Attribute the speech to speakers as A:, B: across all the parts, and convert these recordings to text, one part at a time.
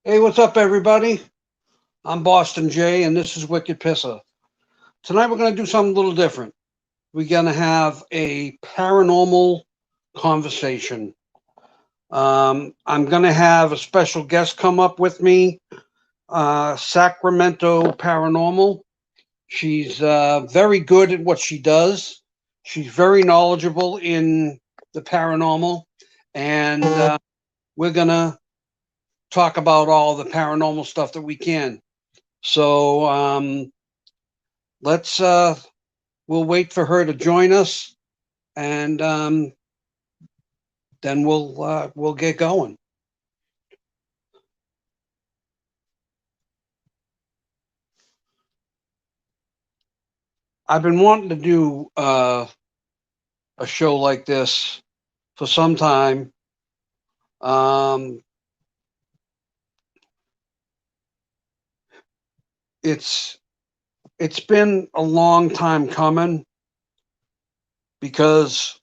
A: Hey, what's up, everybody? I'm Boston Jay, and this is Wicked Pisser. Tonight, we're going to do something a little different. We're going to have a paranormal conversation. I'm going to have a special guest come up with me, Sacramento Paranormal. She's very good at what she does. She's very knowledgeable in the paranormal, and we're going to talk about all the paranormal stuff that we can. So let's we'll wait for her to join us, and then we'll get going. I've been wanting to do a show like this for some time. Um, it's it's been a long time coming because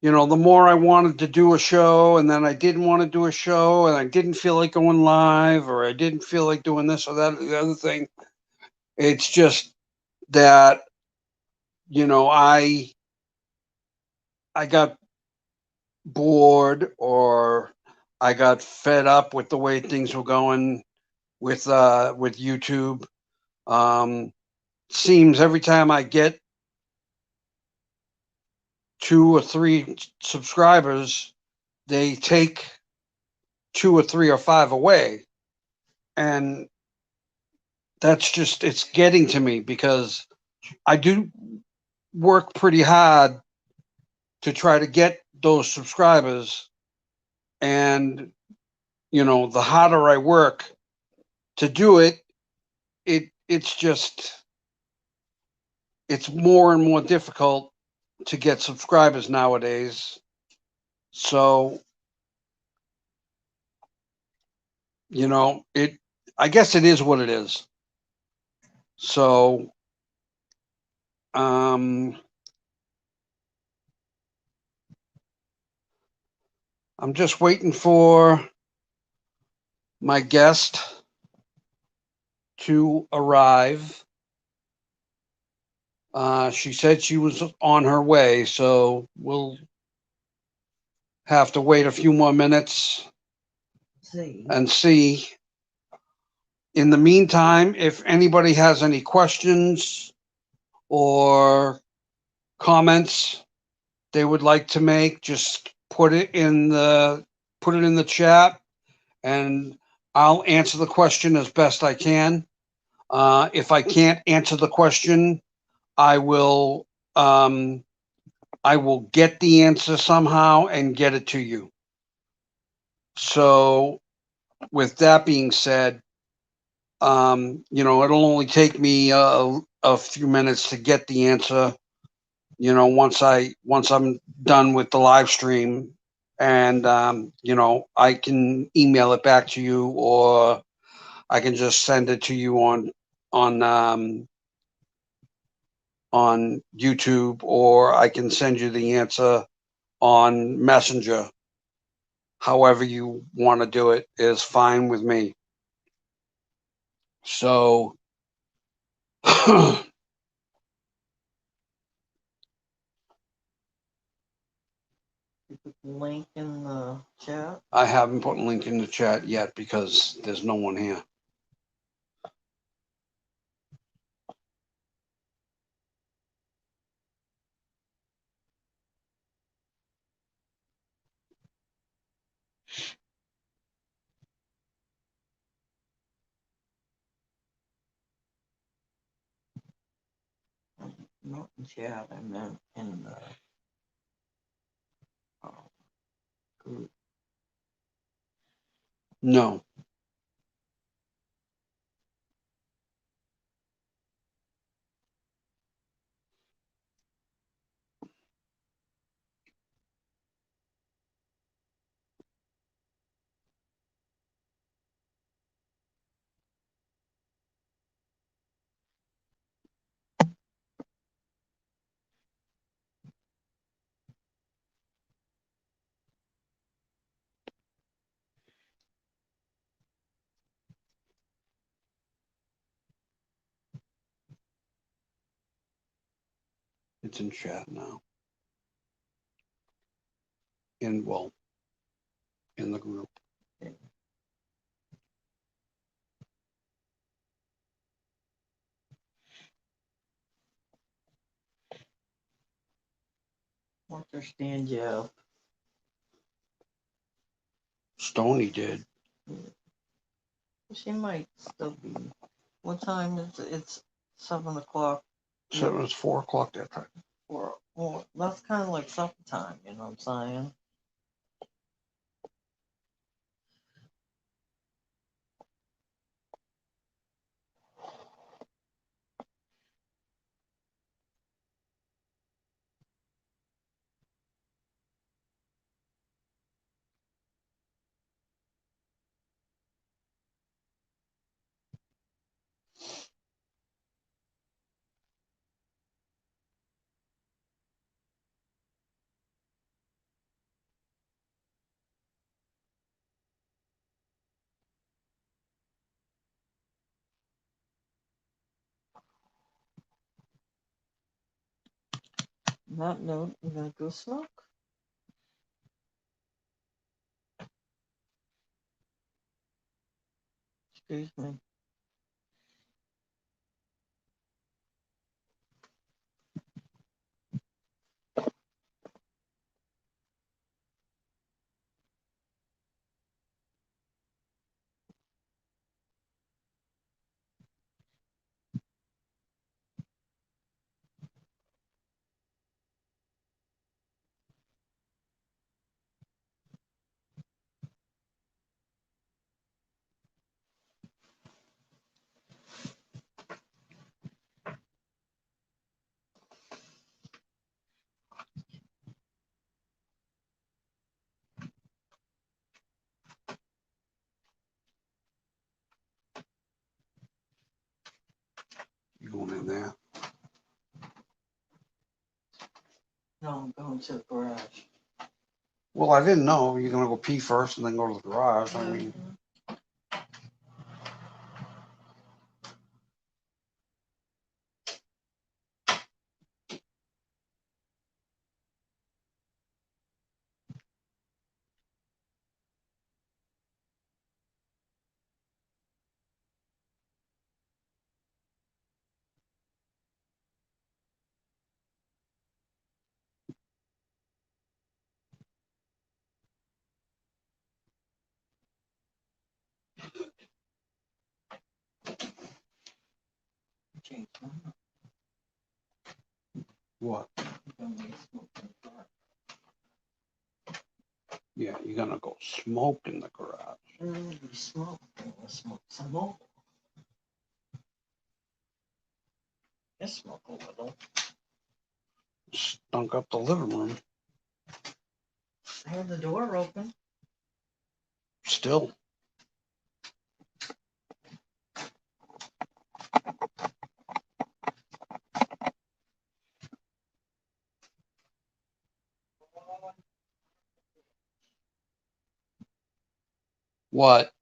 A: the more I wanted to do a show, and then I didn't want to do a show, and I didn't feel like going live, or I didn't feel like doing this or that or the other thing. It's just that you know I I got bored, or I got fed up with the way things were going with YouTube. Um, Seems every time I get 2 or 3 subscribers, they take 2 or 3 or 5 away, and that's just it's getting to me because I do work pretty hard to try to get those subscribers, and the harder I work to do it, it's more and more difficult to get subscribers nowadays. So, it I guess it is what it is. So, um I'm just waiting for my guest to arrive. She said she was on her way, so we'll have to wait a few more minutes and see. In the meantime, if anybody has any questions or comments they would like to make, just put it in the chat, and I'll answer the question as best I can. If I can't answer the question, I will um, I will get the answer somehow and get it to you. So, with that being said, it'll only take me a few minutes to get the answer. Once I'm done with the live stream, and I can email it back to you, or I can just send it to you on um, on YouTube, or I can send you the answer on Messenger. However you want to do it is fine with me. So
B: Link in the chat.
A: I haven't put a link in the chat yet because there's no one here.
B: Not in chat, I meant in the group.
A: No. It's in chat now. In the group.
B: Understand, yeah.
A: Stony did.
B: She might still be. What time is it? It's 7 o'clock.
A: So it was 4 o'clock that time.
B: Well, that's kind of like supper time, you know what I'm saying? On that note, I'm gonna go smoke. Excuse me.
A: You going in there?
B: No, I'm going to the garage.
A: Well, I didn't know. You're gonna go pee first and then go to the garage. I mean,
B: Change my mind.
A: what?
B: I'm gonna smoke in the garage.
A: Yeah, you're gonna go smoke in the garage.
B: We smoke. I'm gonna smoke some more. Just smoke a little.
A: Stunk up the living room.
B: I had the door open.
A: Still. What?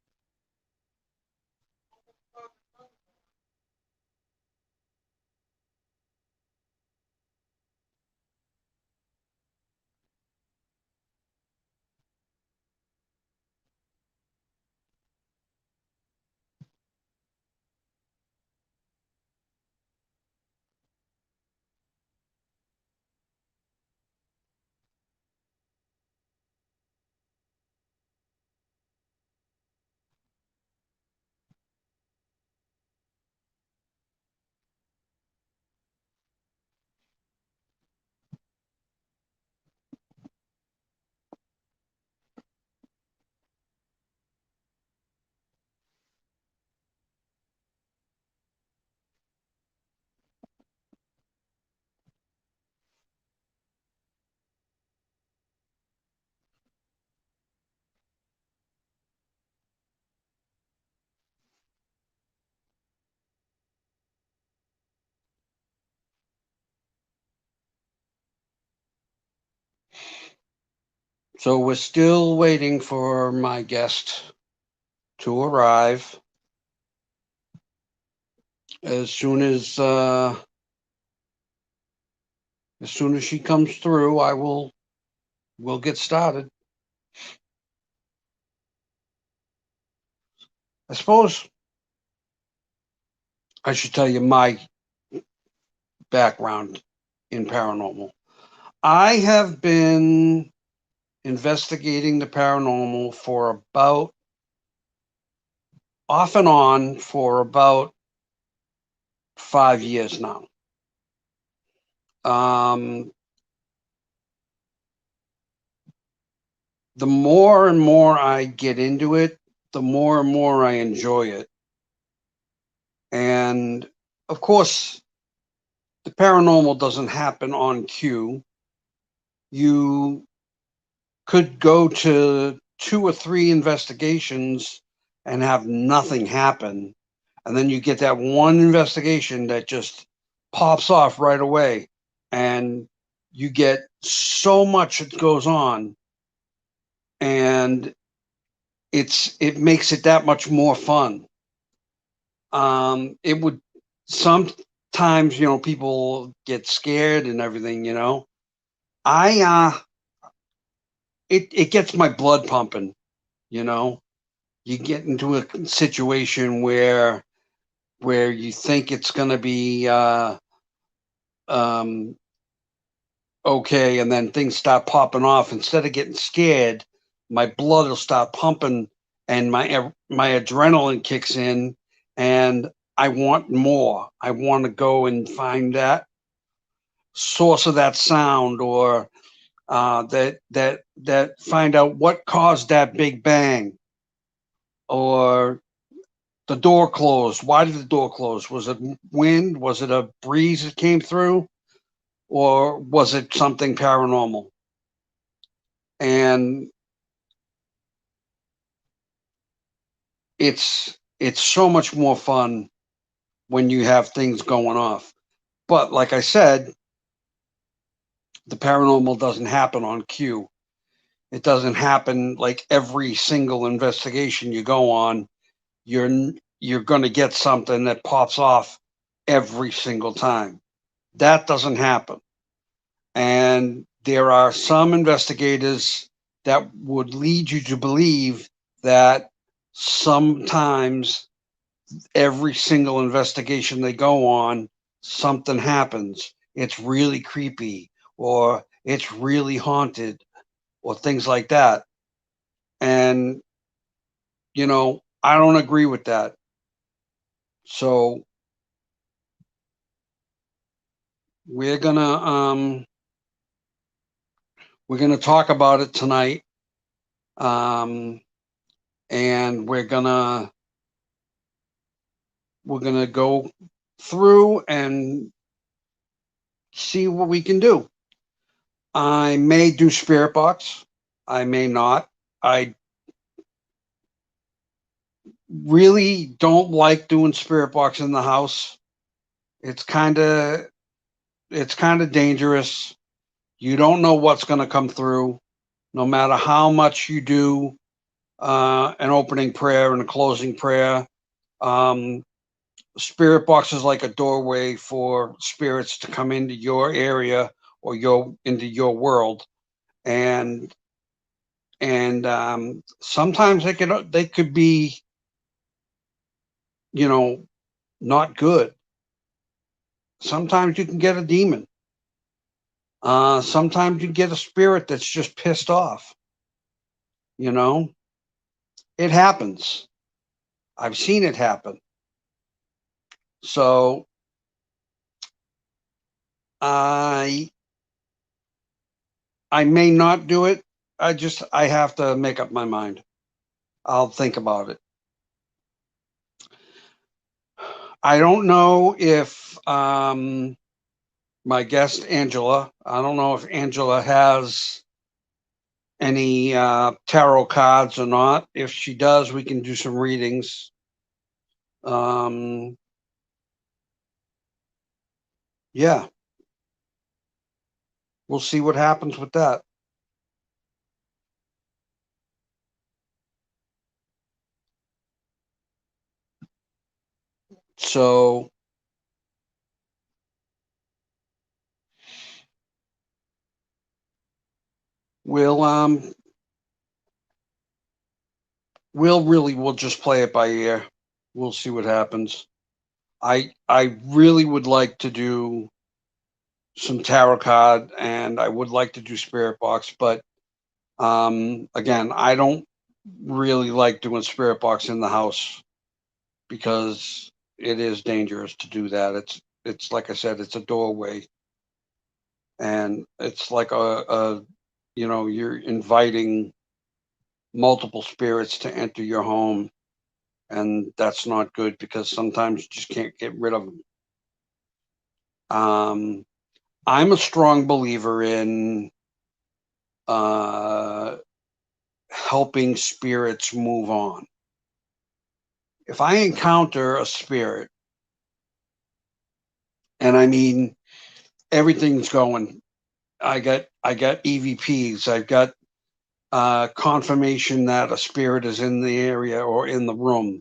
A: So we're still waiting for my guest to arrive. As soon as As soon as she comes through, we'll get started. I suppose I should tell you my background in paranormal. I have been investigating the paranormal for about off and on for about 5 years now. Um, the more and more I get into it, the more and more I enjoy it. And of course, the paranormal doesn't happen on cue. You could go to two or three investigations and have nothing happen. And then you get that one investigation that just pops off right away. And you get so much that goes on. And it makes it that much more fun. It would sometimes, people get scared and everything, I it gets my blood pumping, you know. You get into a situation where you think it's going to be um okay, and then things start popping off. Instead of getting scared, my blood will start pumping, and my adrenaline kicks in, and I want more. I want to go and find that source of that sound, or that find out what caused that big bang, or the door closed. Why did the door close? Was it wind? Was it a breeze that came through? Or was it something paranormal? And it's so much more fun when you have things going off. But like I said, the paranormal doesn't happen on cue. It doesn't happen like every single investigation you go on. You're you're going to get something that pops off every single time. That doesn't happen. And there are some investigators that would lead you to believe that sometimes every single investigation they go on, something happens. It's really creepy, or it's really haunted, or things like that. And, I don't agree with that. So we're gonna um we're gonna talk about it tonight. Um and we're gonna go through and see what we can do. I may do spirit box. I may not. I really don't like doing spirit box in the house. It's kind of it's kind of dangerous. You don't know what's going to come through, no matter how much you do an opening prayer and a closing prayer. Um, Spirit box is like a doorway for spirits to come into your area or into your world, and sometimes they could be, you know not good. Sometimes you can get a demon. Sometimes you get a spirit that's just pissed off. You know, it happens. I've seen it happen. So I I may not do it. I have to make up my mind. I'll think about it. I don't know if my guest Angela. I don't know if Angela has any tarot cards or not. If she does, we can do some readings. Um, yeah, we'll see what happens with that. So we'll we'll just play it by ear. We'll see what happens. I really would like to do some tarot card, and I would like to do spirit box, but again, I don't really like doing spirit box in the house because it is dangerous to do that. It's like I said, it's a doorway, and it's like a you're inviting multiple spirits to enter your home, and that's not good because sometimes you just can't get rid of them. I'm a strong believer in uh, helping spirits move on. If I encounter a spirit, and I mean everything's going, I got EVPs, I've got confirmation that a spirit is in the area or in the room,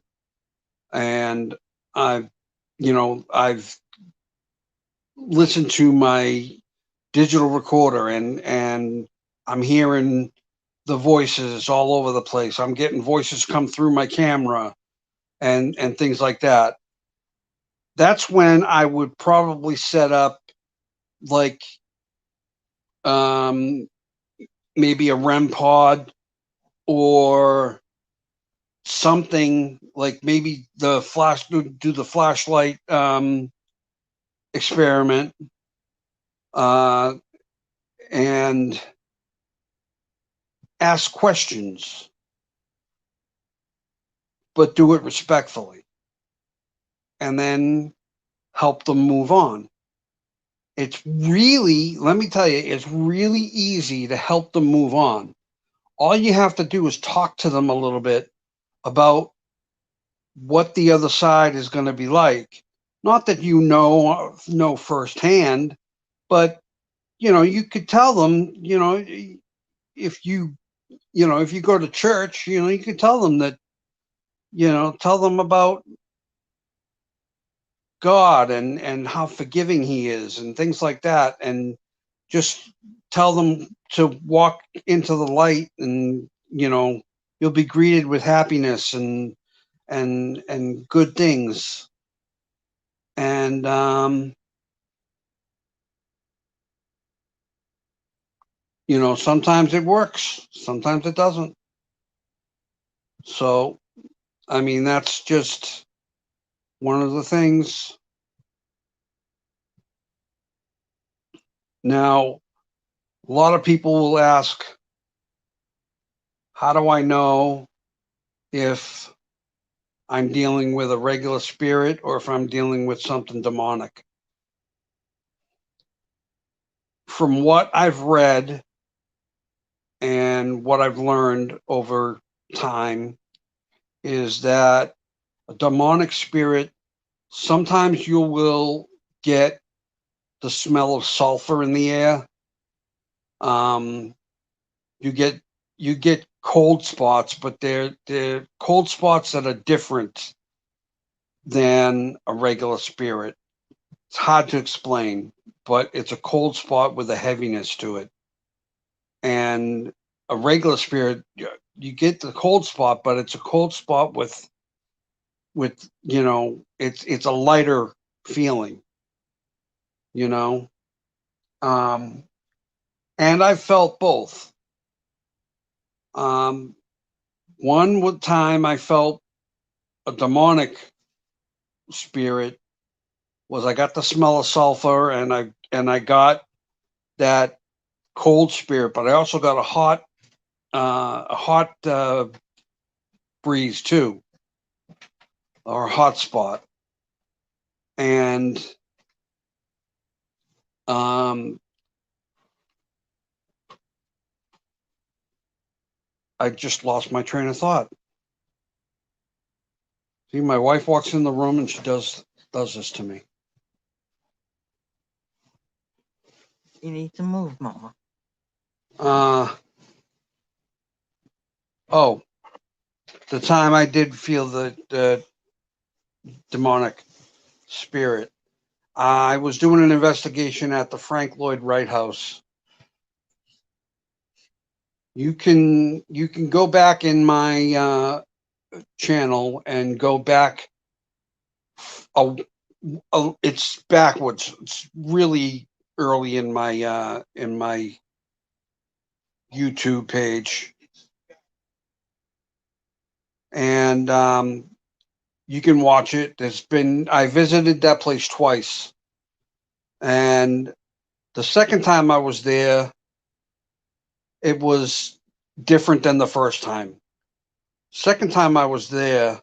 A: and I've I've listened to my digital recorder, and I'm hearing the voices all over the place. I'm getting voices come through my camera and things like that. That's when I would probably set up like um, maybe a REM pod or something like maybe the flash do the flashlight experiment uh, and ask questions, but do it respectfully, and then help them move on. It's really, let me tell you, it's really easy to help them move on. All you have to do is talk to them a little bit about what the other side is going to be like. Not that you know firsthand, but you could tell them, if if you go to church, you could tell them that, tell them about God and how forgiving he is and things like that, and just tell them to walk into the light, and you'll be greeted with happiness and good things. And sometimes it works, sometimes it doesn't. So I mean, that's just one of the things. Now, a lot of people will ask, how do I know if I'm dealing with a regular spirit or if I'm dealing with something demonic? From what I've read and what I've learned over time is that a demonic spirit, sometimes you will get the smell of sulfur in the air. Um, you get cold spots, but they're cold spots that are different than a regular spirit. It's hard to explain, but it's a cold spot with a heaviness to it. And a regular spirit, you get the cold spot, but it's a cold spot with it's a lighter feeling, you know. Um, and I felt both. Um, one time I felt a demonic spirit was I got the smell of sulfur, and I got that cold spirit, but I also got a hot breeze too, or a hot spot. And um, I just lost my train of thought. See, my wife walks in the room and she does this to me.
B: You need to move, Mama.
A: Uh oh, the time I did feel the demonic spirit. I was doing an investigation at the Frank Lloyd Wright House, You can go back in my channel and go back. A, it's backwards. It's really early in my YouTube page, and you can watch it. I visited that place twice, and the second time I was there, it was different than the first time. Second time I was there,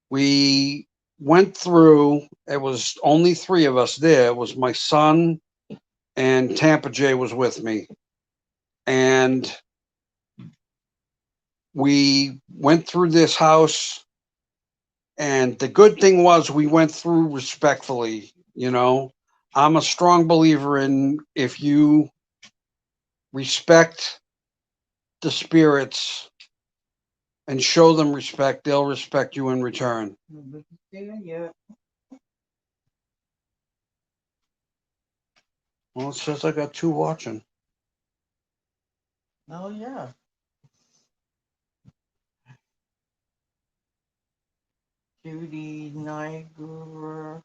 A: we went through. It was only three of us there. It was my son and Tampa J was with me, and we went through this house. And the good thing was we went through respectfully. I'm a strong believer in if you respect the spirits and show them respect, they'll respect you in return.
B: Yeah.
A: Well, it says I got two watching.
B: Oh yeah. Judy Niagara.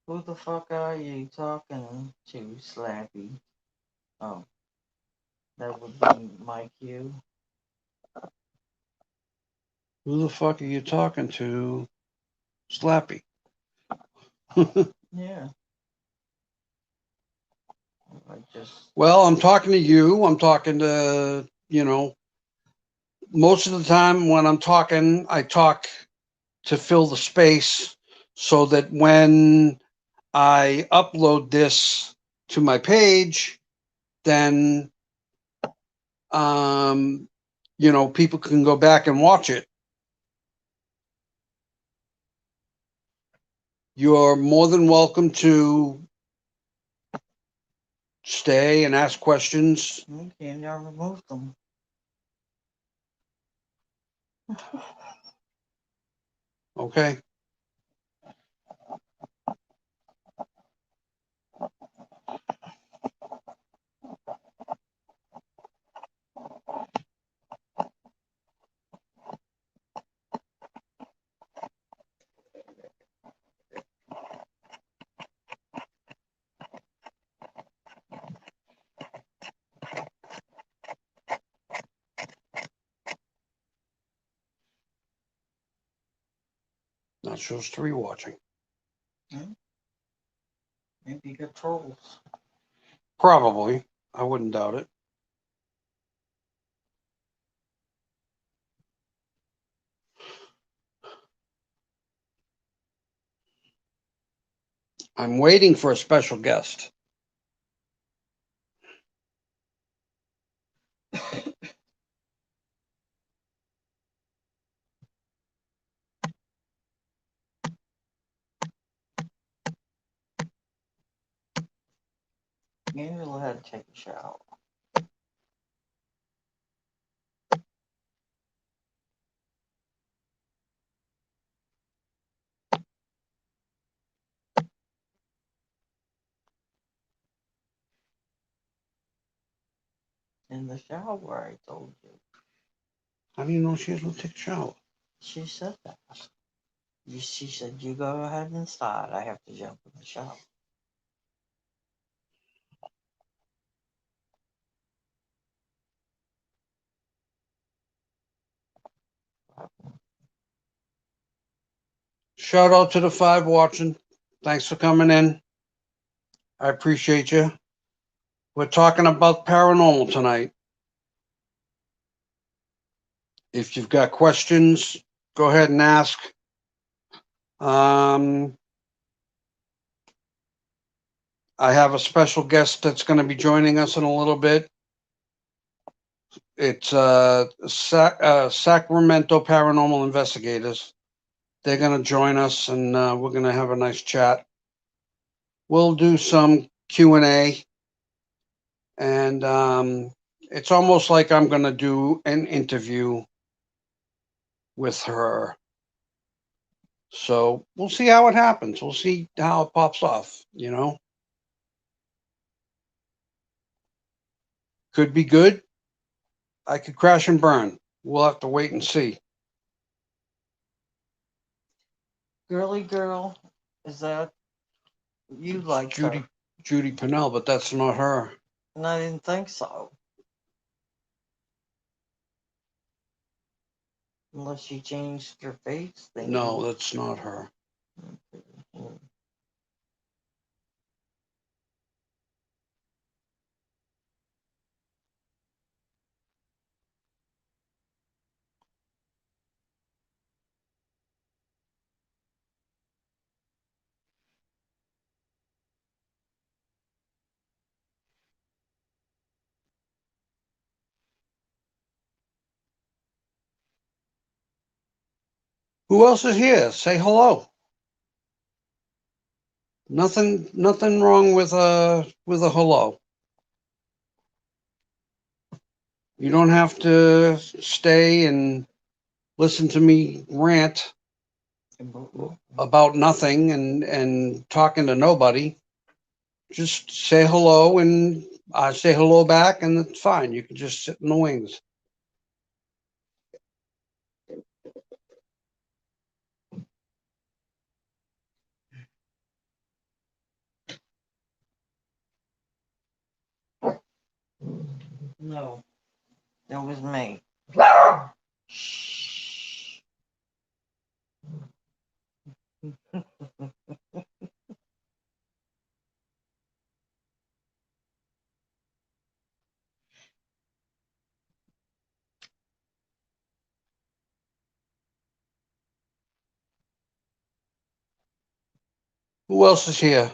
B: Who the fuck are you talking to, Slappy? Oh, that would be my cue.
A: Who the fuck are you talking to? Slappy.
B: Yeah. I just.
A: Well, I'm talking to you. I'm talking to, most of the time when I'm talking, I talk to fill the space so that when I upload this to my page, then people can go back and watch it. You're more than welcome to stay and ask questions.
B: Okay, I removed them.
A: Okay. That shows three watching.
B: Maybe you got trolls.
A: Probably. I wouldn't doubt it. I'm waiting for a special guest.
B: Maybe we'll have to take a shower. In the shower, I told you.
A: How do you know she has to take a shower?
B: She said that. She said, you go ahead and start. I have to jump in the shower.
A: Shout out to the five watching. Thanks for coming in. I appreciate you. We're talking about paranormal tonight. If you've got questions, go ahead and ask. I have a special guest that's going to be joining us in a little bit. It's Sacramento Paranormal Investigators. They're going to join us, and we're going to have a nice chat. We'll do some Q&A, and it's almost like I'm going to do an interview with her. So we'll see how it happens. We'll see how it pops off, Could be good. I could crash and burn. We'll have to wait and see.
B: Girly girl, is that you
A: It's
B: like her?
A: Judy Pinnell, but that's not her.
B: And I didn't think so. Unless she changed her face
A: No,
B: thingy.
A: that's not her.
B: Okay.
A: Who else is here? Say hello. Nothing wrong with a hello. You don't have to stay and listen to me rant about nothing and talking to nobody. Just say hello and I say hello back, and it's fine. You can just sit in the wings.
B: No, that was me. Shh.
A: Who else is here?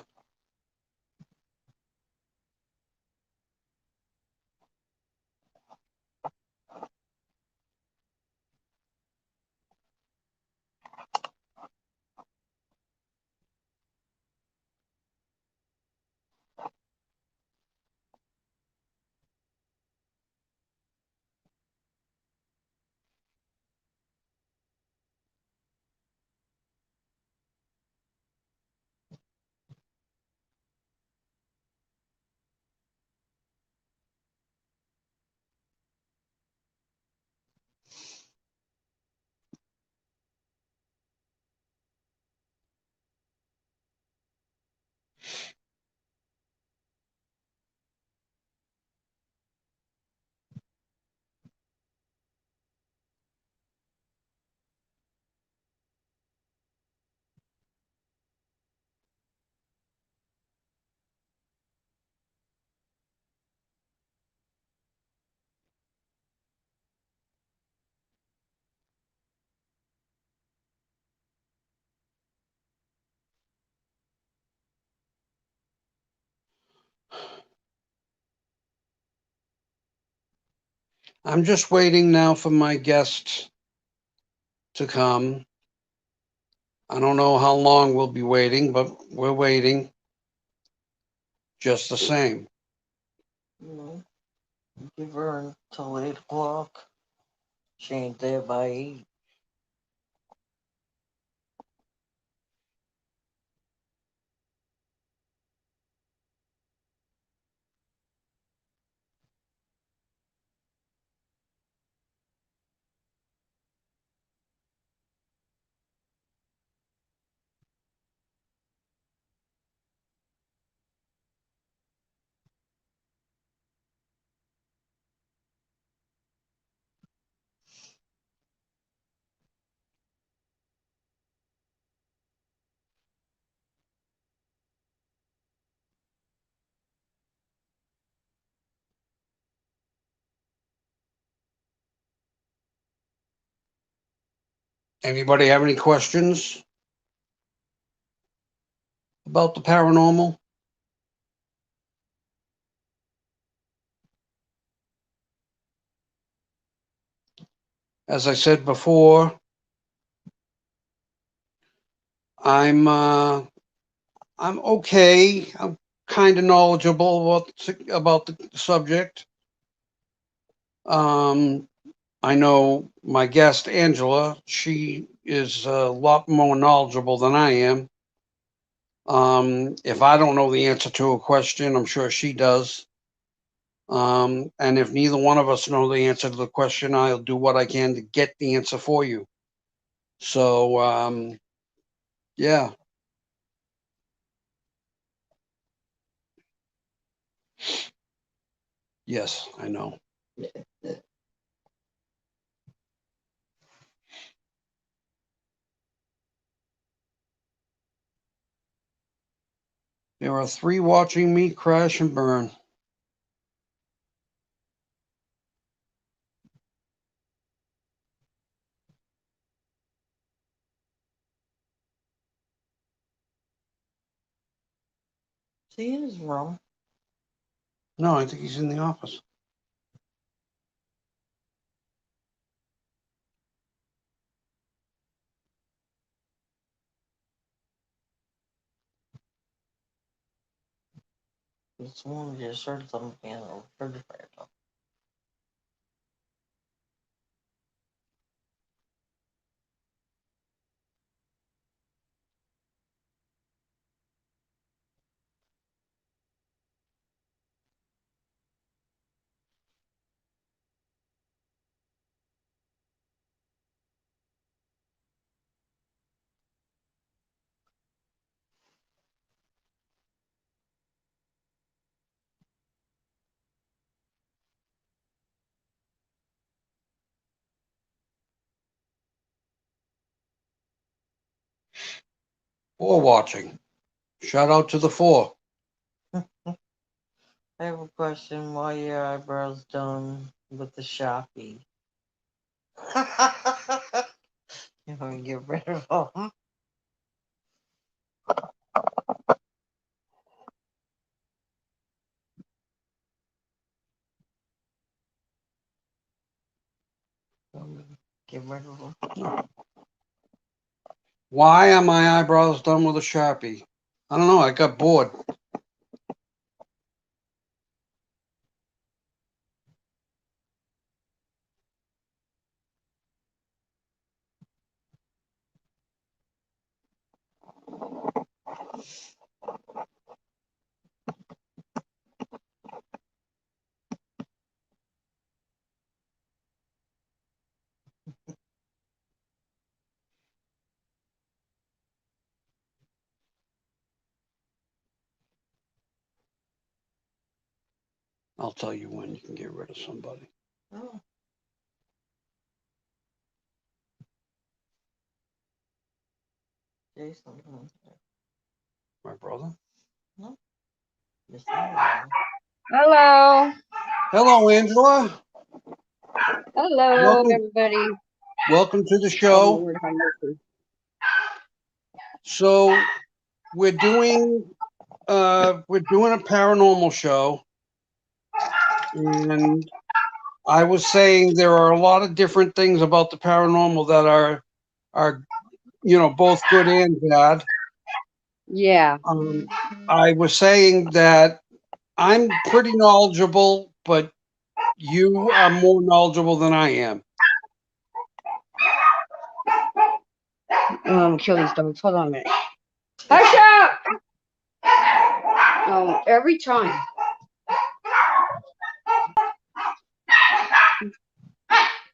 A: I'm just waiting now for my guest to come. I don't know how long we'll be waiting, but we're waiting just the same.
B: No, give her until 8 o'clock. She ain't there by 8.
A: Anybody have any questions about the paranormal? As I said before, I'm uh, I'm okay. I'm kind of knowledgeable about the subject. Um, I know my guest Angela. She is a lot more knowledgeable than I am. If I don't know the answer to a question, I'm sure she does. And if neither one of us know the answer to the question, I'll do what I can to get the answer for you. So, yeah, yes, I know. There are three watching me crash and burn.
B: See in his room.
A: No, I think he's in the office.
B: This one just heard something in the refrigerator.
A: Four watching. Shout out to the four.
B: I have a question. Why your eyebrows done with the Sharpie? You want to get rid of them? Get rid of them.
A: Why are my eyebrows done with a Sharpie? I don't know. I got bored. I'll tell you when you can get rid of somebody.
B: Oh. Jason.
A: My brother?
B: No. Yes, I
C: Hello.
A: Hello, Angela.
C: Hello,
A: Welcome,
C: everybody.
A: welcome to the
C: Oh,
A: show.
C: Lord, have mercy.
A: So we're doing a paranormal show, and I was saying there are a lot of different things about the paranormal that are both good and bad.
C: Yeah.
A: I was saying that I'm pretty knowledgeable, but you are more knowledgeable than I am.
C: Kill these dogs. Hold on a minute. Hush up! Every time.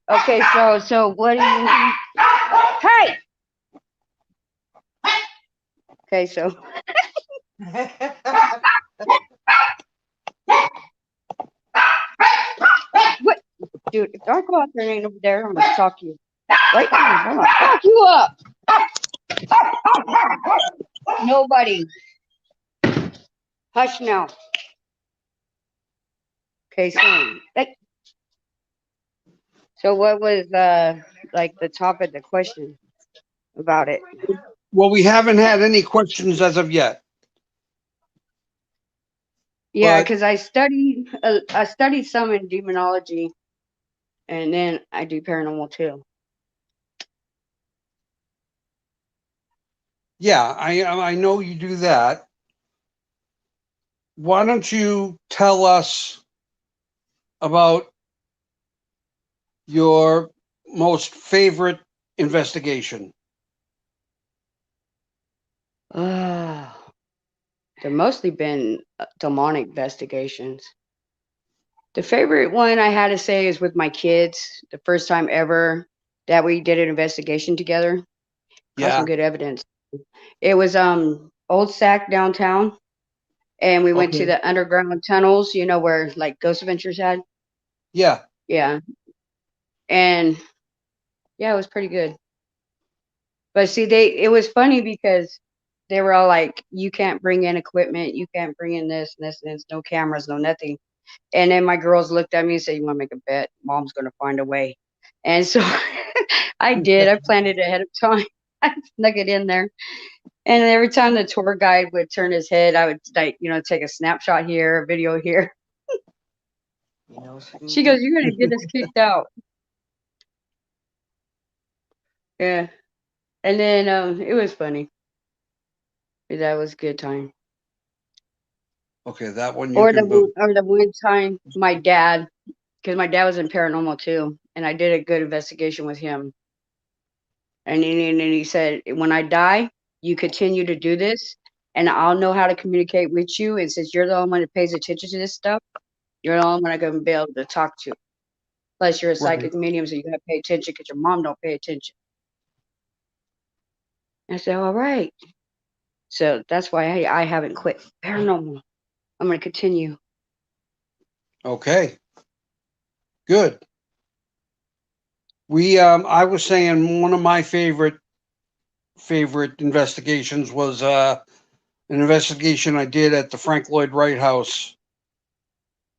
C: Okay, so what do you? Hey. Okay, so what, dude? If I go out there and ain't over there, I'm gonna talk to you. Right now, I'm gonna fuck you up. Nobody. Hush now. Okay, so what was like the topic, the question about it?
A: Well, we haven't had any questions as of yet.
C: Yeah,
A: But
C: because I studied some in demonology, and then I do paranormal too.
A: yeah, I know you do that. Why don't you tell us about your most favorite investigation?
C: They've mostly been demonic investigations. The favorite one I had to say is with my kids. The first time ever that we did an investigation together. Caught
A: Yeah.
C: some good evidence. It was Old Sac downtown, and we went to
A: Okay.
C: the underground tunnels. You know where like Ghost Adventures had.
A: Yeah.
C: Yeah, and yeah, it was pretty good. But see, it was funny because they were all like, "You can't bring in equipment. You can't bring in this and this and this. No cameras, no nothing." And then my girls looked at me and said, "You want to make a bet? Mom's going to find a way." And so I did. I planned it ahead of time. I snuck it in there. And every time the tour guide would turn his head, I would like, take a snapshot here, a video here.
B: You know,
C: She goes,
B: Scooby.
C: "You're going to get us kicked out." Yeah. And then it was funny. That was a good time.
A: Okay, that one you
C: Or
A: can boot.
C: the one time my dad, because my dad was in paranormal too, and I did a good investigation with him. And he said, "When I die, you continue to do this, and I'll know how to communicate with you. And since you're the only one that pays attention to this stuff, you're the only one I'm going to be able to talk to. Plus, you're a
A: Right.
C: psychic medium, so you got to pay attention because your mom don't pay attention." I said, "All right." So that's why I haven't quit paranormal. I'm going to continue.
A: Okay. Good. I was saying one of my favorite investigations was an investigation I did at the Frank Lloyd Wright House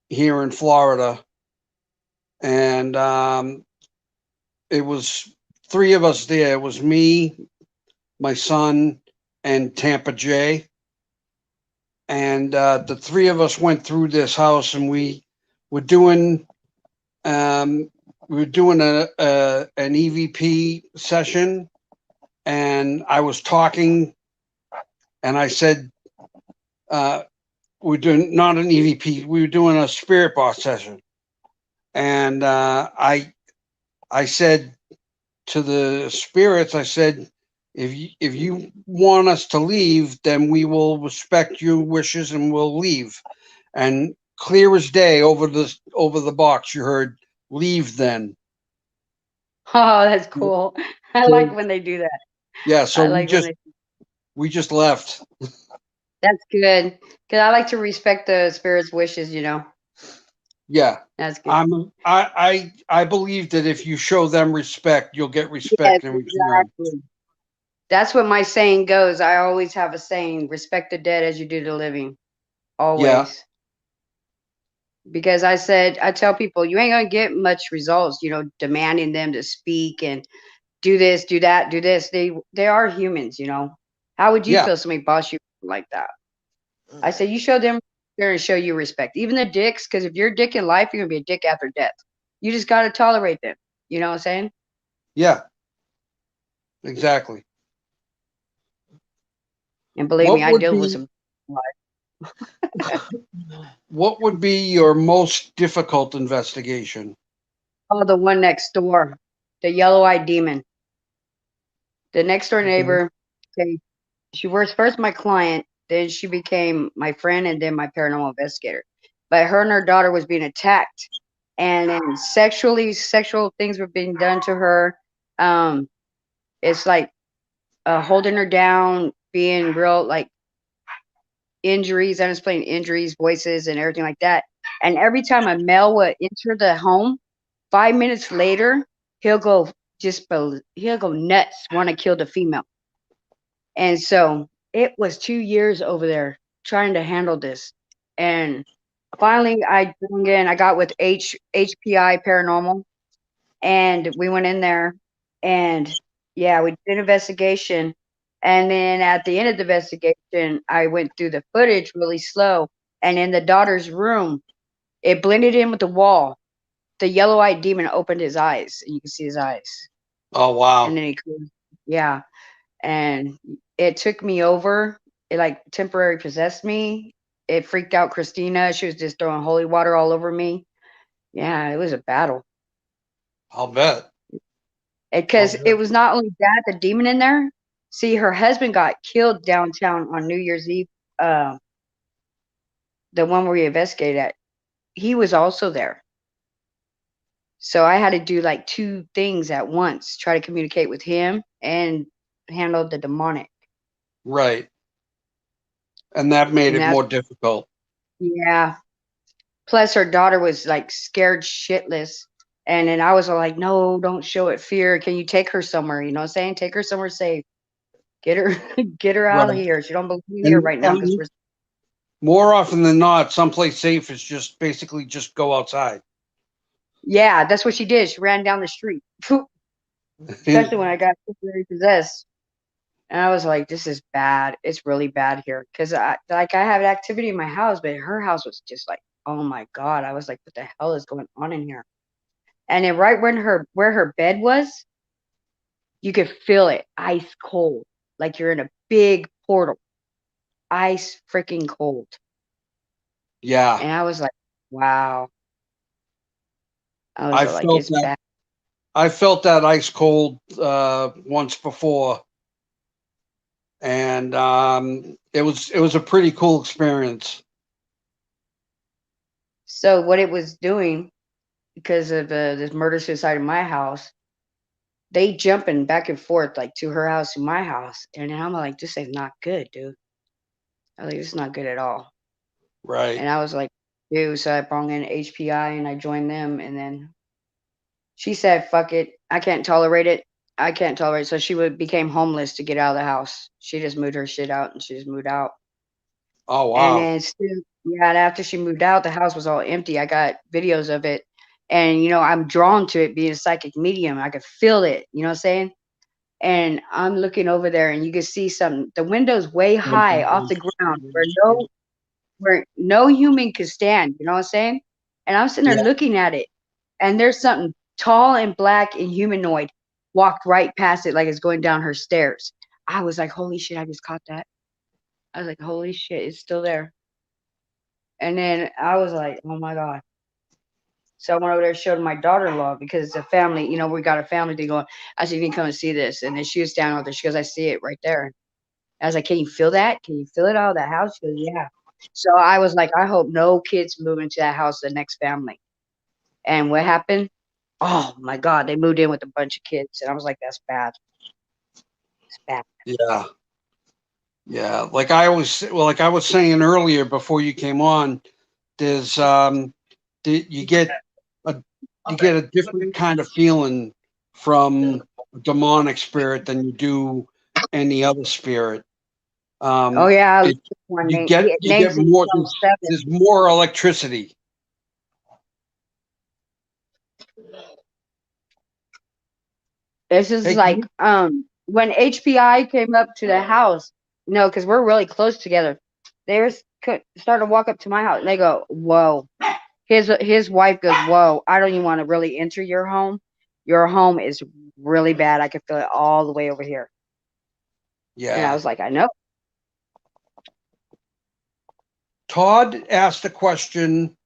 A: here in Florida, and it was three of us there. It was me, my son, and Tampa J, and the three of us went through this house, and were doing um, we were doing an EVP session, and I was talking, and I said, we're doing not an EVP, we were doing a spirit box session, and I said to the spirits, I said, if you want us to leave, then we will respect your wishes and we'll leave. And clear as day over the box, you heard leave then.
C: Oh, that's cool. I like
A: So
C: when they do that.
A: yeah, so
C: I like when they.
A: we just left.
C: That's good because I like to respect the spirit's wishes.
A: Yeah.
C: That's good.
A: I believe that if you show them respect, you'll get
C: Yes,
A: respect in return.
C: exactly. That's what my saying goes. I always have a saying: respect the dead as you do the living.
A: Yeah,
C: Always. Because I tell people, you ain't gonna get much results. Demanding them to speak and do this, do that, do this. They are humans. How would you
A: yeah,
C: feel if somebody boss you like that? I say
B: Right.
C: you show them, they're gonna show you respect. Even the dicks, because if you're a dick in life, you're gonna be a dick after death. You just gotta tolerate them. You know what I'm saying?
A: yeah, exactly.
C: And believe me,
A: What
C: I
A: would
C: deal with
A: be
C: some.
A: what would be your most difficult investigation?
C: Oh, the one next door, the yellow-eyed demon. The next door
A: Okay.
C: neighbor. Okay, she was first my client, then she became my friend, and then my paranormal investigator. But her and her daughter was being attacked, and then sexual things were being done to her. Um, it's like holding her down, being real like injuries, unexplained injuries, voices, and everything like that. And every time a male would enter the home, 5 minutes later, he'll go he'll go nuts, want to kill the female. And so it was 2 years over there trying to handle this. And finally, I got with HPI Paranormal, and we went in there, and yeah, we did an investigation. And then at the end of the investigation, I went through the footage really slow. And in the daughter's room, it blended in with the wall. The yellow-eyed demon opened his eyes, and you can see his eyes.
A: Oh
C: And
A: wow.
C: then he closed. Yeah. And it took me over. It like temporary possessed me. It freaked out Christina. She was just throwing holy water all over me. Yeah, it was a battle.
A: I'll bet. I'll
C: Because it
A: bet.
C: was not only that, the demon in there. See, her husband got killed downtown on New Year's Eve. Uh, the one where we investigated at. he was also there. So I had to do like two things at once, try to communicate with him and handle the demonic.
A: Right. And that made
C: And
A: it
C: that's,
A: more difficult.
C: yeah. Plus her daughter was like scared shitless. And then I was all like, no, don't show it fear. Can you take her somewhere? You know what I'm saying? Take her somewhere safe. Get her get her out of
A: Right.
C: here. She don't belong here
A: And
C: right now because we're
A: more often than not, someplace safe is just basically just go outside.
C: yeah, that's what she did. She ran down the street. Especially when I got very possessed. And I was like, this is bad. It's really bad here. Cause I have activity in my house, but her house was just like, oh my God. I was like, what the hell is going on in here? And then right when where her bed was, you could feel it ice cold. Like you're in a big portal. Ice freaking cold.
A: Yeah.
C: And I was like, wow. I was
A: I
C: like,
A: felt
C: it's
A: that
C: bad.
A: I felt that ice cold once before, and it was a pretty cool experience.
C: So what it was doing because of this murder suicide in my house, they jumping back and forth like to her house to my house, and I'm like, this is not good, dude. I was like, this is not good at all.
A: Right.
C: And I was like, dude. So I brought in HPI and I joined them, and then she said, fuck it, I can't tolerate it. I can't tolerate it. So she became homeless to get out of the house. She just moved her shit out and she just moved out.
A: Oh
C: And
A: wow.
C: then still, yeah, and after she moved out, the house was all empty. I got videos of it. And, I'm drawn to it being a psychic medium. I could feel it, you know what I'm saying? And I'm looking over there and you can see some the window's way high off the ground where no human could stand, you know what I'm saying? And I'm sitting there
A: Yeah.
C: looking at it, and there's something tall and black and humanoid walked right past it like it's going down her stairs. I was like, holy shit, I just caught that. I was like, holy shit, it's still there. And then I was like, oh my God. So I went over there and showed my daughter-in-law because it's a family, we got a family thing going. I said, you can come and see this. And then she was standing over there. She goes, I see it right there. I was like, can you feel that? Can you feel it out of that house? She goes, yeah. So I was like, I hope no kids move into that house, the next family. And what happened? Oh my God, they moved in with a bunch of kids. And I was like, that's bad. It's bad.
A: Yeah. Yeah. Like I was saying earlier before you came on, there's you get a a different kind of feeling from a demonic spirit than you do any other spirit.
C: Oh yeah, I love
A: It
C: this one.
A: you get
C: It
A: you get
C: names
A: more.
C: himself Seven.
A: There's more electricity.
C: This is
A: Hey, can
C: like
A: you,
C: when HPI came up to the house, because we're really close together. They were started to walk up to my house and they go, whoa. His wife goes, whoa, I don't even want to really enter your home. Your home is really bad. I can feel it all the way over here. And I
A: yeah.
C: was like, I know.
A: Todd asked a question.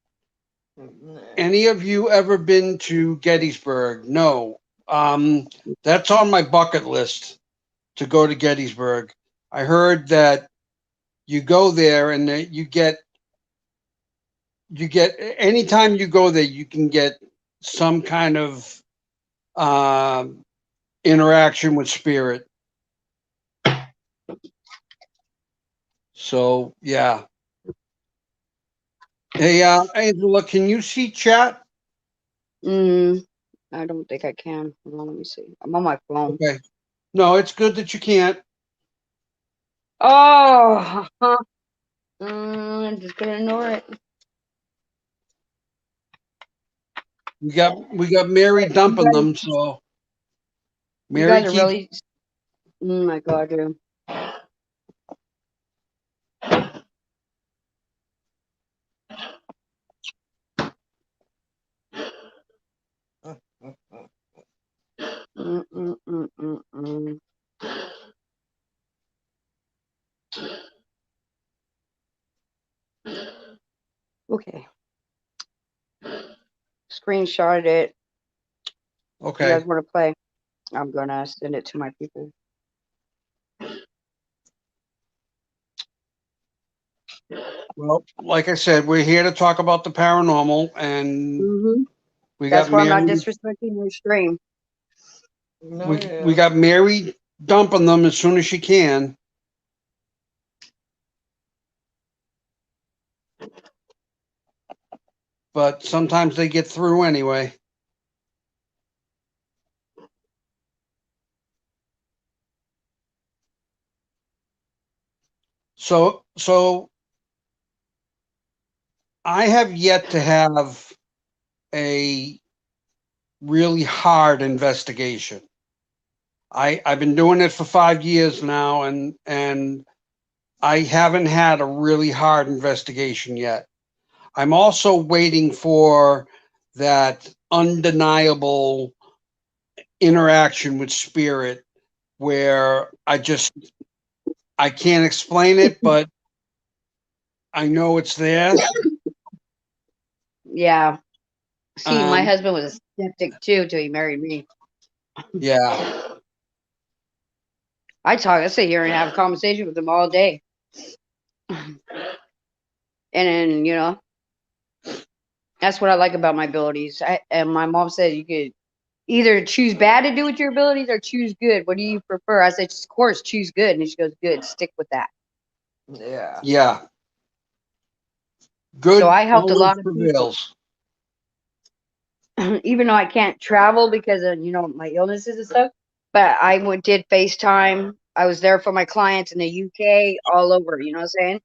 A: Any of you ever been to Gettysburg? No. Um, that's on my bucket list to go to Gettysburg. I heard that you go there and that you get anytime you go there, you can get some kind of um interaction with spirit. So yeah. Hey, Angela, can you see chat?
C: Mm, I don't think I can. Hold on, let me see. I'm on my phone.
A: Okay. No, it's good that you can't.
C: Oh, I'm just gonna ignore it.
A: We got Mary
C: You
A: dumping
C: guys,
A: them, so
C: you
A: Mary
C: guys are
A: keeps.
C: really. Oh my God, dude. Mm, mm, mm, mm, mm. Okay, screenshot it. You
A: Okay.
C: guys want to play? I'm gonna send it to my people.
A: Well, like I said, we're here to talk about the paranormal, and
C: Hmm.
A: we got
C: That's why I'm not
A: Mary.
C: disrespecting your stream.
B: No,
A: We
B: yeah.
A: got Mary dumping them as soon as she can, but sometimes they get through anyway. So I have yet to have a really hard investigation. I've been doing it for 5 years now, and I haven't had a really hard investigation yet. I'm also waiting for that undeniable interaction with spirit where I can't explain it, but I know it's there.
C: Yeah. See, my
A: Um,
C: husband was a skeptic too till he married me.
A: yeah,
C: I sit here and have a conversation with him all day. And then, that's what I like about my abilities. And my mom said you could either choose bad to do with your abilities or choose good. What do you prefer? I said, of course, choose good. And she goes, good, stick with that.
B: Yeah.
A: yeah.
C: So
A: Good
C: I helped a
A: always
C: lot of people.
A: prevails.
C: Even though I can't travel because of, my illnesses and stuff, but did FaceTime. I was there for my clients in the UK, all over, you know what I'm saying?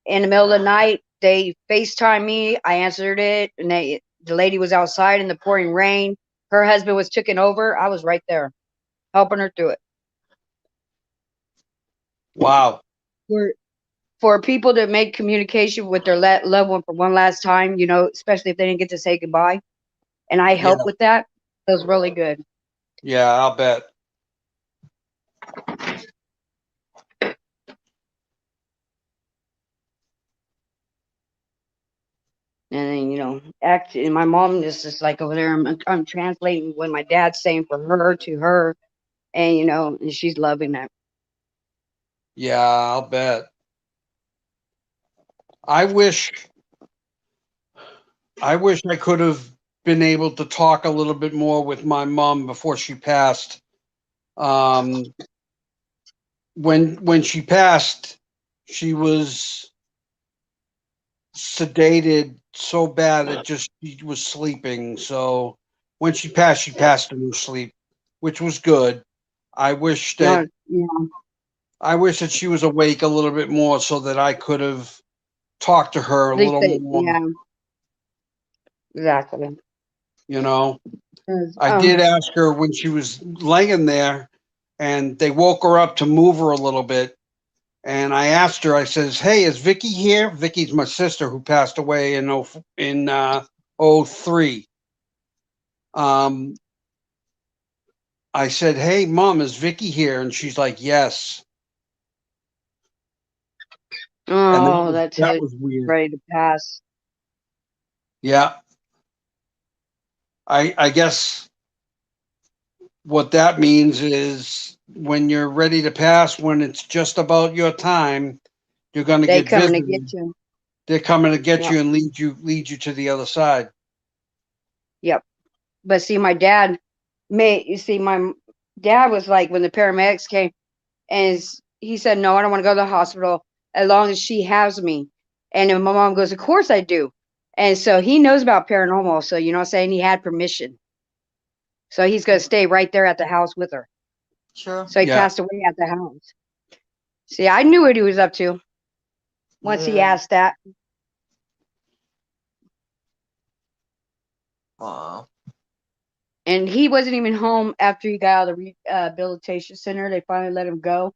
C: In the middle of the night, they FaceTime me. I answered it, and the lady was outside in the pouring rain. Her husband was taken over. I was right there, helping her through it.
A: Wow.
C: For for people to make communication with their loved one for one last time, especially if they didn't get to say goodbye, and I
A: Yeah,
C: help with that. It was really good.
A: yeah, I'll bet.
C: And then, act. And my mom is just like over there. I'm translating what my dad's saying for her to her, and and she's loving that.
A: Yeah, I'll bet. I wish I wish I could have been able to talk a little bit more with my mom before she passed. Um, when she passed, she was sedated so bad it just she was sleeping. So when she passed in her sleep, which was good. I wish that
C: No, yeah,
A: I wish that she was awake a little bit more so that I could have talked to her a
C: they
A: little
C: say,
A: more.
C: yeah, exactly.
A: You know,
C: 'Cause,
A: I did ask her when she was laying there, and they woke her up to move her a little bit. And I asked her, I says, "Hey, is Vicky here?" Vicky's my sister who passed away in '03. Um, I said, "Hey, Mom, is Vicky here?" And she's like, "Yes." And
C: oh, that
A: that
C: tells you
A: was weird.
C: ready to pass.
A: Yeah, I guess what that means is when you're ready to pass, when it's just about your time, you're going to
C: They
A: get
C: coming to get
A: visited.
C: you.
A: They're coming to get
C: Yep,
A: you and lead you to the other side.
C: yep. But see, my dad my dad was like when the paramedics came, and he said, "No, I don't want to go to the hospital as long as she has me." And then my mom goes, "Of course I do." And so he knows about paranormal. So you know what I'm saying? He had permission. So he's gonna stay right there at the house with her.
B: Sure.
C: So he
A: Yeah,
C: passed away at the house. See, I knew what he was up to once he
B: Yeah.
C: asked that.
B: Wow.
C: And he wasn't even home after he got out of the rehabilitation center. They finally let him go.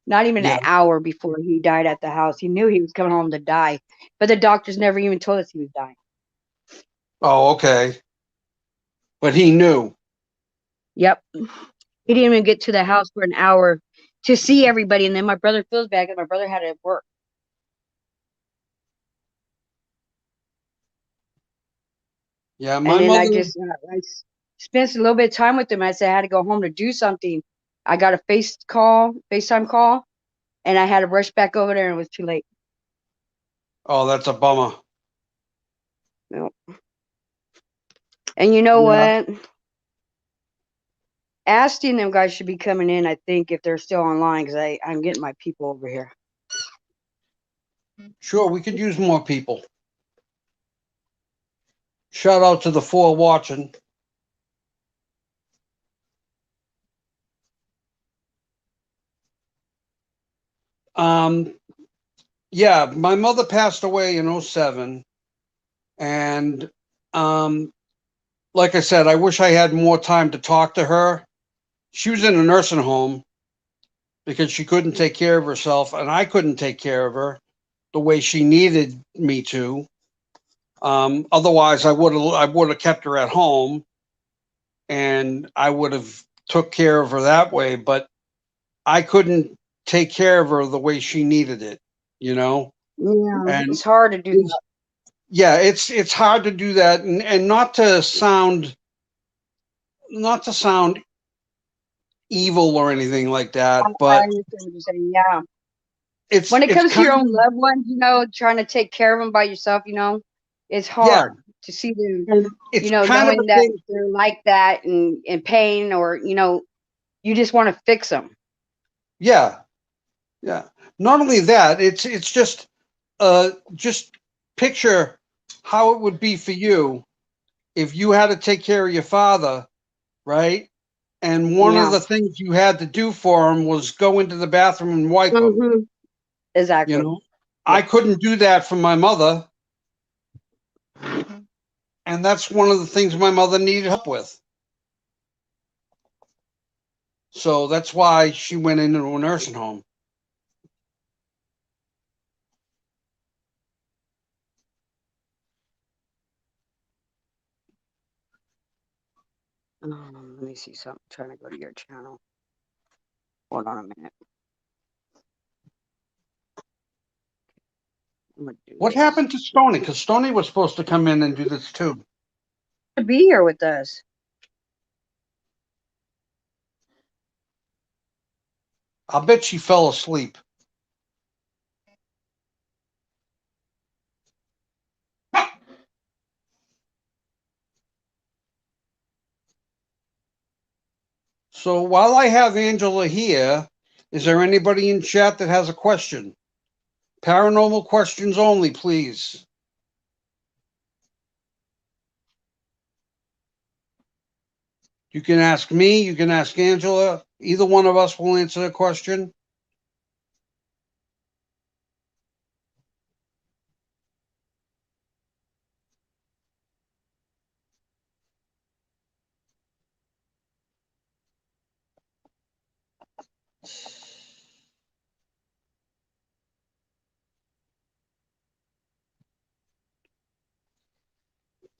C: Not even
A: yeah.
C: an hour before he died at the house. He knew he was coming home to die, but the doctors never even told us he was dying.
A: Oh, okay. But he knew.
C: Yep. He didn't even get to the house for an hour to see everybody. And then my brother feels bad because my brother had to work.
A: Yeah,
C: And
A: my
C: then
A: mother.
C: spent a little bit of time with him. I said I had to go home to do something. I got a FaceTime call, and I had to rush back over there, and it was too late.
A: Oh, that's a bummer.
C: Yep. And you know
A: Yeah.
C: what? Asti and them guys should be coming in, I think, if they're still online, because I'm getting my people over here.
A: Sure, we could use more people. Shout out to the 4 watching. Um, yeah, my mother passed away in 07. And like I said, I wish I had more time to talk to her. She was in a nursing home because she couldn't take care of herself, and I couldn't take care of her the way she needed me to. Otherwise, I would have kept her at home, and I would have took care of her that way. But I couldn't take care of her the way she needed it, you know.
C: Yeah,
A: And
C: it's hard to do
A: it's,
C: that.
A: yeah, it's hard to do that, and not to sound evil or anything like that,
C: I
A: but
C: understand what you're saying. Yeah.
A: it's
C: When it
A: it's
C: comes to
A: kind
C: your
A: of,
C: own loved ones, trying to take care of them by yourself, it's
A: yeah,
C: hard to see them,
A: and it's kind of a
C: knowing that
A: thing.
C: they're like that and in pain, or, you just want to fix them.
A: Yeah, yeah. Not only that, it's just picture how it would be for you if you had to take care of your father, right? And one of
C: Yeah.
A: the things you had to do for him was go into the bathroom and wipe him.
C: Hmm.
A: You
C: Exactly.
A: know, I
C: Yeah.
A: couldn't do that for my mother, and that's one of the things my mother needed help with. So that's why she went into a nursing home.
C: Let me see something. I'm trying to go to your channel. Hold on a minute. I'm gonna do
A: What
C: this.
A: happened to Stony? Because Stony was supposed to come in and do this too.
C: To be here with us.
A: I'll bet she fell asleep. So while I have Angela here, is there anybody in chat that has a question? Paranormal questions only, please. You can ask me, you can ask Angela. Either one of us will answer the question.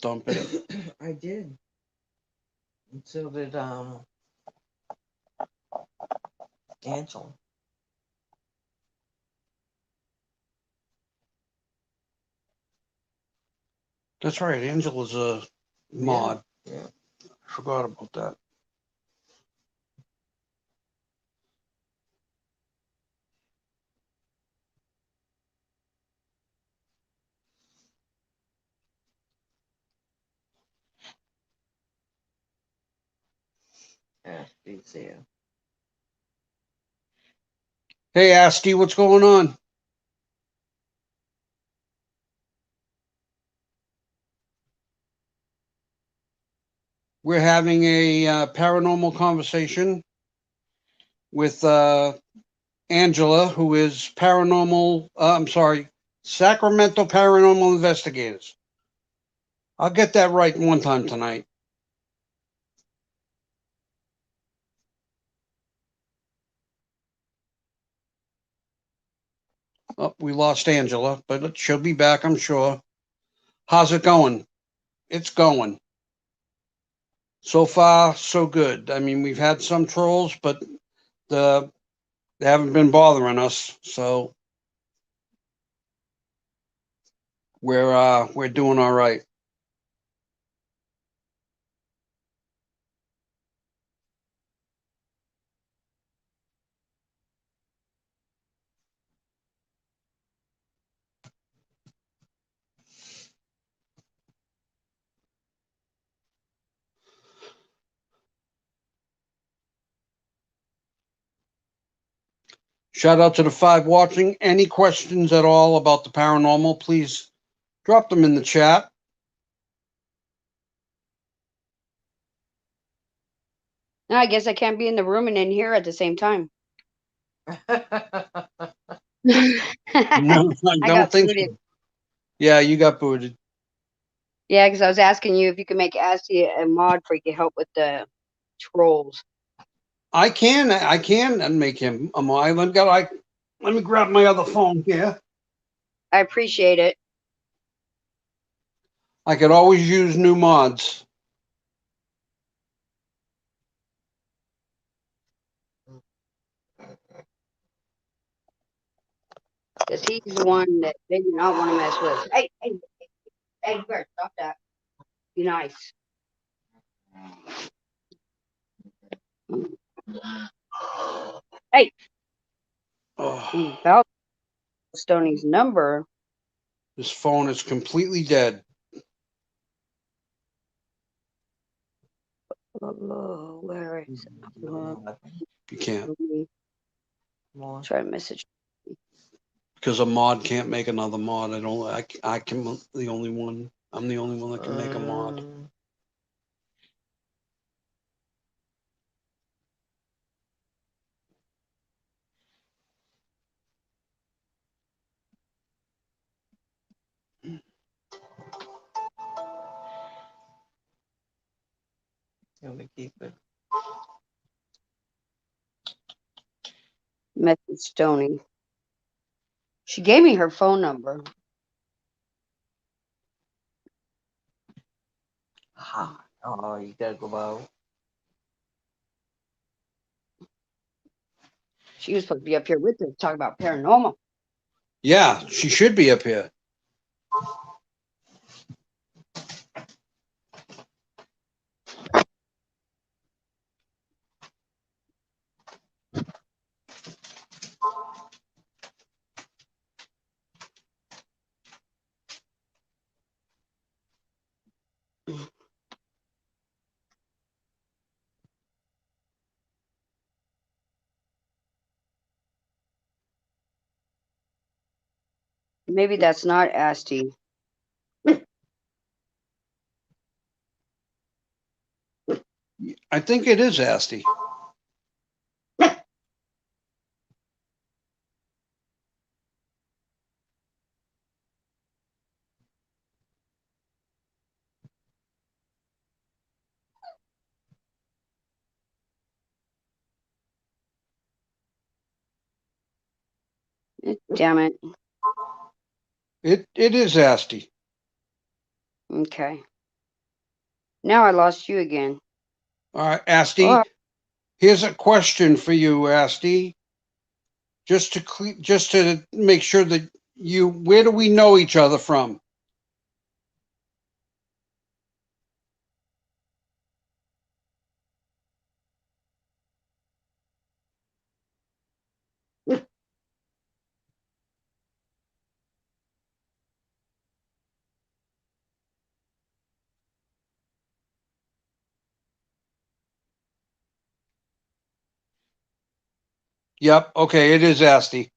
A: Dump it.
B: I did. And so did Angela.
A: That's right. Angela's a
B: Yeah.
A: mod.
B: Yeah.
A: Forgot about that.
B: Ashby's here.
A: Hey, Asti, what's going on? We're having a paranormal conversation with Angela, who is I'm sorry, Sacramento Paranormal Investigators. I'll get that right one time tonight. Oh, we lost Angela, but she'll be back, I'm sure. How's it going? It's going. So far, so good. I mean, we've had some trolls, but the they haven't been bothering us, so we're doing all right. Shout out to the 5 watching. Any questions at all about the paranormal, please drop them in the chat.
C: No, I guess I can't be in the room and in here at the same time.
A: No, I
C: I
A: don't
C: got
A: think
C: booted.
A: so. Yeah, you got booted.
C: Yeah, because I was asking you if you could make Asty a mod for you could help with the trolls.
A: I can make him a mod. Let me grab my other phone here.
C: I appreciate it.
A: I could always use new mods.
C: Because he's the one that they do not want to mess with. Hey, you better stop that. Be nice. Hey,
A: Oh,
C: about Stoney's number.
A: this phone is completely dead.
C: Where is it?
A: You can't.
C: Try to message.
A: Because a mod can't make another mod. I can the only one. I'm the only one that can make a mod.
B: Let me keep it.
C: Message Stoney. She gave me her phone number.
B: Oh, you gotta go out.
C: She was supposed to be up here with us talking about paranormal.
A: Yeah, she should be up here.
C: Maybe that's not Asty.
A: I think it is Asti.
C: Damn it.
A: It is Asti.
C: Okay. Now I lost you again.
A: All right,
C: Oh,
A: Asti. Here's a question for you, Asti. Just to make sure that where do we know each other from? Yep. Okay, it is Asti.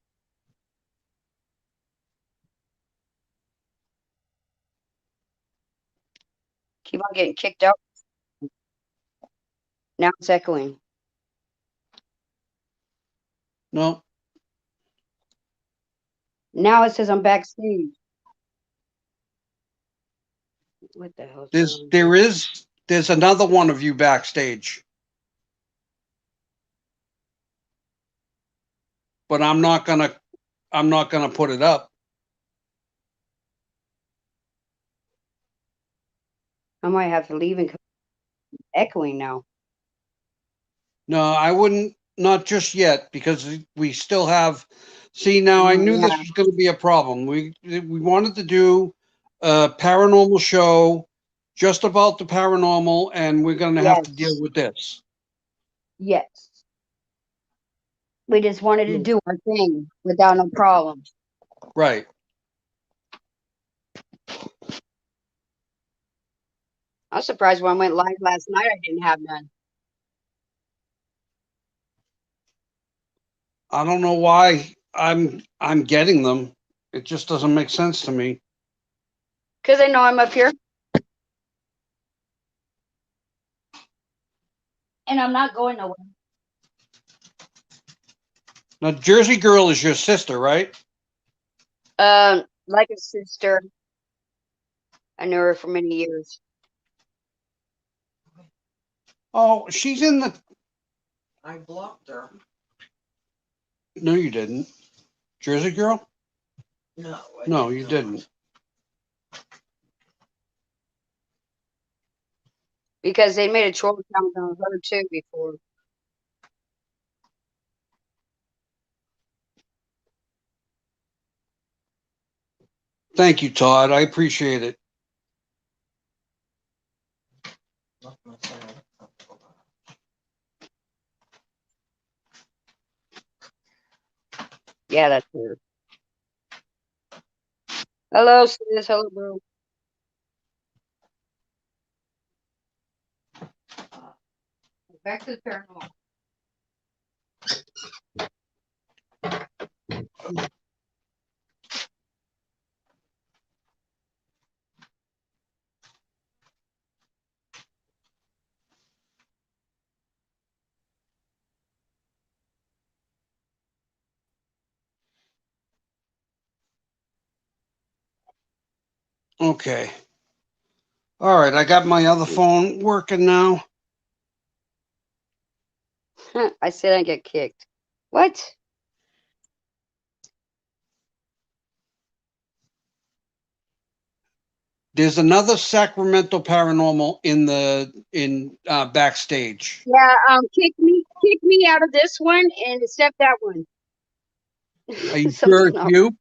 C: keep on getting kicked out. Now it's echoing.
A: No,
C: Now it says I'm backstage. What the hell's going on here?
A: there's another one of you backstage, but I'm not gonna put it up.
C: I might have to leave and come echoing now.
A: No, I wouldn't. Not just yet, because we still have. See, now I knew this
C: Yeah.
A: was going to be a problem. We wanted to do a paranormal show just about the paranormal, and we're going to have to deal
C: Yes.
A: with this.
C: Yes. We just wanted to do our thing without no problems.
A: Right.
C: I was surprised when I went live last night I didn't have none.
A: I don't know why I'm getting them. It just doesn't make sense to me.
C: Because I know I'm up here. And I'm not going nowhere.
A: Now, Jersey Girl is your sister, right?
C: Like a sister. I knew her for many years.
A: Oh, she's in the.
B: I blocked her.
A: No, you didn't. Jersey Girl?
B: No,
A: No, you didn't.
C: Because they made a troll account on her too before.
A: Thank you, Todd. I appreciate it.
C: Yeah, that's her. Hello, sis. Hello, bro. Back to the paranormal.
A: Okay. All right. I got my other phone working now.
C: I said I get kicked. What?
A: There's another Sacramento Paranormal in backstage.
C: Yeah, kick me out of this one and accept that one.
A: Are you sure
C: Something
A: it's
C: else.
A: you?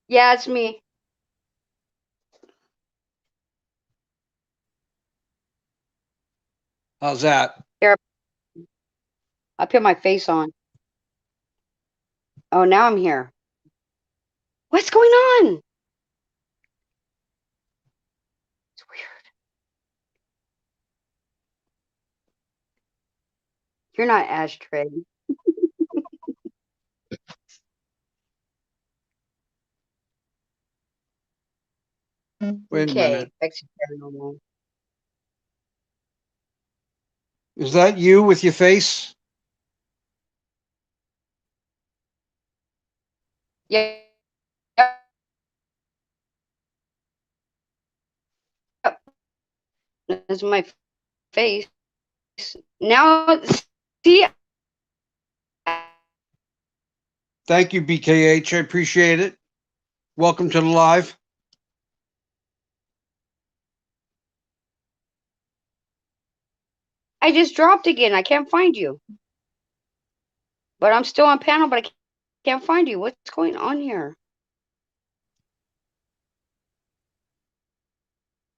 C: Yeah, it's me.
A: How's that?
C: Here, I put my face on. Oh, now I'm here. What's going on? It's weird. You're not Ashtray.
A: Wait a minute.
C: Okay, exit paranormal.
A: Is that you with your face?
C: Yeah. That's my face. Now, see,
A: Thank you, BKH. I appreciate it. Welcome to the live.
C: I just dropped again. I can't find you. But I'm still on panel, but I can't find you. What's going on here?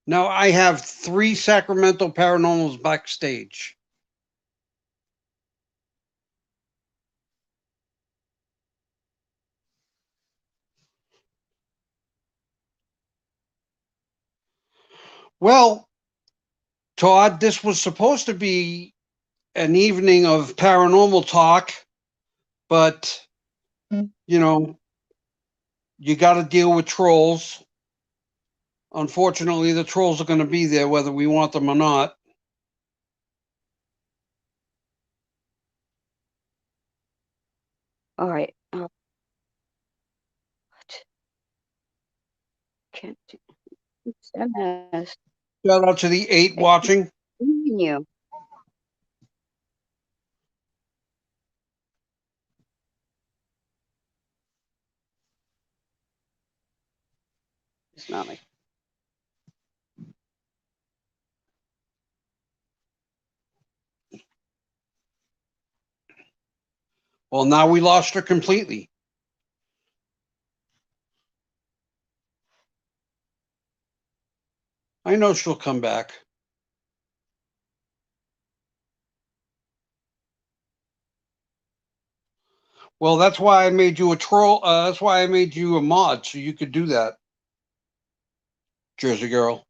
A: Now I have 3 Sacramento Paranormals backstage. Well, Todd, this was supposed to be an evening of paranormal talk, but you know, you got to deal with trolls. Unfortunately, the trolls are going to be there whether we want them or not.
C: All right. What? Can't do SMS.
A: Shout out to the 8 watching.
C: You. It's not like.
A: Well, now we lost her completely. I know she'll come back. Well, that's why I made you a troll. That's why I made you a mod, so you could do that, Jersey Girl.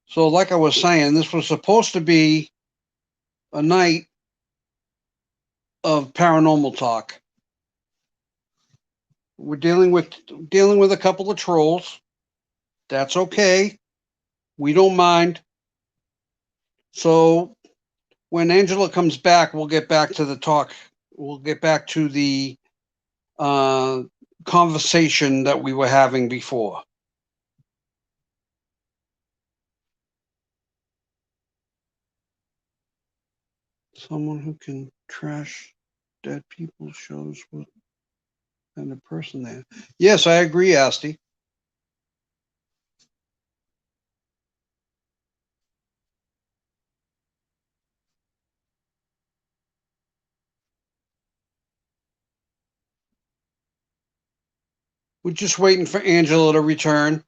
A: So, like I was saying, this was supposed to be a night of paranormal talk. We're dealing with a couple of trolls. That's okay. We don't mind. So when Angela comes back, we'll get back to the talk. We'll get back to the uh, conversation that we were having before. Someone who can trash dead people shows what kind of person they are. Yes, I agree, Asti. We're just waiting for Angela to return.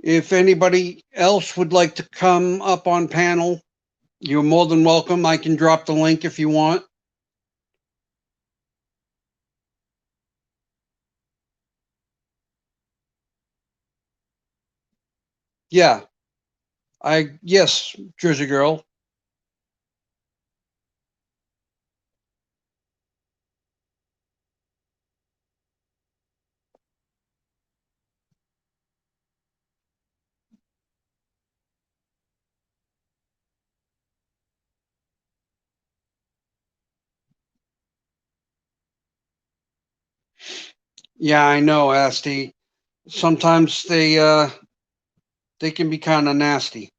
A: If anybody else would like to come up on panel, you're more than welcome. I can drop the link if you want. Yeah, yes, Jersey Girl. Yeah, I know, Asti. Sometimes they can be kind of nasty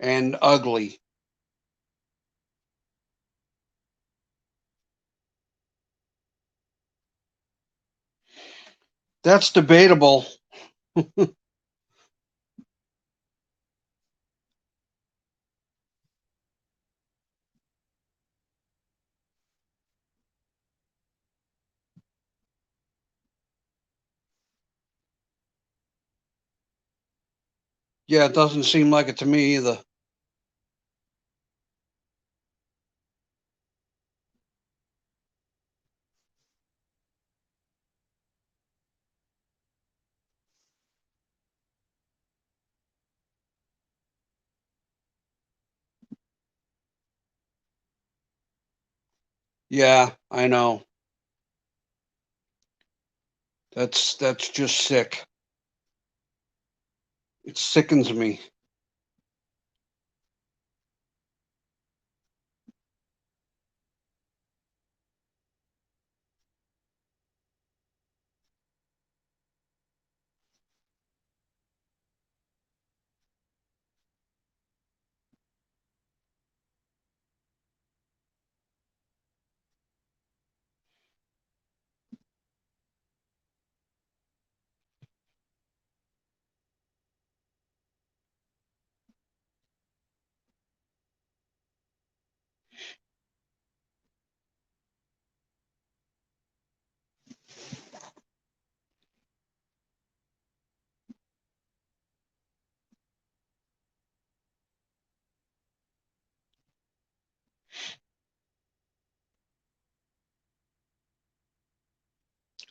A: and ugly. That's debatable. Yeah, it doesn't seem like it to me either. Yeah, I know. That's just sick. It sickens me.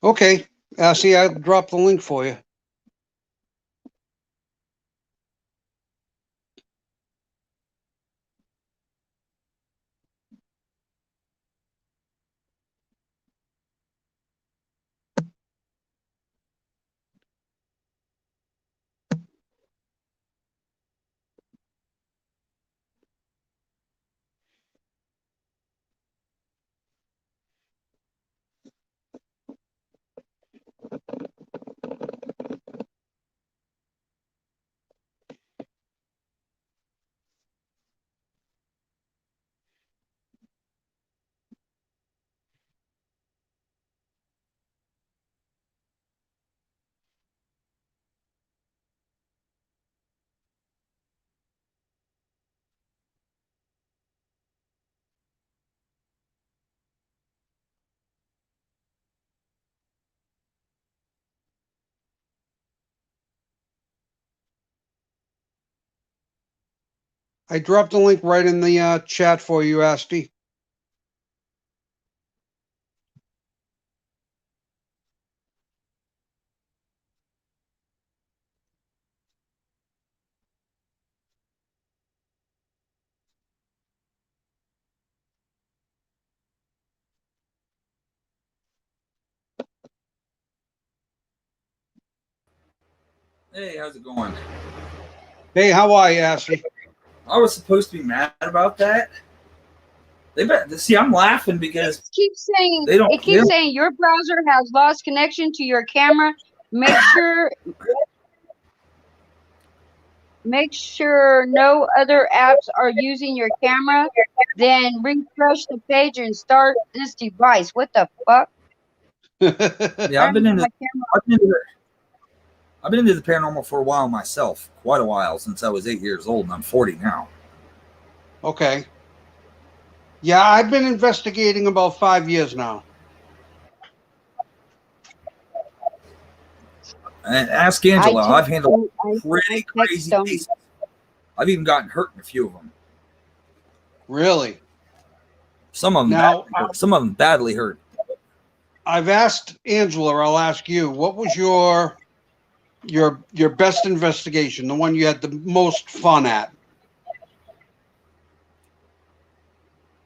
A: Okay, see, I dropped the link for you. I dropped the link right in the chat for you, Asti.
D: Hey, how's it going?
A: Hey, how are you, Ashley?
D: I was supposed to be mad about that. They bet. See, I'm laughing
C: It
D: because
C: keeps saying
D: they don't.
C: it keeps saying your browser has lost connection to your camera. Make sure no other apps are using your camera. Then refresh the page and start this device. What the fuck?
D: Yeah,
C: I don't know my camera.
D: I've been into the paranormal for a while myself, quite a while, since I was 8 years old, and I'm 40 now.
A: Okay. Yeah, I've been investigating about 5 years now.
D: And ask
C: I
D: Angela.
C: just
D: I've handled
C: I
D: pretty
C: text
D: crazy
C: them.
D: cases. I've even gotten hurt in a few of them.
A: Really?
D: Some of them,
A: Now,
D: badly hurt. Some of them badly hurt.
A: I've asked Angela, I'll ask you, what was your best investigation, the one you had the most fun at?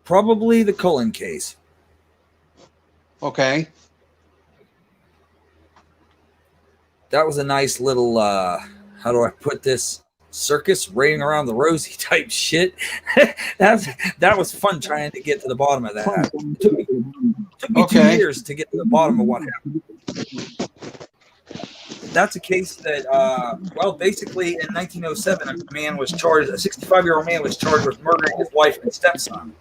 D: Probably the Cullen case.
A: Okay.
D: That was a nice little, how do I put this? Circus raining around the rosy type shit. that was fun trying to get to the bottom of that. It took me 2 years to get to the bottom of what happened. That's a case that, well, basically in 1907, a 65-year-old man was charged with murdering his wife and stepson,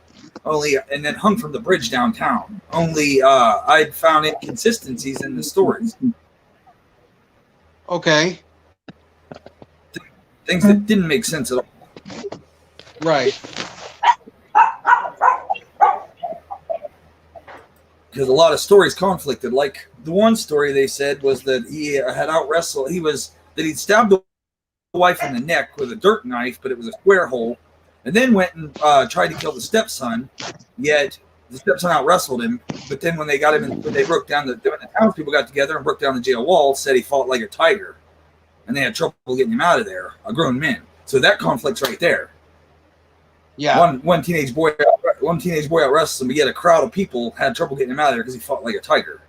D: and then hung from the bridge downtown. I'd found inconsistencies in the stories.
A: Okay.
D: Things that didn't make sense at all.
A: Right.
D: Because a lot of stories conflicted. Like the one story they said was that he had out wrestled. He'd stabbed the wife in the neck with a dirt knife, but it was a square hole, and then went and tried to kill the stepson. Yet the stepson out wrestled him. But then when they got him, when the townspeople got together and broke down the jail wall, said he fought like a tiger, and they had trouble getting him out of there. A grown man. So that conflict's right there.
A: Yeah.
D: One teenage boy out wrestled him, but yet a crowd of people had trouble getting him out of there because he fought like a tiger.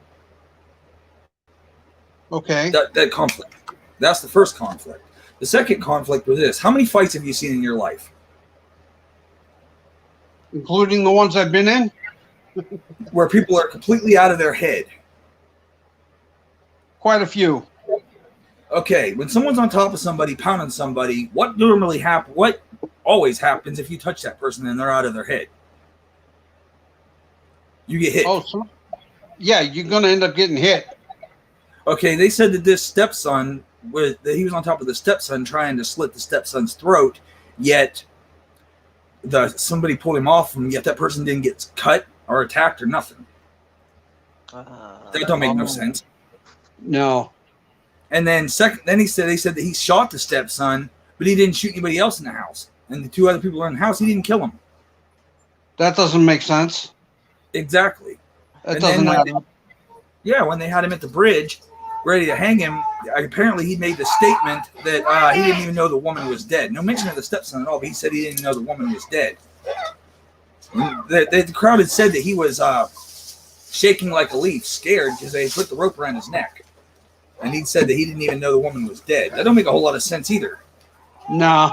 A: Okay.
D: That conflict. That's the first conflict. The second conflict was this: how many fights have you seen in your life?
A: Including the ones I've been in?
D: Where people are completely out of their head.
A: Quite a few.
D: Okay, when someone's on top of somebody, pounding somebody, what normally happens? What always happens if you touch that person and they're out of their head? You get hit.
A: Oh, yeah, you're going to end up getting hit.
D: Okay, they said that this stepson that he was on top of the stepson trying to slit the stepson's throat, yet somebody pulled him off, and yet that person didn't get cut or attacked or nothing. That don't make no sense.
A: No.
D: And then they said that he shot the stepson, but he didn't shoot anybody else in the house. And the two other people in the house, he didn't kill them.
A: That doesn't make sense.
D: Exactly.
A: That doesn't add up.
D: Yeah, when they had him at the bridge, ready to hang him, apparently he made the statement that he didn't even know the woman was dead. No mention of the stepson at all, but he said he didn't know the woman was dead. The crowd had said that he was shaking like a leaf, scared because they put the rope around his neck. And he said that he didn't even know the woman was dead. That don't make a whole lot of sense either.
A: No.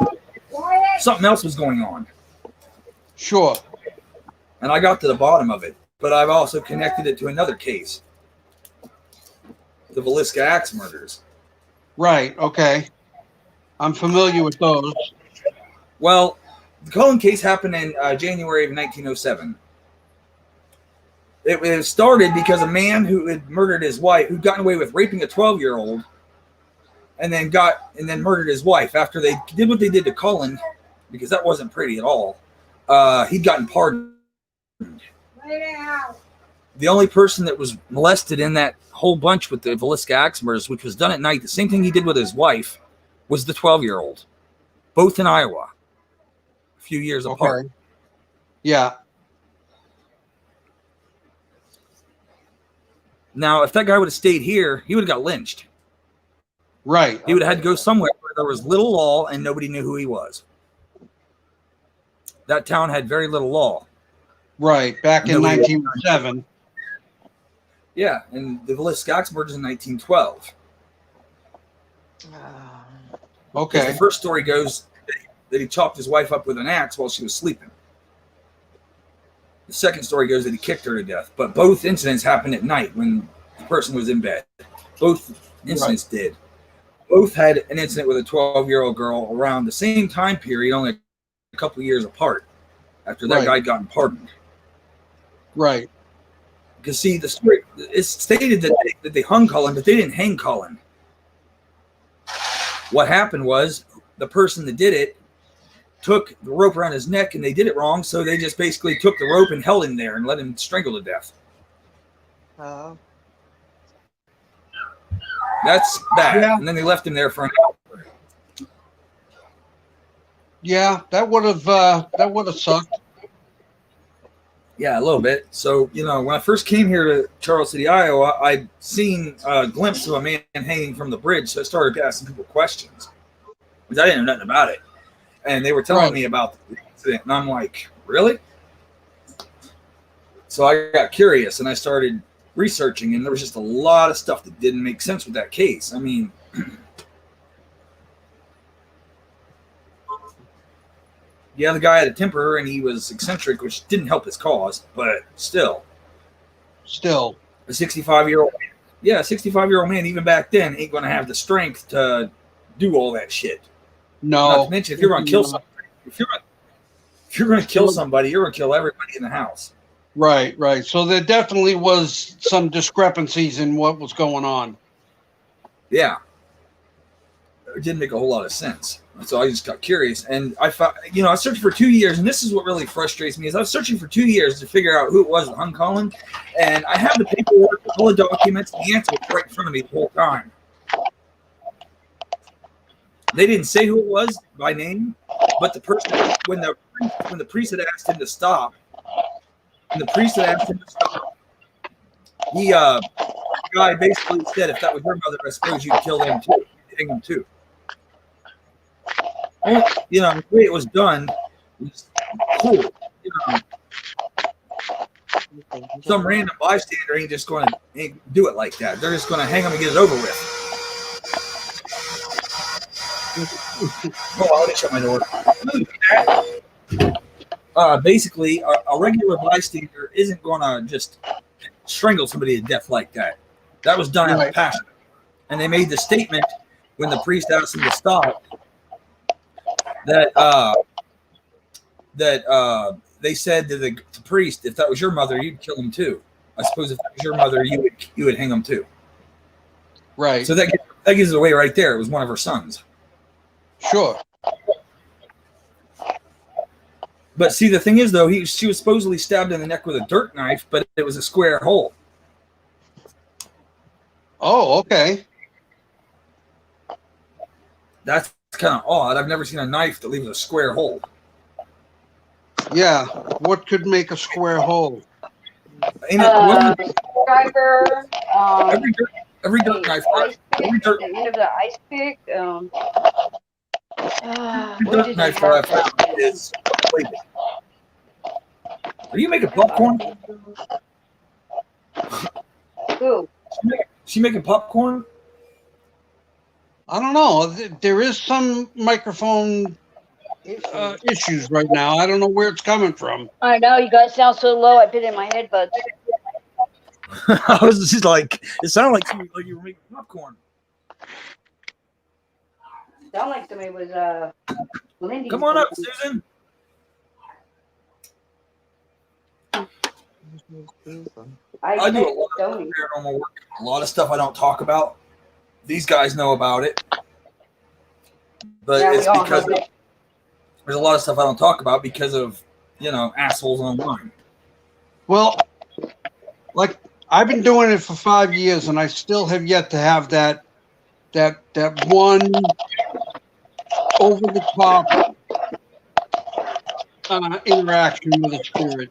D: Something else was going on.
A: Sure.
D: And I got to the bottom of it. But I've also connected it to another case. The Villisca Axe murders.
A: Right, okay. I'm familiar with those.
D: Well, the Cullen case happened in January of 1907. It started because a man who had murdered his wife, who'd gotten away with raping a 12-year-old, and then murdered his wife after they did what they did to Cullen, because that wasn't pretty at all. He'd gotten pardoned. The only person that was molested in that whole bunch with the Villisca Axe murders, which was done at night, the same thing he did with his wife, was the 12-year-old. Both in Iowa. A few years apart.
A: Yeah.
D: Now, if that guy would have stayed here, he would have got lynched.
A: Right.
D: He would have had to go somewhere where there was little law and nobody knew who he was. That town had very little law.
A: Right. Back in 1907.
D: Yeah, and the Villisca Axe murders in 1912.
B: Ah,
D: Because the
A: Okay.
D: first story goes that he chopped his wife up with an axe while she was sleeping. The second story goes that he kicked her to death. But both incidents happened at night when the person was in bed. Both incidents did. Both had an incident with a 12-year-old girl around the same time period, only a couple years apart, after that
A: Right.
D: guy had gotten pardoned.
A: Right.
D: Because, see, the story, it's stated that they hung Cullen, but they didn't hang Cullen. What happened was the person that did it took the rope around his neck, and they did it wrong, so they just basically took the rope and held him there and let him strangle to death.
B: oh,
D: That's bad.
A: Yeah.
D: And then they left him there for an hour.
A: Yeah, that would have sucked.
D: Yeah, a little bit. So, when I first came here to Charles City, Iowa, I'd seen a glimpse of a man hanging from the bridge, so I started asking people questions, because I didn't know nothing about it. And they were telling me about the incident, and I'm like, really? So I got curious, and I started researching, and there was just a lot of stuff that didn't make sense with that case. I mean, yeah, the guy had a temper, and he was eccentric, which didn't help his cause, but still. A 65-year-old man. Yeah, a 65-year-old man, even back then, ain't going to have the strength to do all that shit.
A: No.
D: Not to mention, if you're going to kill somebody, if you're going to kill somebody, you're going to kill everybody in the house.
A: Right, right. So there definitely was some discrepancies in what was going on.
D: Yeah. It didn't make a whole lot of sense. So I just got curious. And I found, I searched for 2 years, and this is what really frustrates me, is I was searching for 2 years to figure out who it was that hung Cullen. And I have the paperwork, all the documents, and the answer was right in front of me the whole time. They didn't say who it was by name, but the person, when the priest had asked him to stop, the guy basically said, if that was your mother, I suppose you'd kill them too. You'd hang them too. The way it was done was cool. Some random bystander ain't just going to do it like that. They're just going to hang them and get it over with. Oh, let me shut my door. Basically, a regular bystander isn't going to just strangle somebody to death like that. That was done out of passion. And they made the statement when the priest asked him to stop that they said to the priest, if that was your mother, you'd kill him too. I suppose if that was your mother, you would hang him too.
A: Right.
D: So that gives it away right there. It was one of her sons.
A: Sure.
D: But see, the thing is, though, she was supposedly stabbed in the neck with a dirt knife, but it was a square hole.
A: Oh, okay.
D: That's kind of odd. I've never seen a knife that leaves a square hole.
A: Yeah. What could make a square hole?
C: Screwdriver.
D: Every dirt knife.
C: Ice pick,
D: Every dirt,
C: the end of the ice pick.
D: every
C: What
D: dirt
C: did
D: knife
C: you
D: that
C: have?
D: I found is plated. Are you making popcorn?
C: Who?
D: She making popcorn?
A: I don't know. There is some microphone issues right now. I don't know where it's coming from.
C: I know, you guys sound so low. I put it in my headbuds.
D: I was just like, it sounded like you were making popcorn.
C: Sound like somebody was blending.
D: Come on up,
C: something.
D: Susan. I do a lot of paranormal work. A lot of stuff I don't talk about. These guys know about it. But
C: Yeah,
D: it's because there's a lot of stuff I don't talk about because of, assholes online.
A: Well, like I've been doing it for 5 years, and I still have yet to have that one over the top interaction with a spirit.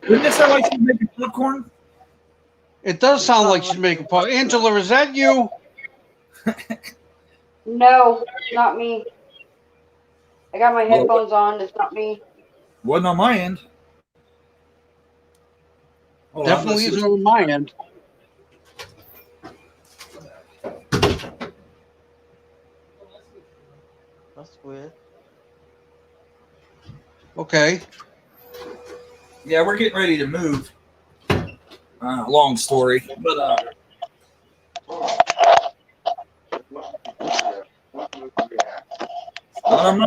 D: Wouldn't it sound like she's making popcorn?
A: It does sound like she's making pop. Angela, is that you?
C: No, not me. I got my headphones on. It's not me.
D: Wasn't on my end. Hold on, let's
A: Definitely
D: see
A: isn't
D: what-
A: on my end.
B: That's weird.
A: Okay.
D: Yeah, we're getting ready to move. Long story, but not on my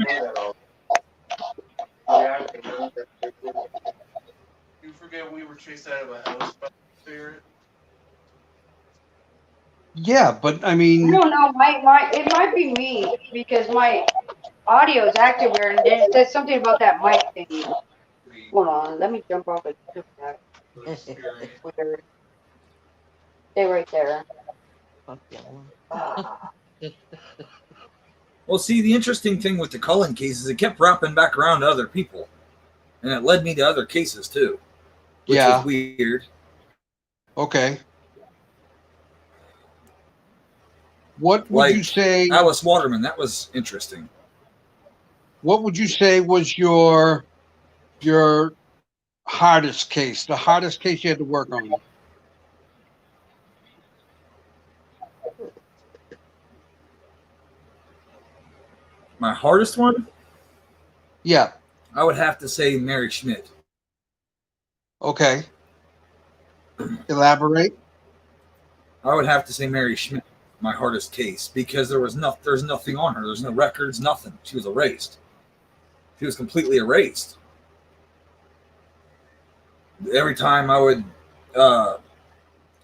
E: You forget we were chased out of a house by a spirit?
A: Yeah, but I
C: I
A: mean,
C: don't know. It might be me because my audio is active weird, and then it says something about that mic thing. Hold on, let me jump off a cliff. It's weird. Stay right there.
B: Fuck y'all.
D: Well, see, the interesting thing with the Cullen case is it kept wrapping back around to other people, and it led me to other cases too, which
A: yeah.
D: was weird.
A: Okay. What would
D: Like
A: you say?
D: Alice Waterman, that was interesting.
A: What would you say was your hardest case? The hardest case you had to work on?
D: My hardest one,
A: Yeah.
D: I would have to say Mary Schmidt.
A: Okay. Elaborate.
D: I would have to say Mary Schmidt, my hardest case, because there's nothing on her. There's no records, nothing. She was erased. She was completely erased. Every time I would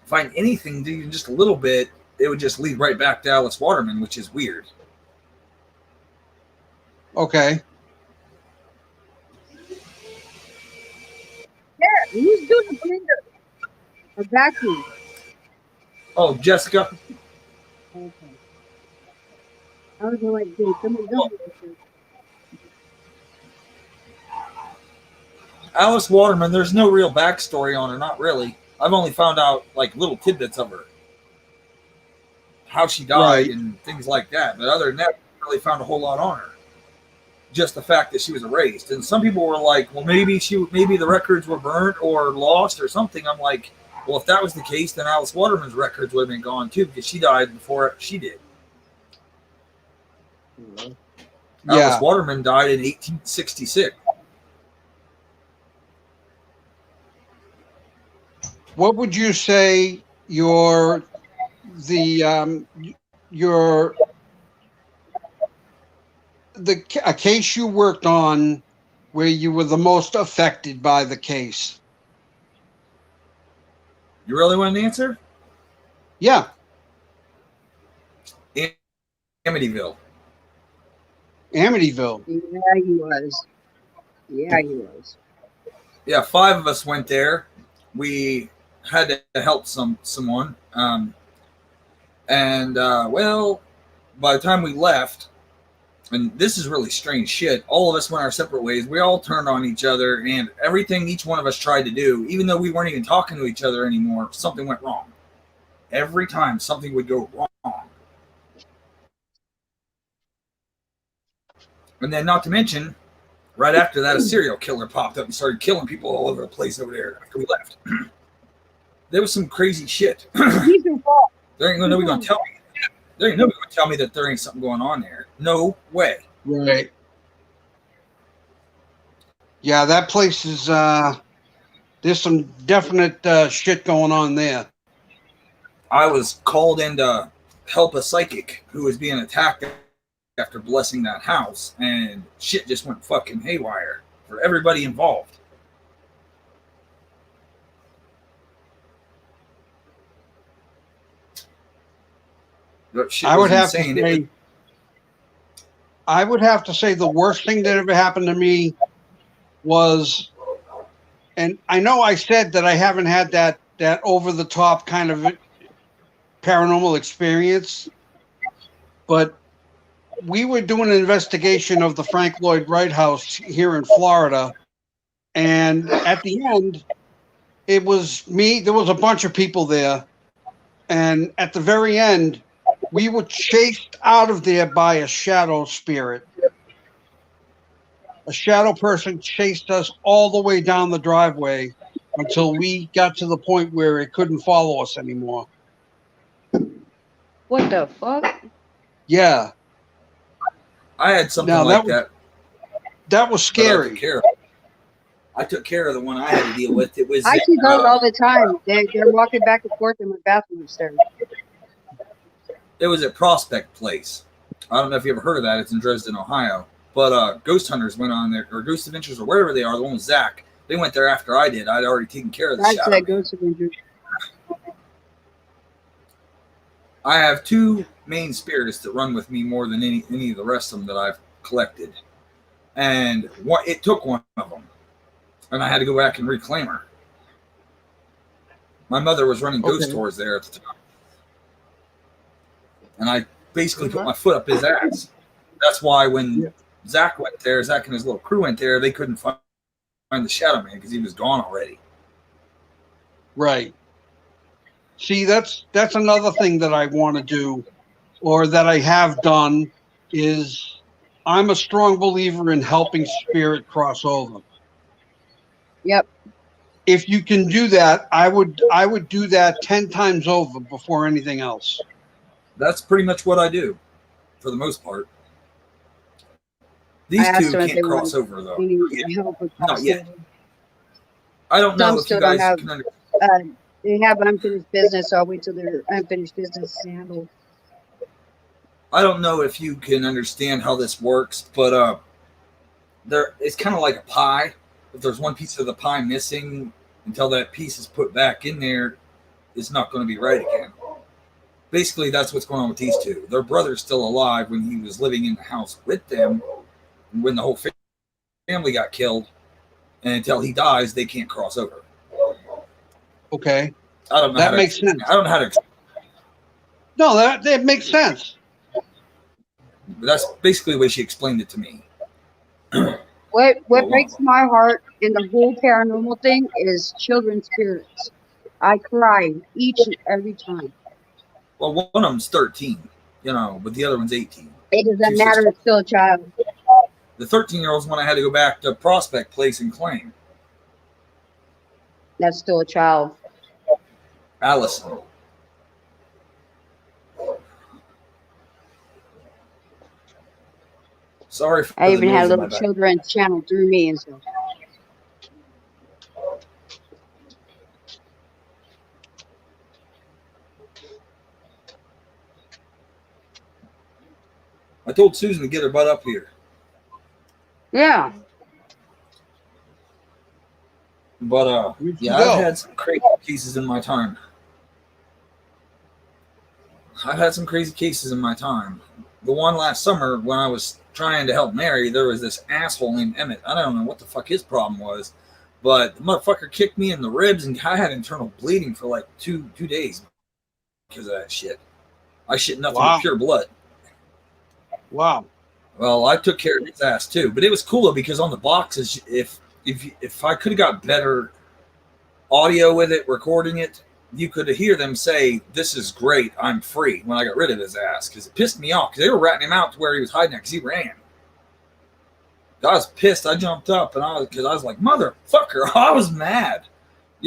D: find anything, even just a little bit, it would just lead right back to Alice Waterman, which is weird.
A: Okay.
C: Who's doing the blender? A vacuum.
D: Oh, Jessica.
C: Okay. I was like, dude, somebody help me.
D: Alice Waterman, there's no real backstory on her, not really. I've only found out like little tidbits of her, how she died
A: Right.
D: and things like that. But other than that, I really found a whole lot on her. Just the fact that she was erased, and some people were like, "Well, maybe the records were burnt or lost or something." I'm like, "Well, if that was the case, then Alice Waterman's records would have been gone too, because she died before she did."
A: Yeah.
D: Alice Waterman died in 1866.
A: What would you say your a case you worked on where you were the most affected by the case?
D: You really want an answer?
A: Yeah.
D: Amityville.
A: Amityville.
C: Yeah, he was. Yeah, he was.
D: Yeah, 5 of us went there. We had to help someone, and well, by the time we left, and this is really strange shit, all of us went our separate ways. We all turned on each other, and everything each one of us tried to do, even though we weren't even talking to each other anymore, something went wrong. Every time something would go wrong. And then, not to mention, right after that, a serial killer popped up and started killing people all over the place over there after we left. There was some crazy shit.
C: He's involved.
D: There ain't nobody gonna tell me. There ain't nobody gonna tell me that there ain't something going on there. No way.
A: Right. Yeah, that place is there's some definite shit going on there.
D: I was called in to help a psychic who was being attacked after blessing that house, and shit just went fucking haywire for everybody involved. That shit
A: I
D: was
A: would have
D: insane.
A: to say, I would have to say the worst thing that ever happened to me was, and I know I said that I haven't had that over the top kind of paranormal experience, but we were doing an investigation of the Frank Lloyd Wright house here in Florida, and at the end, it was me. There was a bunch of people there, and at the very end, we were chased out of there by a shadow spirit. A shadow person chased us all the way down the driveway until we got to the point where it couldn't follow us anymore.
C: What the fuck?
A: Yeah.
D: I had something
A: Now
D: like
A: that was
D: but I took
A: scary.
D: care of it. I took care of the one I had to deal with. It was
C: I see those all the time. They're walking back and forth in my bathroom upstairs.
D: it was at Prospect Place. I don't know if you ever heard of that. It's in Dresden, Ohio. But Ghost Hunters went on there, or Ghost Adventures, or wherever they are. The one with Zach. They went there after I did. I'd already taken care of the
C: That's
D: shadow
C: that
D: man.
C: Ghost Adventures.
D: I have two main spirits that run with me more than any of the rest of them that I've collected. And it took one of them. And I had to go back and reclaim her. My mother was running ghost
A: Okay.
D: tours there at the time. And I basically put my foot up his ass. That's why when Zach went there, Zach and his little crew went there, they couldn't find the Shadow Man because he was gone already.
A: Right. See, that's another thing that I want to do, or that I have done, is I'm a strong believer in helping spirit cross over.
C: Yep.
A: If you can do that, I would do that 10 times over before anything else.
D: That's pretty much what I do, for the most part. These
C: I asked
D: two
C: them if
D: can't
C: they
D: cross
C: wanted
D: over, though.
C: any help with
D: Not yet.
C: crossover.
D: I don't know
C: Some
D: if
C: still
D: you
C: don't
D: guys
C: have.
D: can understand.
C: They have unfinished business, so I'll wait till their unfinished business is handled.
D: I don't know if you can understand how this works, but it's kind of like a pie. If there's one piece of the pie missing, until that piece is put back in there, it's not going to be right again. Basically, that's what's going on with these two. Their brother's still alive when he was living in the house with them, when the whole family got killed, and until he dies, they can't cross over.
A: Okay.
D: I don't know.
A: That makes sense.
D: I don't know how to.
A: No, that makes sense.
D: But that's basically the way she explained it to me.
C: What
D: Well,
C: breaks my heart in the whole paranormal thing is children's spirits. I cry each and every time.
D: Well, one of them's 13, but the other one's 18.
C: It doesn't
D: Two
C: matter,
D: sisters.
C: it's still a child.
D: The 13-year-old's one I had to go back to Prospect Place and claim.
C: That's still a child.
D: Allison. Sorry for
C: I
D: the
C: even had
D: noise in my
C: little
D: back.
C: children's channel through me and stuff.
D: I told Susan to get her butt up here.
C: Yeah.
D: But,
A: You
D: yeah,
A: go.
D: I've had some crazy cases in my time. The one last summer when I was trying to help Mary, there was this asshole named Emmett. I don't know what the fuck his problem was, but the motherfucker kicked me in the ribs and I had internal bleeding for like two days because of that shit. I shit nothing
A: Wow.
D: but pure blood.
A: Wow.
D: Well, I took care of his ass too, but it was cooler because on the boxes, if I could have got better audio with it, recording it, you could hear them say, "This is great, I'm free," when I got rid of his ass, because it pissed me off, because they were ratting him out to where he was hiding at, because he ran. I was pissed. I jumped up, because I was like, motherfucker, I was mad.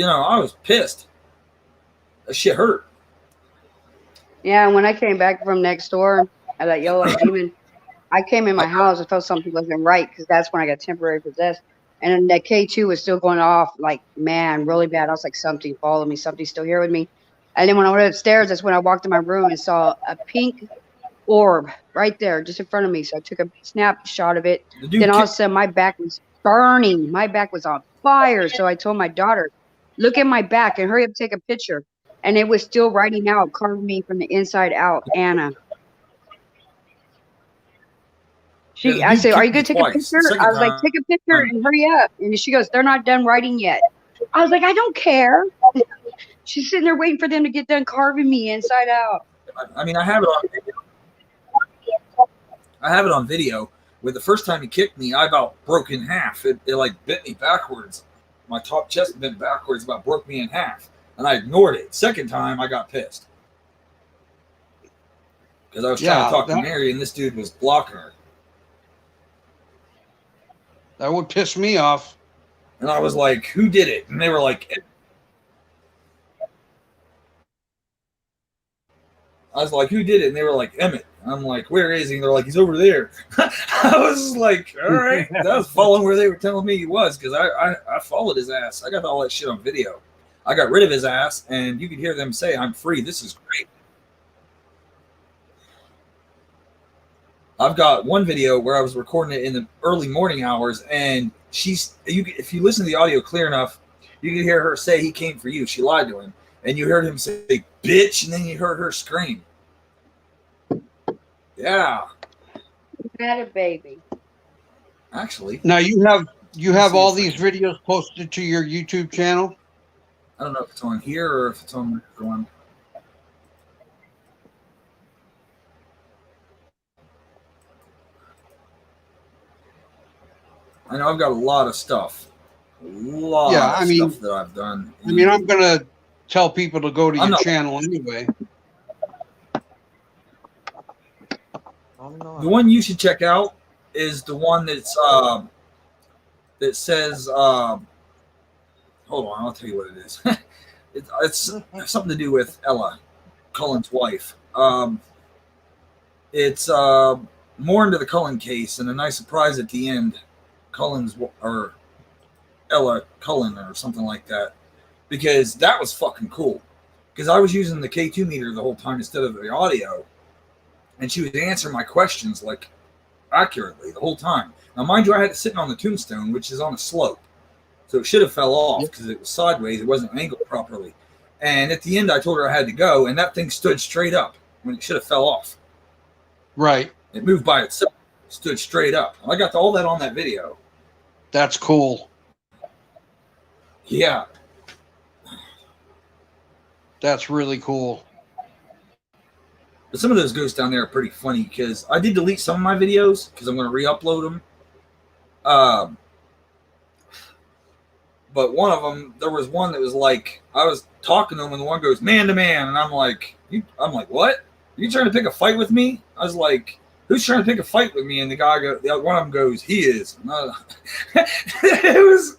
D: I was pissed. That shit hurt.
C: Yeah, and when I came back from next door, I that yellow demon, I came in my house and felt something wasn't right because that's when I got temporary possessed. And then that K2 was still going off like, man, really bad. I was like, something followed me. Something's still here with me. And then when I went upstairs, that's when I walked in my room and saw a pink orb right there just in front of me. So I took a snapshot of it.
D: The dude
C: Then all of a
D: kicked,
C: sudden, my back was burning. My back was on fire. So I told my daughter, look at my back and hurry up, take a picture. And it was still writing out, carving me from the inside out, Anna.
D: the
C: I
D: dude
C: said, are you
D: kicked
C: going
D: me
C: to take a
D: twice. The
C: picture? I
D: second
C: was like,
D: time,
C: take a picture and hurry up. And she goes, they're not done writing yet. I was like, I don't care. She's sitting there waiting for them to get done carving me inside out.
D: I mean, I have it on video. Where the first time he kicked me, I about broke in half. It like bent me backwards. My top chest bent backwards, about broke me in half. And I ignored it. Second time, I got pissed. Because I was trying to talk to Mary, and this dude was blocking her.
A: That would piss me off.
D: And I was like, who did it? And they were like, I was like, who did it? And they were like, Emmett. I'm like, where is he? And they're like, he's over there. I was like, all right. I was following where they were telling me he was because I followed his ass. I got all that shit on video. I got rid of his ass, and you could hear them say, I'm free. This is great. I've got one video where I was recording it in the early morning hours, and if you listen to the audio clear enough, you can hear her say he came for you. She lied to him. And you heard him say, bitch, and then you heard her scream. Yeah.
C: Had a baby.
D: Actually.
A: Now you have all these videos posted to your YouTube channel?
D: I don't know if it's on here or if it's on the one. I know I've got a lot of stuff. A lot of stuff that I've done.
A: I mean, I'm going to tell people to go to your channel anyway.
D: The one you should check out is the one that's that says hold on, I'll tell you what it is. It's something to do with Ella, Cullen's wife. It's more into the Cullen case and a nice surprise at the end. Cullen's or Ella Cullen or something like that, because that was fucking cool. Because I was using the K2 meter the whole time instead of the audio, and she would answer my questions like accurately the whole time. Now, mind you, I had it sitting on the tombstone, which is on a slope, so it should have fell off because it was sideways. It wasn't angled properly. And at the end, I told her I had to go, and that thing stood straight up when it should have fell off.
A: Right.
D: It moved by itself, stood straight up. I got all that on that video.
A: That's cool.
D: Yeah.
A: That's really cool.
D: But some of those ghosts down there are pretty funny because I did delete some of my videos because I'm going to re-upload them. But one of them, there was one that was like, I was talking to him and the one goes, man to man. And I'm like, what? Are you trying to pick a fight with me? I was like, who's trying to pick a fight with me? And the guy one of them goes, he is. It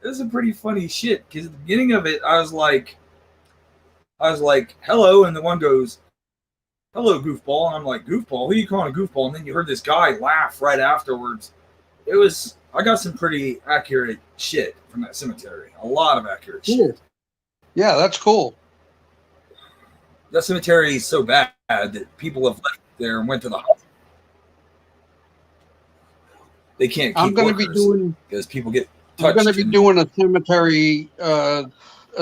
D: was a pretty funny shit because at the beginning of it, I was like, hello. And the one goes, hello, goofball. And I'm like, goofball? Who are you calling a goofball? And then you heard this guy laugh right afterwards. I got some pretty accurate shit from that cemetery. A lot of accurate shit.
A: Yeah, that's cool.
D: That cemetery is so bad that people have left there and went to the hospital. They can't keep because people get touched.
A: I'm going to be doing a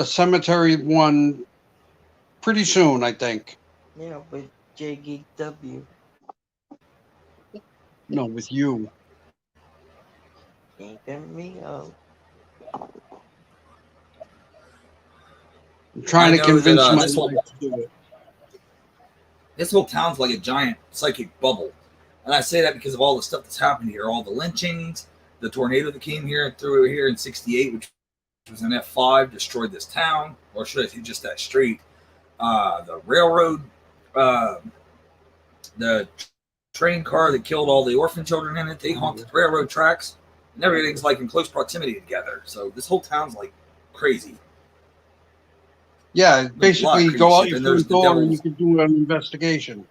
A: cemetery one pretty soon, I think.
B: Yeah, with JGW.
A: No, with you.
B: Thinking me up.
A: I'm trying to convince my wife to do it.
D: This whole town's like a giant psychic bubble. And I say that because of all the stuff that's happened here. All the lynchings, the tornado that came through here in 68, which was an F5, destroyed this town. Or should I say just that street? The railroad, the train car that killed all the orphan children in it. They honked the railroad tracks. And everything's like in close proximity together. So this whole town's like crazy.
A: Yeah, basically go out your front door and you can do an investigation.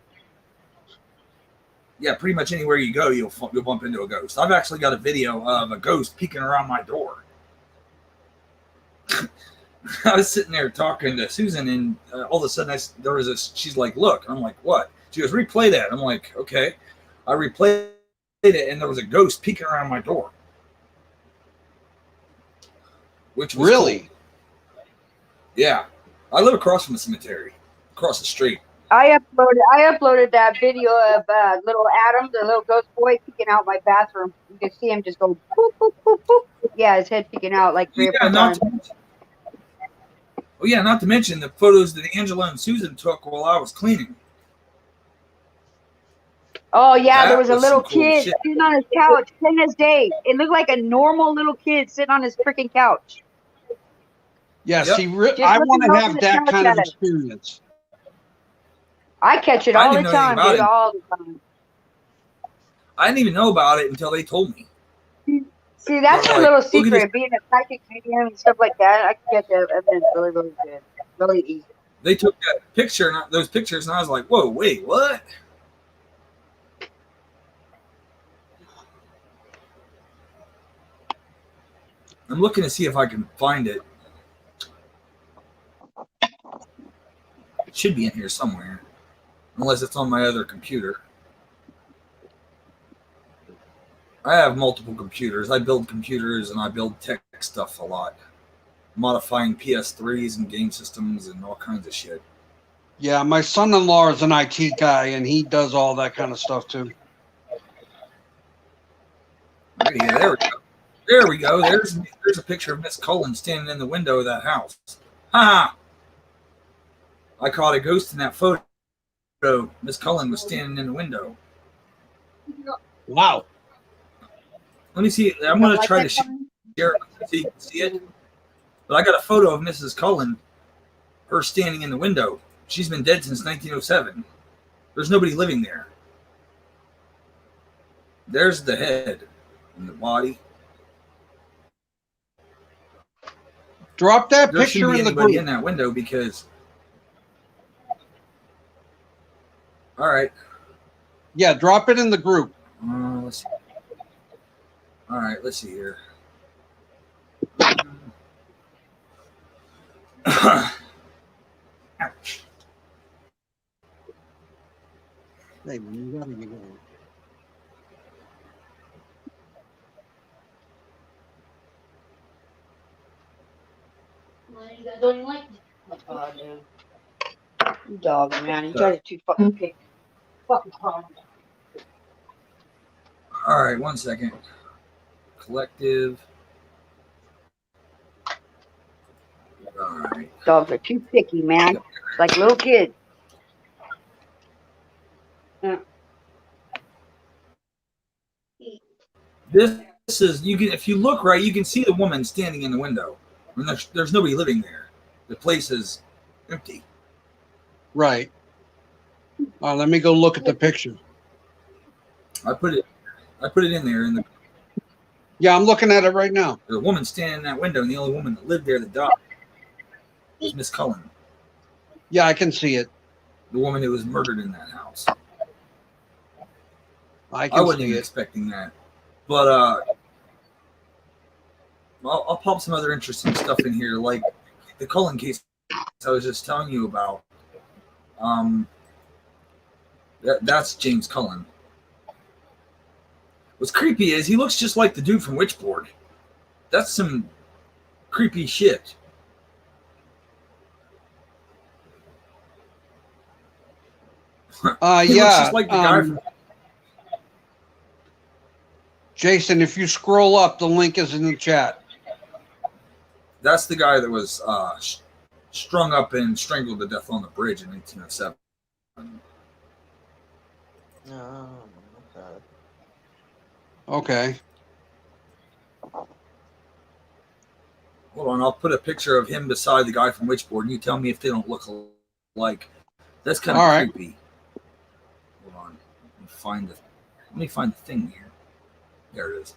D: Yeah, pretty much anywhere you go, you'll bump into a ghost. I've actually got a video of a ghost peeking around my door. I was sitting there talking to Susan, and all of a sudden she's like, look. I'm like, what? She goes, replay that. I'm like, okay. I replayed it, and there was a ghost peeking around my door. Which was
A: really
D: cool. Yeah. I live across from the cemetery, across the street.
C: I uploaded that video of little Adam, the little ghost boy, peeking out my bathroom. You can see him just go boop, boop, boop, boop. Yeah, his head peeking out like 3 or 4 times.
D: Not to mention the photos that Angela and Susan took while I was cleaning.
C: Oh, yeah, there was a little kid sitting on his couch, plain as day. It looked like a normal little kid sitting on his freaking couch.
A: Yes, I want to have that kind of experience.
C: I catch it all the time, dude, all the time.
D: I didn't even know about it until they told me.
C: See, that's
D: But
C: my
D: like,
C: little
D: look at this.
C: secret. Being a psychic medium and stuff like that, I can get the evidence really, really good, really easy.
D: They took that picture, those pictures, and I was like, "Whoa, wait, what?" I'm looking to see if I can find it. It should be in here somewhere, unless it's on my other computer. I have multiple computers. I build computers and I build tech stuff a lot, modifying PS3s and game systems and all kinds of shit.
A: Yeah, my son-in-law is an IT guy, and he does all that kind of stuff too.
D: Yeah, there we go. There we go. There's a picture of Miss Cullen standing in the window of that house. Ha! I caught a ghost in that photo. Miss Cullen was standing in the window.
A: Wow.
D: Let me see. I'm going to try to share it so you can see it. But I got a photo of Mrs. Cullen, her standing in the window. She's been dead since 1907. There's nobody living there. There's the head and the body.
A: Drop that
D: There shouldn't
A: picture
D: be
A: in the
D: anybody
A: group.
D: in that window because. All right.
A: Yeah, drop it in the group.
D: Let's see. All right, let's see here. Ouch.
A: Hey, man, you gotta get going.
C: You guys don't even like me. Oh, dude. You dog, man. You guys are too fucking picky. Fucking problem.
D: All right, 1 second. Collective. All right.
C: Dogs are too picky, man. It's like little kids.
D: This is you can if you look right, you can see the woman standing in the window. I mean, there's nobody living there. The place is empty.
A: Right. Let me go look at the picture.
D: I put it in there, and
A: Yeah, I'm looking at it right now.
D: there's a woman standing in that window, and the only woman that lived there that died was Miss Cullen,
A: Yeah, I can see it.
D: the woman who was murdered in that house.
A: I
D: I
A: can
D: wasn't
A: see
D: even
A: it.
D: expecting that, but I'll pop some other interesting stuff in here, like the Cullen case I was just telling you about. That's James Cullen. What's creepy is he looks just like the dude from Witchboard. That's some creepy shit. He looks
A: Yeah.
D: just like the guy from.
A: Jason, if you scroll up, the link is in the chat.
D: That's the guy that was strung up and strangled to death on the bridge in 1907.
B: No, okay.
A: Okay.
D: Hold on, I'll put a picture of him beside the guy from Witchboard, and you tell me if they don't look alike. That's kind of
A: All right.
D: creepy. Hold on, let me find the thing here. There it is.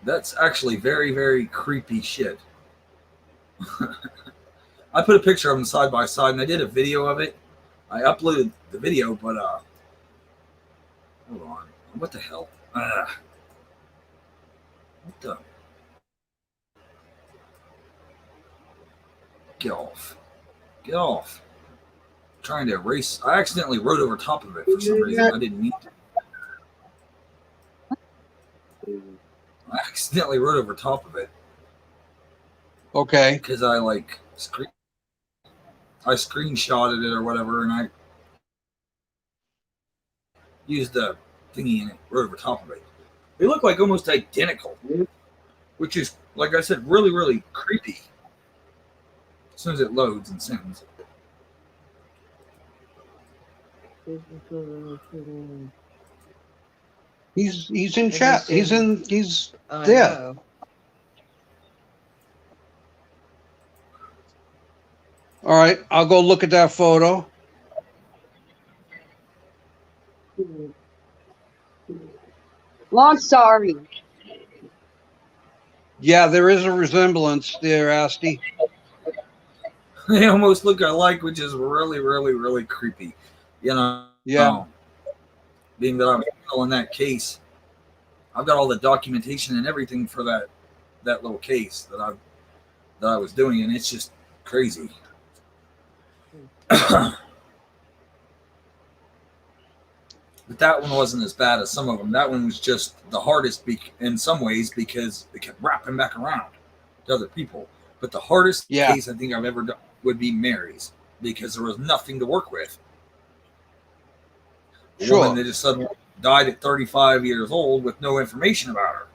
D: That's actually very, very creepy shit. I put a picture of them side by side, and I did a video of it. I uploaded the video, but hold on, what the hell? What the? Get off! Get off! I'm trying to erase. I accidentally wrote over top of it for some reason. I didn't mean to. I accidentally wrote over top of it.
A: Okay.
D: Because I screenshotted it or whatever, and I used the thingy and it wrote over top of it. They look like almost identical, which is, like I said, really, really creepy. As soon as it loads and sends.
A: He's in chat. He's
B: I
A: there.
B: know.
A: All right, I'll go look at that photo.
C: Well, I'm sorry.
A: Yeah, there is a resemblance there, Asti.
D: They almost look alike, which is really, really, really creepy. You know,
A: Yeah.
D: being that I'm still in that case, I've got all the documentation and everything for that little case that I was doing, and it's just crazy. But that one wasn't as bad as some of them. That one was just the hardest in some ways because it kept wrapping back around to other people. But the hardest
A: Yeah.
D: case I think I've ever done would be Mary's because there was nothing to work with. A woman that just suddenly died at 35 years old with no information about her.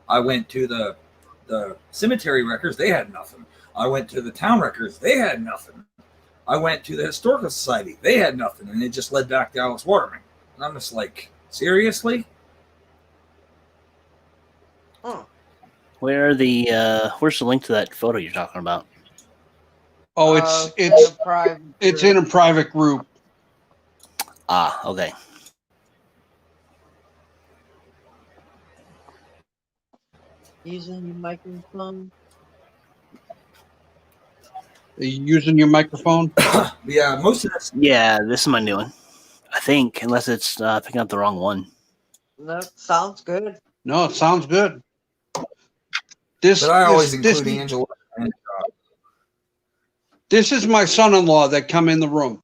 D: I went to the cemetery records, they had nothing. I went to the town records, they had nothing. I went to the historical society, they had nothing, and it just led back to Alice Waterman. And I'm just like, seriously?
B: Huh.
F: Where's the link to that photo you're talking about?
A: Oh,
B: in a private
A: it's
B: group.
A: in a private group.
F: Ah, okay.
B: Using your microphone.
A: Are you using your microphone?
D: Yeah, most of this.
F: Yeah, this is my new one. I think, unless it's picking up the wrong one.
B: That sounds good.
A: No, it sounds good. This,
D: But I always
A: this,
D: include Angela. And,
A: this is my son-in-law that come in the room.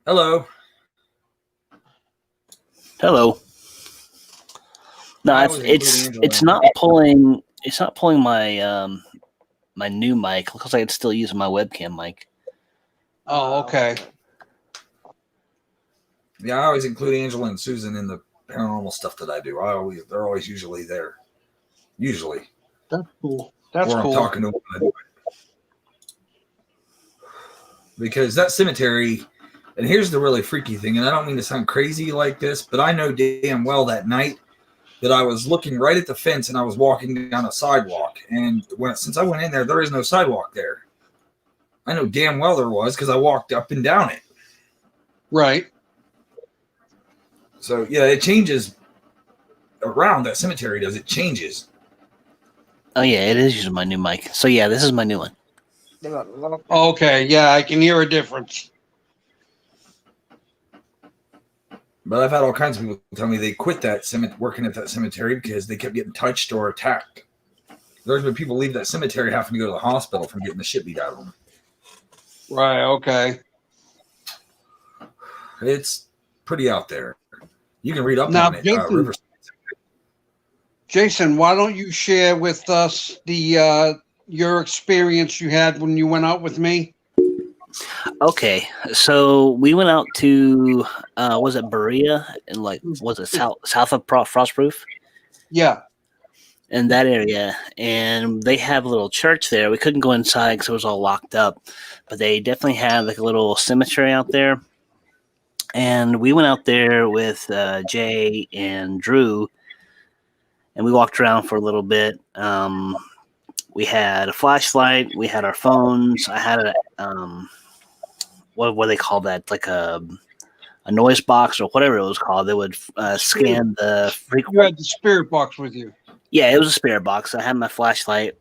D: hello.
F: Hello. No,
D: I always include Angela.
F: it's not pulling my my new mic. Looks like it's still using my webcam mic.
A: Oh, okay.
D: Yeah, I always include Angela and Susan in the paranormal stuff that I do. They're always usually there. Usually.
A: That's cool. That's
D: or I'm
A: cool.
D: talking to them when I do it. Because that cemetery, and here's the really freaky thing, and I don't mean to sound crazy like this, but I know damn well that night that I was looking right at the fence and I was walking down a sidewalk. And since I went in there is no sidewalk there. I know damn well there was because I walked up and down it.
A: Right.
D: So, yeah, it changes around that cemetery, does it? Changes.
F: Oh yeah, it is using my new mic. So yeah, this is my new one.
A: Okay. Yeah, I can hear a difference.
D: But I've had all kinds of people tell me they quit that working at that cemetery because they kept getting touched or attacked. There's been people leave that cemetery having to go to the hospital from getting the shit beat out of them.
A: Right. Okay.
D: It's pretty out there. You can read up
A: Now,
D: on it.
A: Jason, why don't you share with us your experience you had when you went out with me?
F: Okay, so we went out to was it Berea and was it south of Frostproof?
A: Yeah.
F: In that area, and they have a little church there. We couldn't go inside because it was all locked up, but they definitely had like a little cemetery out there. And we went out there with Jay and Drew, and we walked around for a little bit. We had a flashlight, we had our phones. I had a what do they call that? Like a noise box or whatever it was called. They would scan the
A: You had the spirit box with you.
F: Yeah, it was a spirit box. I had my flashlight,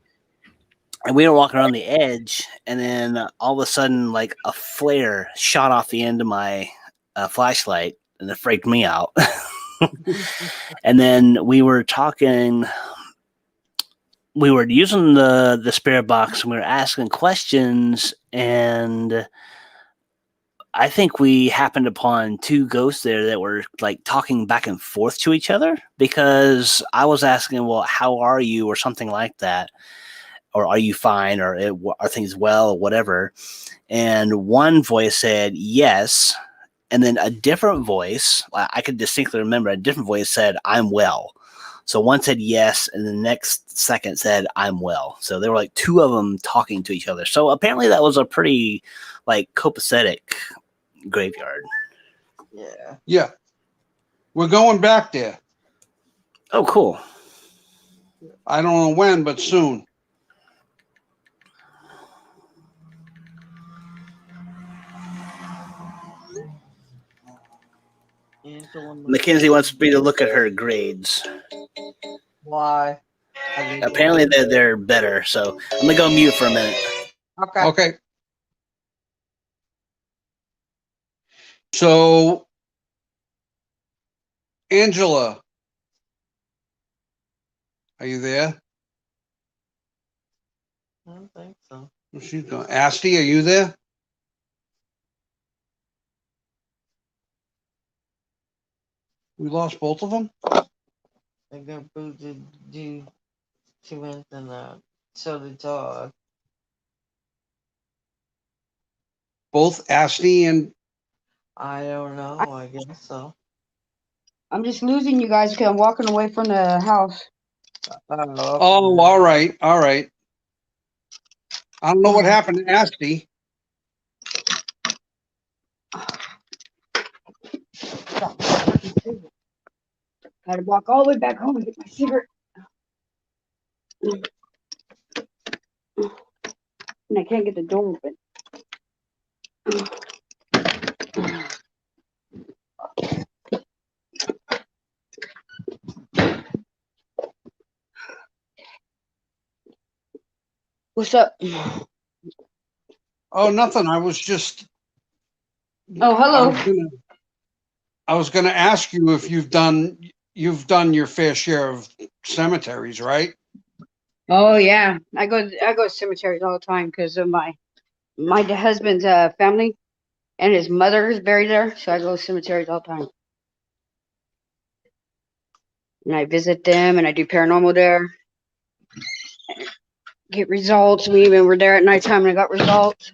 F: and we were walking around the edge, and then all of a sudden, like a flare shot off the end of my flashlight, and it freaked me out. And then we were talking. We were using the spirit box, and we were asking questions, and I think we happened upon two ghosts there that were like talking back and forth to each other because I was asking, well, how are you? Or something like that. Or are you fine? Or are things well? Or whatever. And one voice said, yes. And then a different voice, I could distinctly remember a different voice said, I'm well. So one said yes. And the next second said, I'm well. So there were like two of them talking to each other. So apparently that was a pretty like copacetic graveyard.
B: Yeah.
A: Yeah. We're going back there.
F: Oh, cool.
A: I don't know when, but soon.
B: Yeah.
F: Mackenzie wants me to look at her grades.
B: Why?
F: Apparently they're better, so I'm gonna go mute for a minute.
B: Okay.
A: Okay. So, Angela, are you there?
B: I don't think so.
A: Where's she going? Asti, are you there? We lost both of them?
B: They got Boo to do she went and show the dog.
A: Both Asti and
B: I don't know. I guess so.
C: I'm just losing you guys because I'm walking away from the house.
B: Oh,
A: oh, all right, all right. I don't know what happened to Asti.
C: Had to walk all the way back home to get my cigarette. And I can't get the door open. What's up?
A: Oh, nothing. I was just.
C: Oh, hello.
A: I was gonna ask you if you've done your fair share of cemeteries, right?
C: Oh yeah, I go to cemeteries all the time because of my husband's family and his mother is buried there, so I go to cemeteries all the time. And I visit them and I do paranormal there. Get results. We even were there at nighttime and I got results.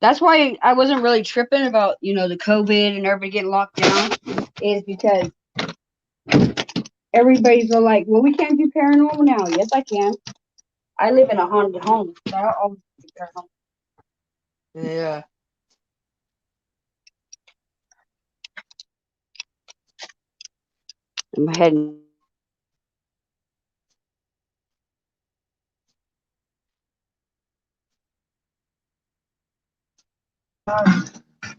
C: That's why I wasn't really tripping about, the COVID and everybody getting locked down, is because everybody's all like, well, we can't do paranormal now. Yes, I can. I live in a haunted home, so I always do paranormal.
B: yeah.
C: I'm heading.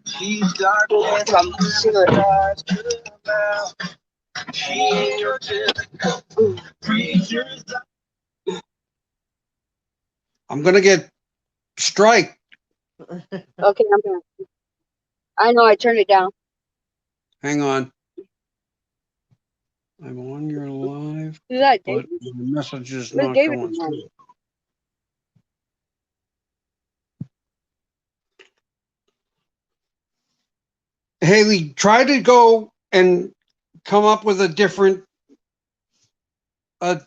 G: She's dark and civilized now. She ain't your typical creatures.
A: I'm gonna get strike.
C: Okay, I'm back. I know, I turned it down.
A: Hang on. I'm on your live,
C: Who's that,
A: but
C: David?
A: the message is
C: Where's
A: not
C: David
A: going
C: from?
A: through. Haley, try to go and come up with a different or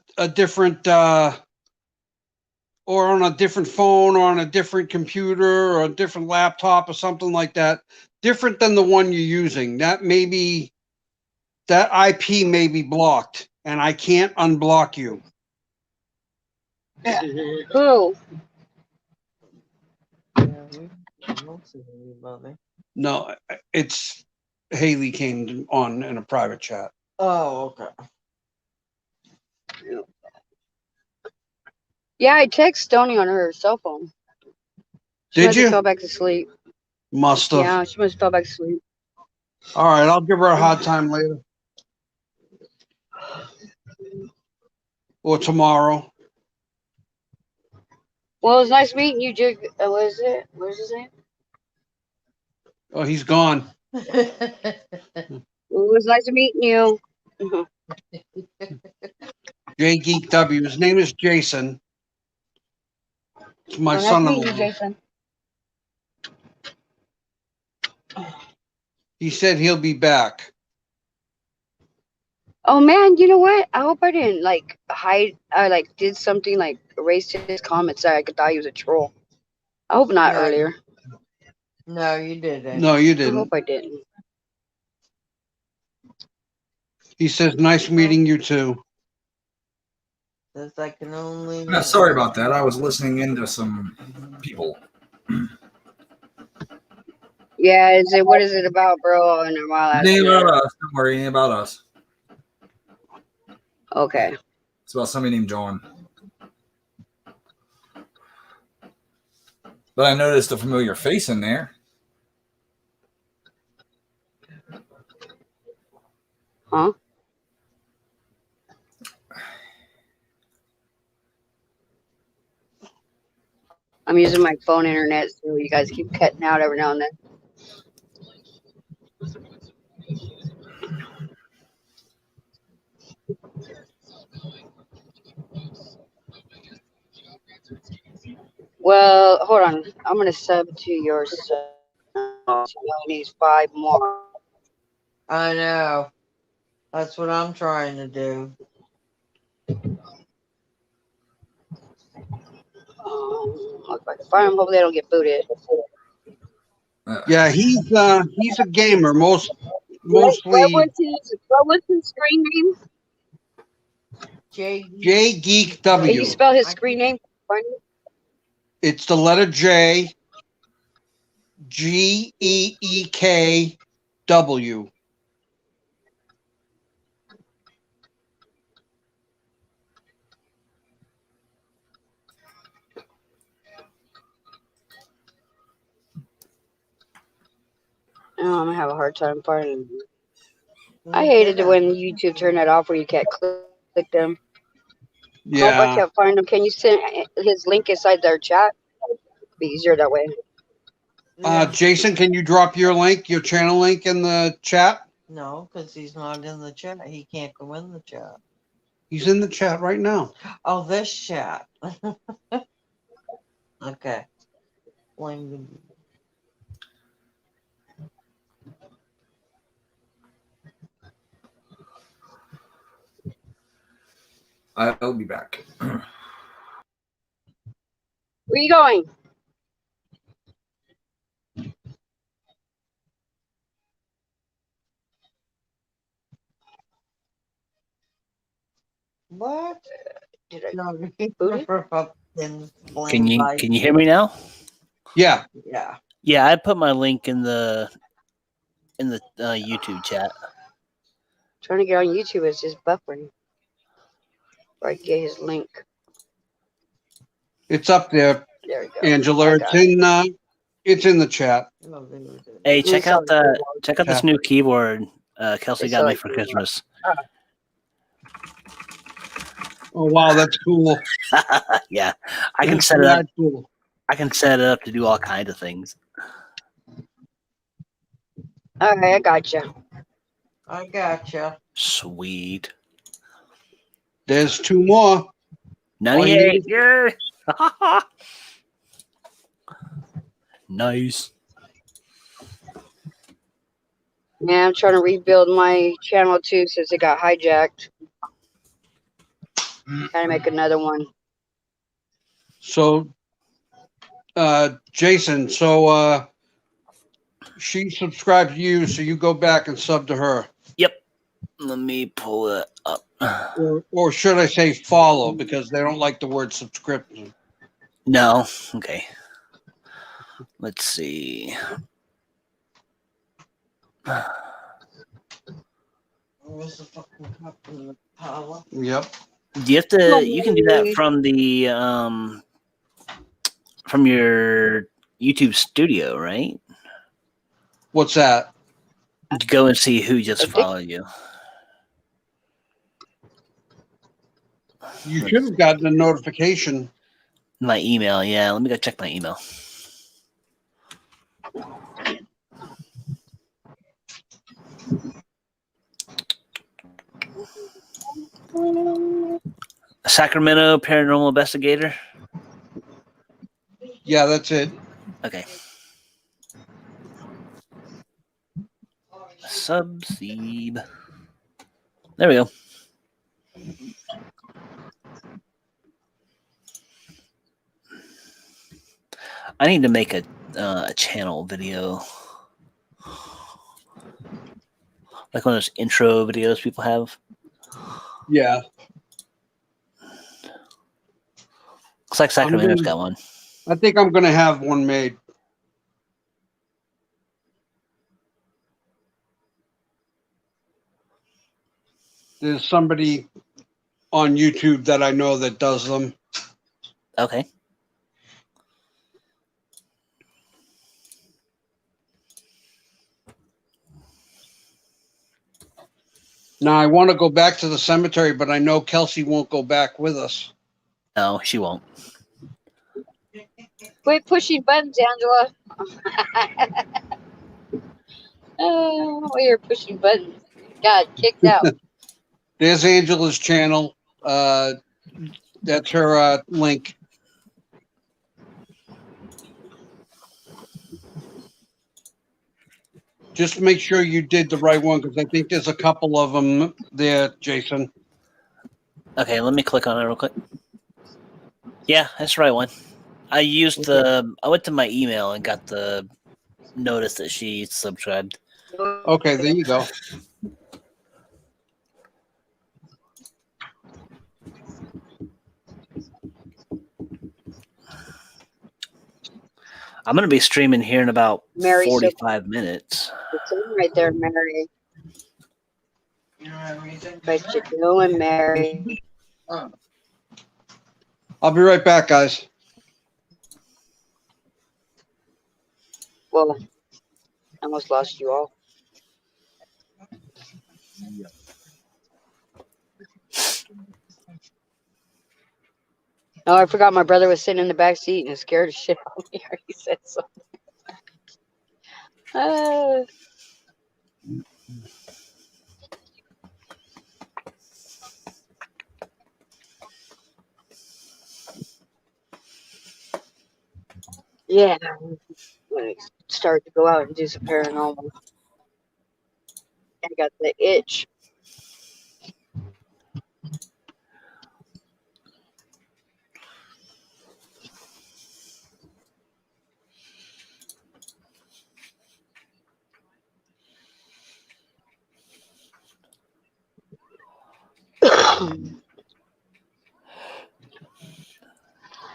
A: on a different phone or on a different computer or a different laptop or something like that, different than the one you're using. That IP may be blocked and I can't unblock you.
C: Who?
B: Yeah, we don't see anybody.
A: No, it's Haley came on in a private chat.
B: Oh, okay.
C: Yeah, I text Stony on her cell phone. She
A: Did
C: must have
A: you?
C: fell back to sleep.
A: Must have.
C: Yeah, she must have fell back to sleep.
A: All right, I'll give her a hard time later or tomorrow.
C: Well, it was nice meeting you, Jig. What is it? Where's his name?
A: Oh, he's gone.
C: It was nice meeting you.
A: J Geek W. His name is Jason. It's my
C: Nice meeting you,
A: son-in-law.
C: Jason.
A: He said he'll be back.
C: Oh man, you know what? I hope I didn't hide. I did something like erased his comments. I thought he was a troll. I hope not
B: No.
C: earlier.
B: No, you didn't.
A: No, you
C: I
A: didn't.
C: hope I didn't.
A: He says, nice meeting you too.
B: Since I can only.
D: Yeah, sorry about that. I was listening into some people.
C: Yeah, what is it about, bro? And
D: It ain't about us. Don't worry, it ain't about us.
C: Okay.
D: It's about somebody named John. But I noticed a familiar face in there.
C: Huh? I'm using my phone internet, so you guys keep cutting out every now and then. Well, hold on. I'm gonna sub to your son. He only needs 5 more.
B: I know. That's what I'm trying to do.
C: If I can find him, hopefully I don't get booted.
A: Yeah, he's a gamer.
C: What
A: Mostly
C: was his screen name?
B: J.
A: J Geek
C: Can you
A: W.
C: spell his screen name?
A: It's the letter J GEEK W.
C: Oh, I'm gonna have a hard time finding him. I hated it when YouTube turned that off where you can't click them. Nope, I
A: Yeah.
C: can't find him. Can you send his link inside their chat? Be easier that way.
A: Jason, can you drop your channel link in the chat?
B: No, because he's not in the chat. He can't go in the chat.
A: He's in the chat right now.
B: Oh, this chat. Okay. Blame the.
D: I'll be back.
C: Where you going?
B: What?
C: Did I
B: No,
C: boot it?
F: Can you hear me now?
A: Yeah.
B: Yeah.
F: Yeah, I put my link in the YouTube chat.
C: Trying to get on YouTube, it's just buffering. Or I get his link.
A: It's up there,
C: There we go.
A: Angela. It's in the chat.
F: Hey, check out
A: Yeah.
F: this new keyboard Kelsey
C: It's
F: got me
C: like-
F: for Christmas.
A: Oh wow, that's cool.
F: Yeah, I can
A: That's
F: set it up.
A: rad cool.
F: I can set it up to do all kinds of things.
C: Okay, I gotcha.
B: I gotcha.
F: Sweet.
A: There's 2 more.
F: 98. Yeah. Nice.
C: Yeah, I'm trying to rebuild my channel too since it got hijacked. Gotta make another one.
A: So, Jason, she subscribed to you, so you go back and sub to her.
F: Yep. Let me pull it up.
A: Or should I say follow, because they don't like the word subscription.
F: No. Okay. Let's see.
B: Where's the fucking cup in the power?
A: Yep.
F: Do you have to? You can do that from the from your YouTube studio, right?
A: What's that?
F: You go and see who just followed you.
A: You should have gotten a notification.
F: My email, yeah. Let me go check my email. Sacramento Paranormal Investigator.
A: Yeah, that's it.
F: Okay. Subseed. There we go. I need to make a channel video, like one of those intro videos people have.
A: Yeah.
F: Looks like Sacramento's got one.
A: I think I'm going to have one made. There's somebody on YouTube that I know that does them.
F: Okay.
A: Now I want to go back to the cemetery, but I know Kelsey won't go back with us.
F: No, she won't.
C: Quit pushing buttons, Angela. Oh, you're pushing buttons. Got kicked out.
A: There's Angela's channel. That's her link. Just make sure you did the right one because I think there's a couple of them there, Jason.
F: Okay, let me click on it real quick. Yeah, that's the right one. I used the. I went to my email and got the notice that she subscribed.
A: Okay, there you go.
F: I'm gonna be streaming here in about
C: Mary,
F: 45 minutes.
C: It's in right there, Mary.
B: You don't have anything?
C: But you doing, Mary?
A: I'll be right back, guys.
C: Well, I almost lost you all. Oh, I forgot my brother was sitting in the back seat and it scared the shit out of me. He said something. Yeah, when I start to go out and do some paranormal, I got the itch.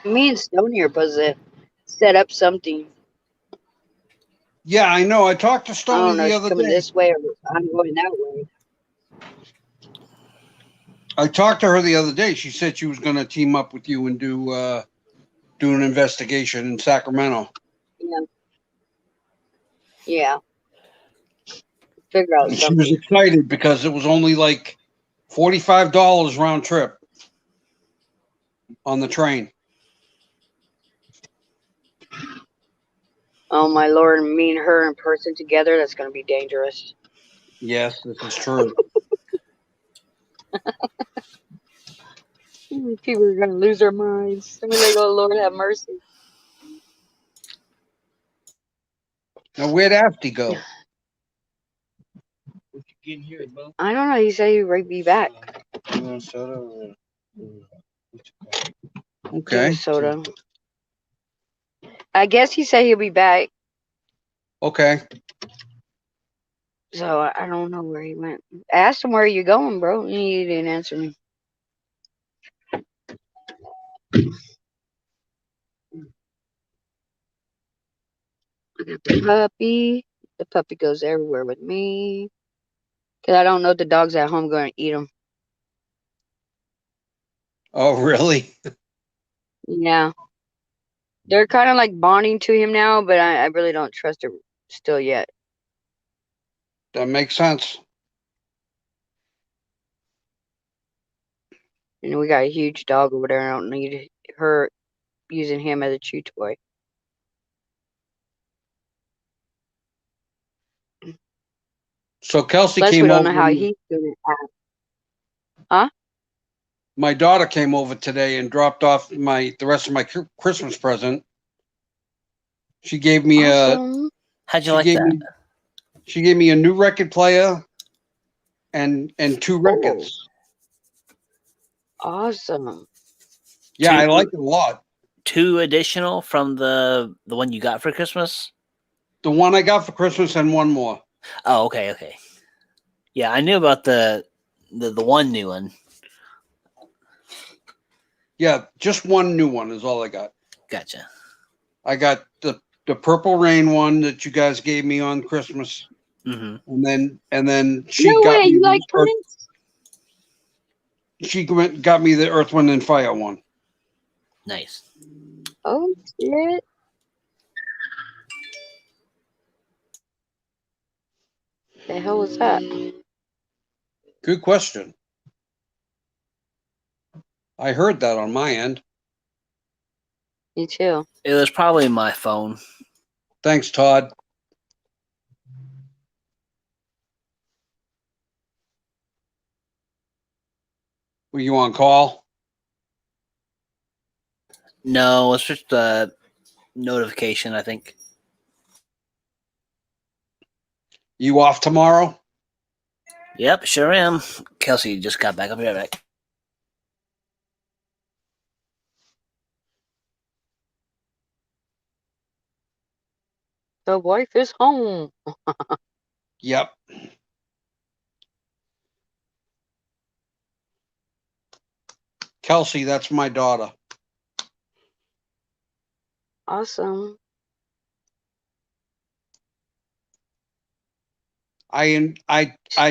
C: Me and Stony are supposed to set up something.
A: Yeah, I know. I talked to
C: I
A: Stony
C: don't know,
A: the
C: she's
A: other
C: coming
A: day.
C: this way or I'm going that way.
A: I talked to her the other day. She said she was going to team up with you and do an investigation in Sacramento.
C: Yeah. Yeah. Figure out
A: And she was
C: something.
A: excited because it was only like $45 round trip on the train.
C: Oh my lord, me and her in person together, that's gonna be dangerous.
A: Yes, this is true.
C: People are gonna lose their minds. They're like, oh Lord have mercy.
A: Now, where'd Afty go?
C: I don't know, he said he'd be back.
A: Okay.
C: Soda. I guess he said he'll be back.
A: Okay.
C: So I don't know where he went. I asked him where you going, bro. He didn't answer me. The puppy. The puppy goes everywhere with me. Cause I don't know if the dog's at home going to eat him.
A: Oh, really?
C: Yeah. They're kind of like bonding to him now, but I really don't trust her still yet.
A: That makes sense.
C: You know, we got a huge dog over there. I don't need her using him as a chew toy.
A: So Kelsey
C: Plus,
A: came
C: we don't
A: over.
C: know how he's going to act. Huh?
A: My daughter came over today and dropped off the rest of my Christmas present. She gave me
C: Awesome.
F: How'd you like that?
A: She gave me a new record player and 2 records.
C: Awesome.
A: Yeah, I like it a lot.
F: 2 additional from the one you got for Christmas?
A: The one I got for Christmas and 1 more.
F: Oh, okay. Yeah, I knew about the one new one.
A: Yeah, just 1 new one is all I got.
F: Gotcha.
A: I got the Purple Rain one that you guys gave me on Christmas.
F: Mm-hmm.
A: And then she
C: No
A: got
C: way,
A: me
C: you like Prince?
A: she got me the Earth, Wind, and Fire one.
F: Nice.
C: Oh, shit. The hell was that?
A: Good question. I heard that on my end.
C: Me too.
F: It was probably my phone.
A: Thanks, Todd. Were you on call?
F: No, it's just a notification, I think.
A: You off tomorrow?
F: Yep, sure am. Kelsey just got back. I'll be right back.
C: The wife is home.
A: Yep. Kelsey, that's my daughter.
C: Awesome.
A: I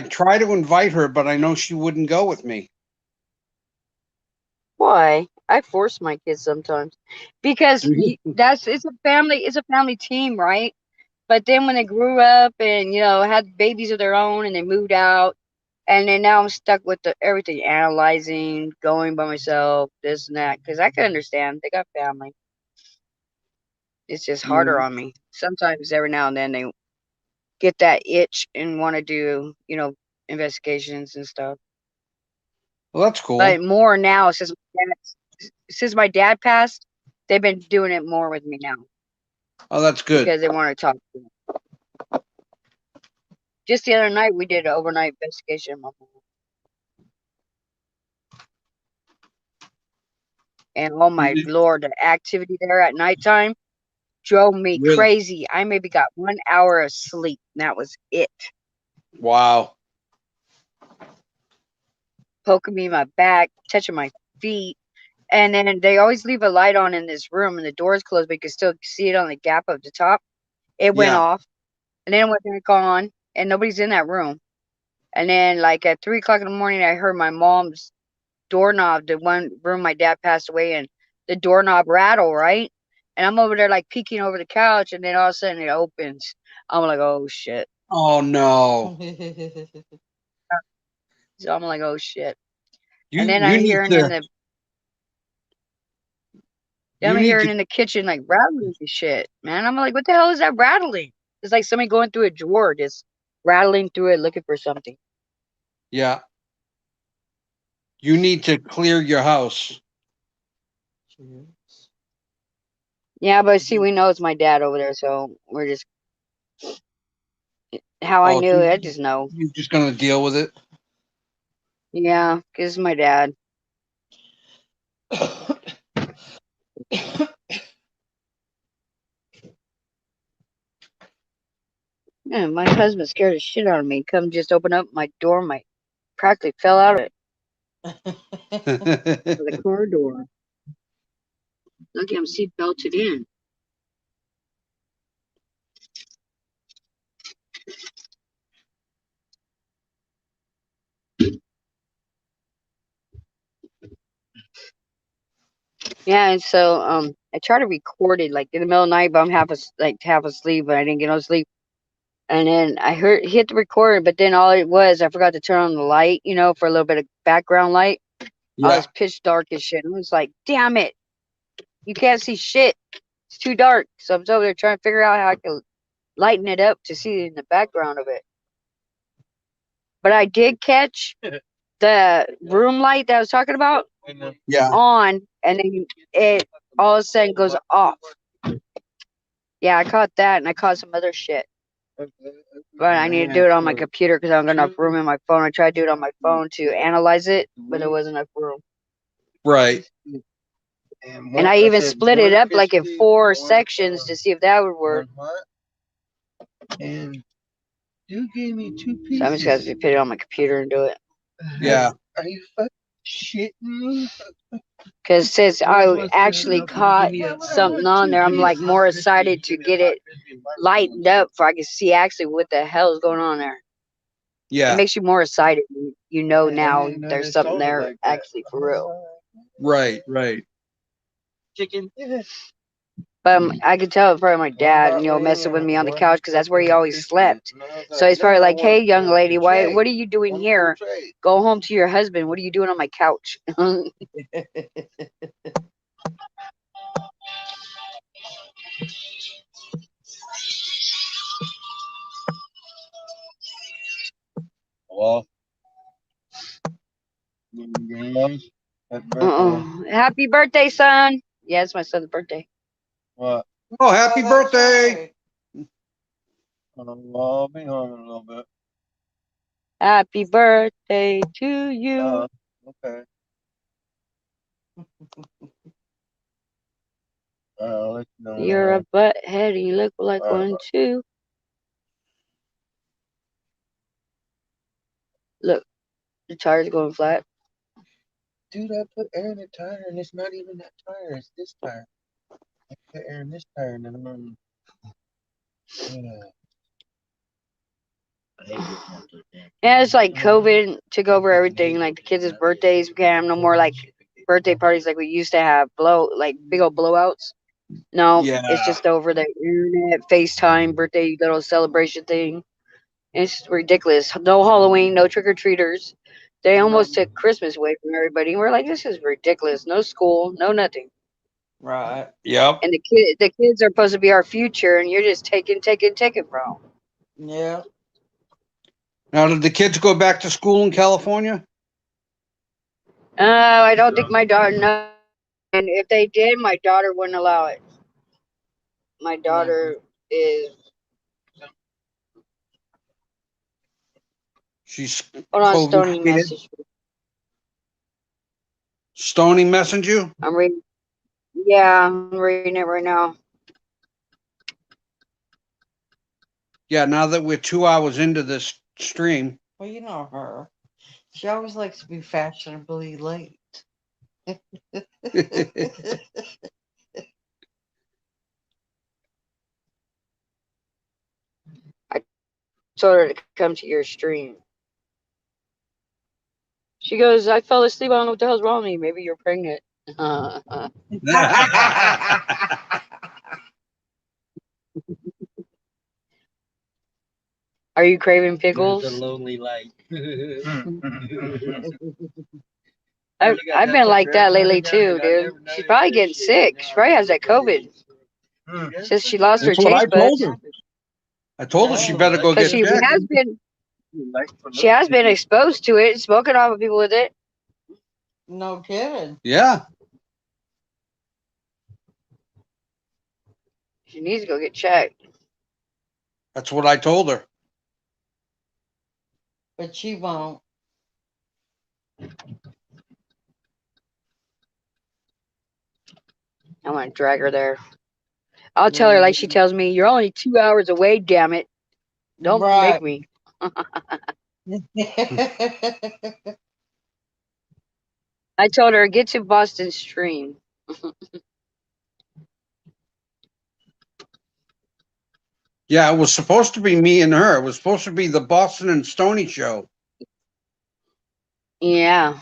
A: try to invite her, but I know she wouldn't go with me.
C: Why? I force my kids sometimes because it's a family team, right? But then when they grew up and had babies of their own and they moved out, and then now I'm stuck with everything, analyzing, going by myself, this and that. Because I can understand they got family. It's just harder on me. Sometimes every now and then they get that itch and want to do investigations and stuff.
A: Well, that's cool.
C: But more now since my dad passed, they've been doing it more with me now
A: Oh, that's good.
C: because they want to talk to me. Just the other night, we did an overnight investigation. In my home. And oh my Lord, the activity there at nighttime drove me
A: Really?
C: crazy. I maybe got 1 hour of sleep. And that was it.
A: Wow.
C: Poking me in my back, touching my feet. And then they always leave a light on in this room and the door's closed, but you can still see it on the gap of the top. It went
A: Yeah.
C: off. And then it went back on. And nobody's in that room. And then like at 3 o'clock in the morning, I heard my mom's doorknob, the one room my dad passed away in, the doorknob rattle, right? And I'm over there like peeking over the couch, and then all of a sudden it opens. I'm like, oh shit.
A: Oh no.
C: So I'm like, oh shit.
A: You
C: And then
A: you
C: I'm
A: need
C: hearing
A: to you need to
C: in the kitchen like rattling and shit, man. I'm like, what the hell is that rattling? It's like somebody going through a drawer, just rattling through it looking for something.
A: yeah. You need to clear your house.
C: Yeah, but see, we know it's my dad over there, so we're just how I knew it. I just know.
A: You're just gonna deal with it.
C: Yeah, because it's my dad. Yeah, my husband scared the shit out of me. Come just open up my door, my practically fell out of it. The car door. Lucky I'm seat belted in. Yeah, and so I tried to record it like in the middle of the night, but I'm half asleep, but I didn't get no sleep. And then I hit the record, but then all it was, I forgot to turn on the light, for a little bit of background light.
A: Yeah.
C: I was pitch dark as shit. I was like, damn it, you can't see shit. It's too dark. So I'm over there trying to figure out how I can lighten it up to see in the background of it. But I did catch the room light that I was talking about
A: Yeah.
C: on, and then it all of a sudden goes off. Yeah, I caught that, and I caught some other shit. But I need to do it on my computer because I don't got enough room in my phone. I tried to do it on my phone to analyze it, but there wasn't enough room.
A: Right.
C: And I even split it up like in 4 sections to see if that would work.
G: And you gave me 2 pieces.
C: So I'm just going to put it on my computer and do it.
A: Yeah.
G: Are you fucking shitting me?
C: Because since I actually caught something on there, I'm like more excited to get it lightened up so I can see actually what the hell is going on there.
A: Yeah.
C: It makes you more excited. You know now there's something there actually for real.
A: Right. Right.
G: Chicken.
C: But I could tell it's probably my dad, messing with me on the couch because that's where he always slept. So he's probably like, "Hey, young lady, what are you doing here? Go home to your husband. What are you doing on my couch?"
G: Well, happy birthday.
C: Happy birthday, son. Yeah, it's my son's birthday.
G: What?
A: Oh, happy birthday!
G: I'll be home in a little bit.
C: Happy birthday to you.
G: Okay. I'll let you know.
C: You're a butthead and you look like one too. Look, the tire's going flat.
G: Dude, I put air in the tire and it's not even that tire. It's this tire. I put air in this tire and then
C: Yeah, it's like COVID took over everything. Like the kids' birthdays, we can't have no more like birthday parties like we used to have. Like big old blowouts. No,
A: Yeah.
C: it's just over the internet, FaceTime, birthday little celebration thing. It's ridiculous. No Halloween, no trick or treaters. They almost took Christmas away from everybody. And we're like, this is ridiculous. No school, no nothing.
B: Right.
A: Yep.
C: And the kids are supposed to be our future, and you're just taking from them.
B: Yeah.
A: Now, did the kids go back to school in California?
C: I don't think my daughter. No, and if they did, my daughter wouldn't allow it. My daughter is.
A: She's
C: Hold on,
A: COVID
C: Stony
A: scared.
C: message.
A: Stony messaged you?
C: I'm reading. Yeah, I'm reading it right now.
A: Yeah, now that we're 2 hours into this stream.
B: Well, you know her. She always likes to be fashionably late.
C: I told her to come to your stream. She goes, I fell asleep. I don't know what the hell's wrong with me. Maybe you're pregnant. Are you craving pickles?
G: It's a lonely light.
C: I've been like that lately too, dude. She's probably getting sick. She probably has that COVID. Since she lost her
A: That's what I
C: taste
A: told
C: buds.
A: her. I told her she better go get
C: Because she
A: checked.
C: has been exposed to it, smoking off with people with it.
B: No kidding.
A: Yeah.
C: She needs to go get checked.
A: That's what I told her.
B: But she won't.
C: I'm gonna drag her there. I'll tell her like she tells me, "You're only 2 hours away, damn it! Don't make me." I told her, "Get to Boston Stream."
A: Yeah, it was supposed to be me and her. It was supposed to be the Boston and Stony show.
C: Yeah,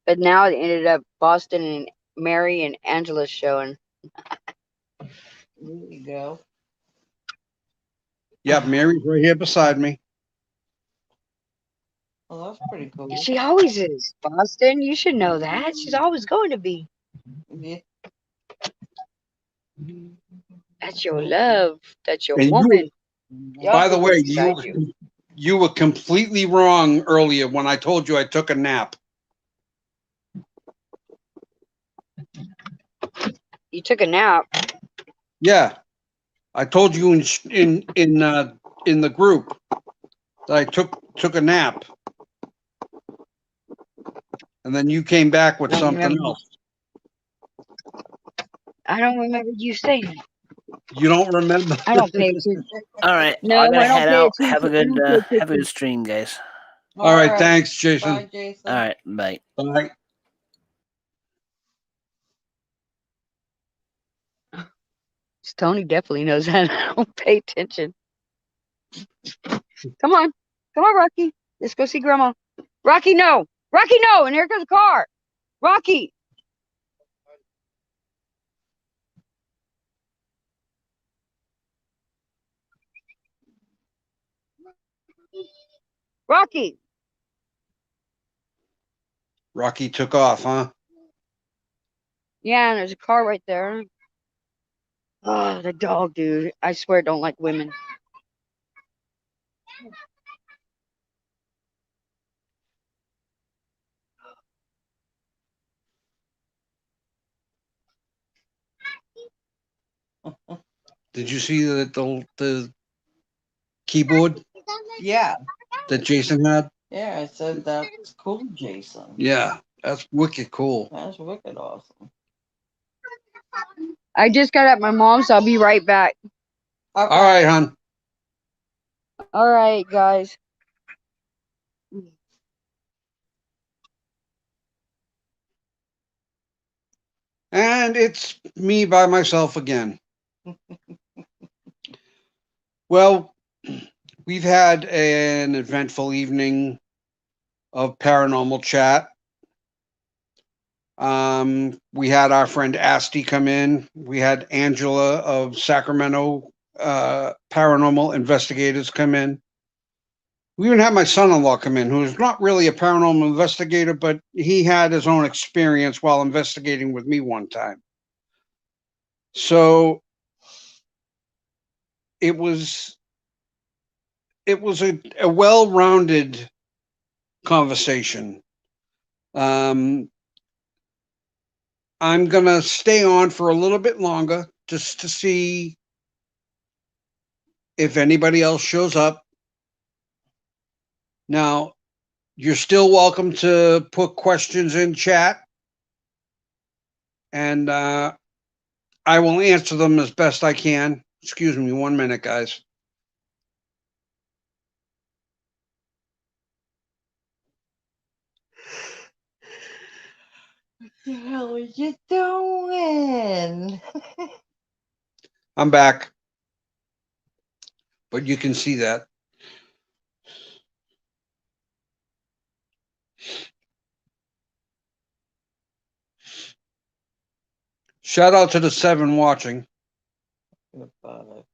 C: but now it ended up Boston and Mary and Angela showing.
B: There you go.
A: Yeah, Mary's right here beside me.
B: Well, that's pretty cool.
C: She always is. Boston, you should know that. She's always going to be.
B: Yeah.
C: That's your love. That's your
A: And
C: woman.
A: by the way,
C: beside
A: you were completely wrong earlier when I told you I took a nap.
C: You took a nap.
A: Yeah, I told you in the group that I took a nap, and then you came back with something else.
C: I don't remember you saying it.
A: You don't remember?
C: I don't pay attention.
F: All right,
C: No,
F: I gotta
C: I don't
F: head
C: pay
F: out.
C: attention.
F: Have a
C: I don't pay
F: good
C: attention.
F: stream, guys.
A: All right, thanks, Jason.
B: Bye, Jason.
F: All right, bye.
A: Bye.
C: Tony definitely knows that. I don't pay attention. Come on, Rocky. Let's go see Grandma. Rocky, no, and here comes the car. Rocky. Rocky.
A: Rocky took off, huh?
C: Yeah, and there's a car right there. Oh, the dog, dude. I swear, don't like women.
A: Did you see the keyboard
B: Yeah,
A: that Jason had?
B: yeah. I said that's cool, Jason.
A: Yeah, that's wicked cool.
B: That's wicked awesome.
C: I just got at my mom's, so I'll be right back.
B: Okay.
A: All right, hon.
C: All right, guys.
A: And it's me by myself again. Well, we've had an eventful evening of paranormal chat. We had our friend Asti come in. We had Angela of Sacramento Paranormal Investigators come in. We even had my son-in-law come in, who's not really a paranormal investigator, but he had his own experience while investigating with me one time. So it was a well-rounded conversation. I'm gonna stay on for a little bit longer just to see if anybody else shows up. Now, you're still welcome to put questions in chat, and I will answer them as best I can. Excuse me 1 minute, guys.
B: What the hell are you doing?
A: I'm back, but you can see that. Shout out to the 7 watching.
B: About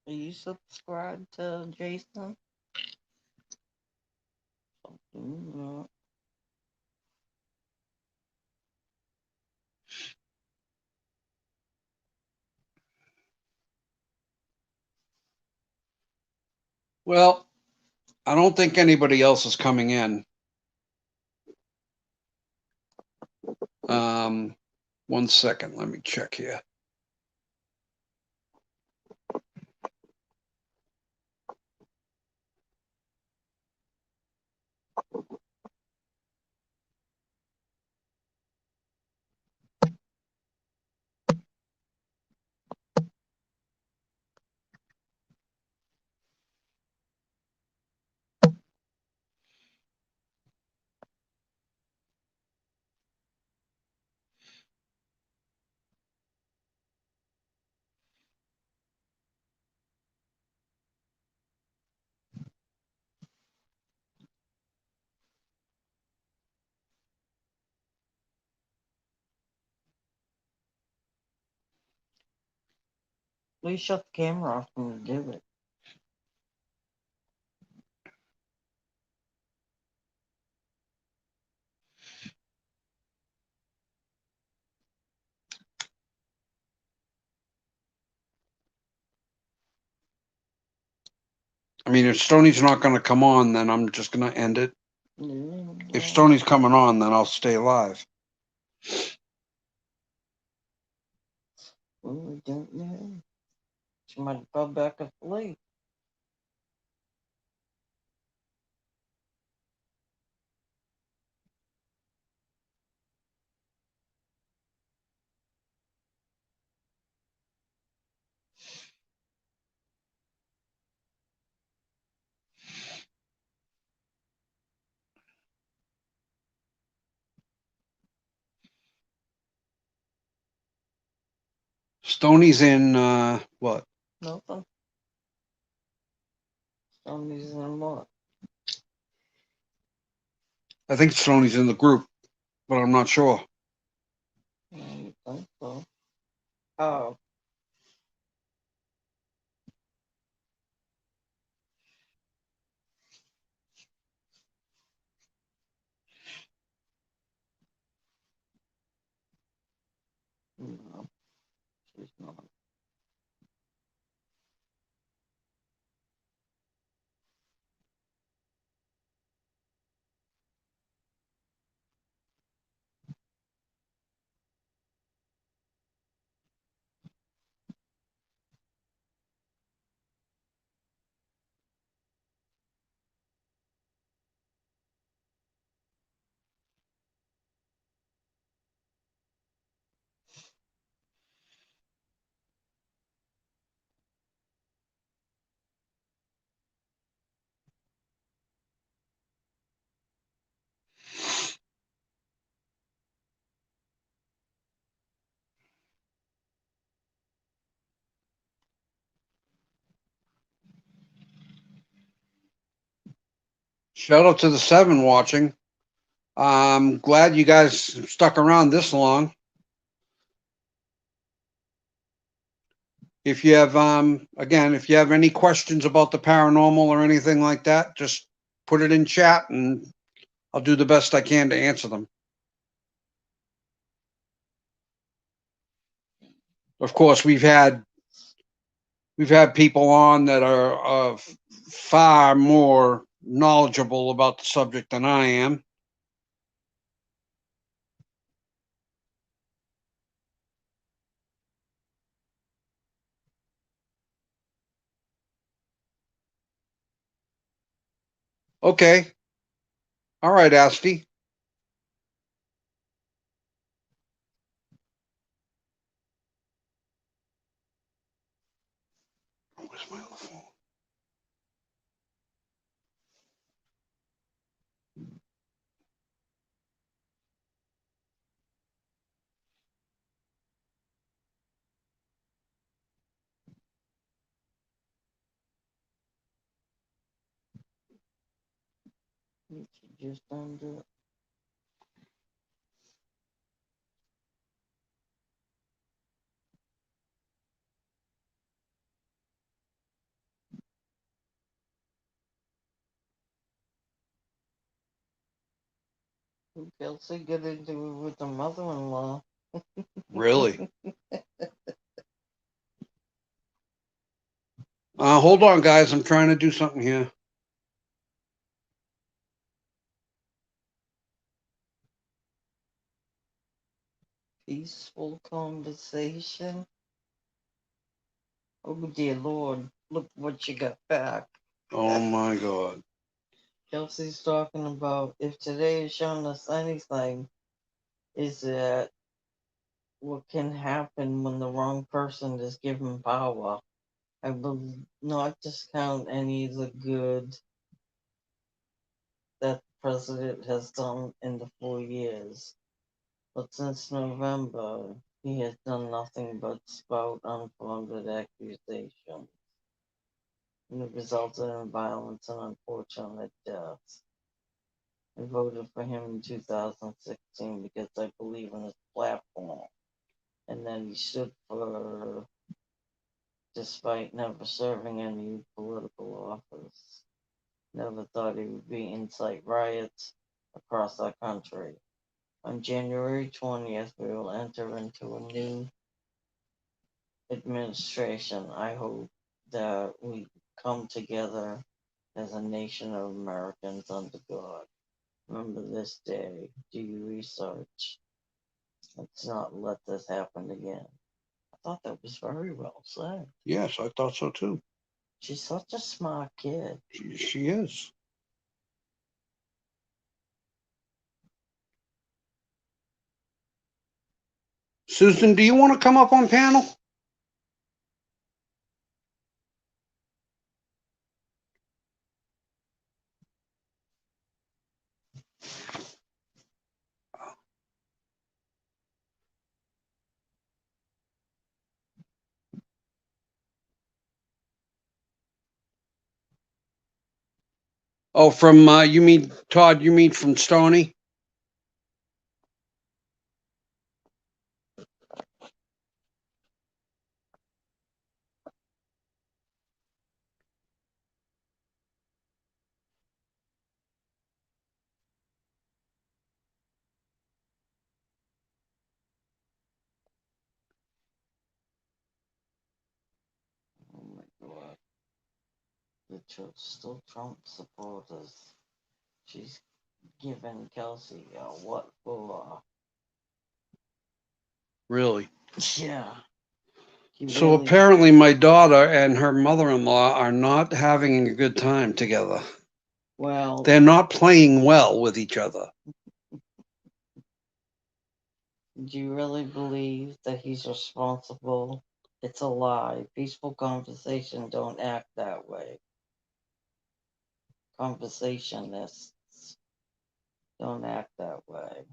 B: Are you subscribed to Jason? Mm,
A: Well, I don't think anybody else is coming in. 1 second, let me check here.
B: Please shut the camera off when you do it.
A: I mean, if Stoney's not going to come on, then I'm just going to end it. If Stoney's coming on, then I'll stay live.
B: We don't know. She might have fell back asleep.
A: Stoney's in what?
B: Nothing. Somebody's in what?
A: I think Sony's in the group, but I'm not sure.
B: I think so. Oh, no, she's not.
A: Shout out to the 7 watching. I'm glad you guys stuck around this long. If you have, again, if you have any questions about the paranormal or anything like that, just put it in chat and I'll do the best I can to answer them. Of course, we've had people on that are far more knowledgeable about the subject than I am. Okay. All right, Asti. Where's my other phone?
B: You should just undo it. Who Kelsey get into it with the mother-in-law?
A: Really? Hold on, guys. I'm trying to do something here.
B: Peaceful conversation. Oh dear Lord, look what you got back.
A: Oh my God.
B: Kelsey's talking about if today is showing us anything, is that what can happen when the wrong person is given power. I will not discount any of the good that the president has done in the 4 years. But since November, he has done nothing but spout unfounded accusations. And it resulted in violence and unfortunate deaths. I voted for him in 2016 because I believe in his platform and that he stood for, despite never serving any political office. Never thought he would be incite riots across our country. On January 20th, we will enter into a new administration. I hope that we come together as a nation of Americans under God. Remember this day. Do your research. Let's not let this happen again. I thought that was very well said.
A: Yes, I thought so too.
B: She's such a smart kid.
A: She is. Susan, do you want to come up on panel? Oh, from you mean Todd? You mean from Stony?
B: Oh my god. The church still Trump supporters. She's giving Kelsey a what for?
A: Really?
B: Yeah. She
A: So
B: really,
A: apparently, my daughter and her mother-in-law are not having a good time together.
B: well,
A: They're not playing well with each other.
B: do you really believe that he's responsible? It's a lie. Peaceful conversation don't act that way. Conversationists don't act that way.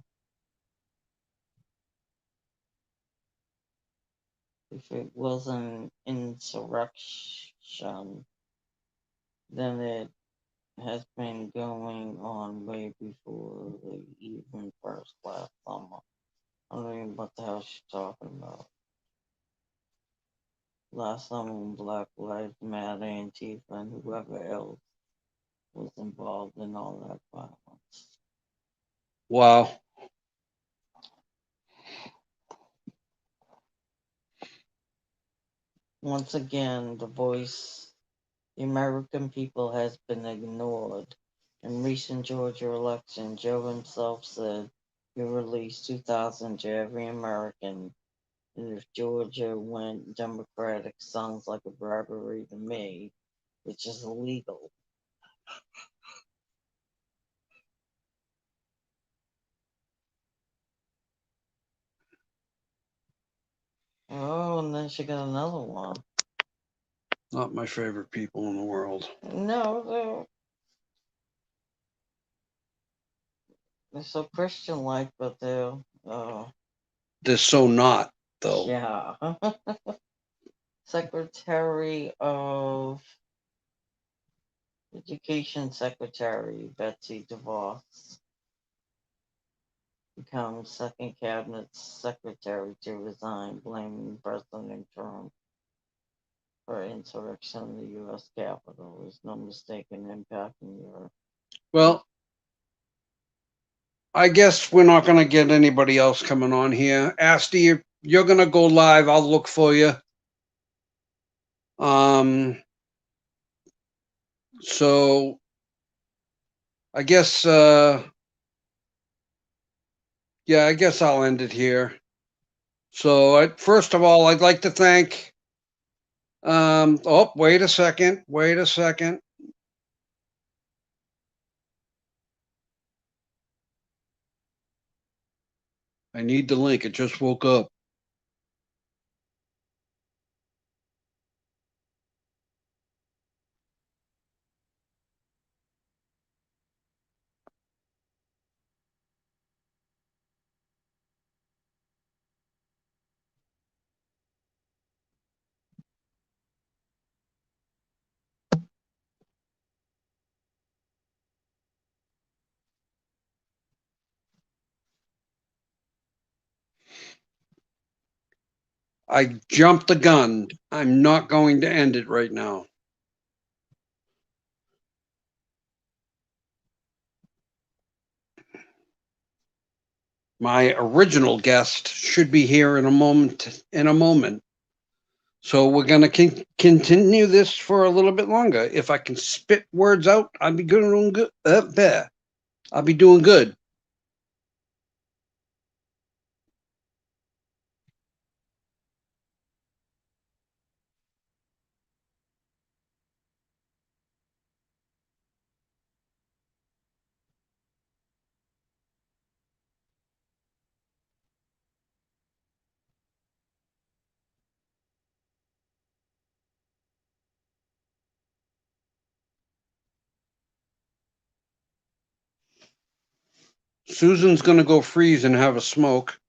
B: If it was an insurrection, then it has been going on way before they even first last summer. I don't even know what the hell she's talking about. Last summer when Black Lives Matter, Antifa, and whoever else was involved in all that violence.
A: Wow.
B: Once again, the American people has been ignored. In recent Georgia election, Joe himself said he released 2,000 to every American. And if Georgia went Democratic, sounds like a bribery to me, which is illegal. Oh, and then she got another one.
A: Not my favorite people in the world.
B: No, they're so Christian-like, but
A: They're so not, though.
B: yeah. Secretary of Education Secretary Betsy DeVos becomes second cabinet secretary to resign, blaming President Trump for insurrection in the U.S. Capitol. There's no mistaken impact in your.
A: Well, I guess we're not going to get anybody else coming on here. Asti, you're going to go live. I'll look for you. So I guess, yeah, I guess I'll end it here. So first of all, I'd like to thank, oh, wait a second. Wait a second. I need the link. It just woke up. I jumped the gun. I'm not going to end it right now. My original guest should be here in a moment. So we're going to continue this for a little bit longer. If I can spit words out, I'll be doing good. There. I'll be doing good. Susan's going to go freeze and have a smoke.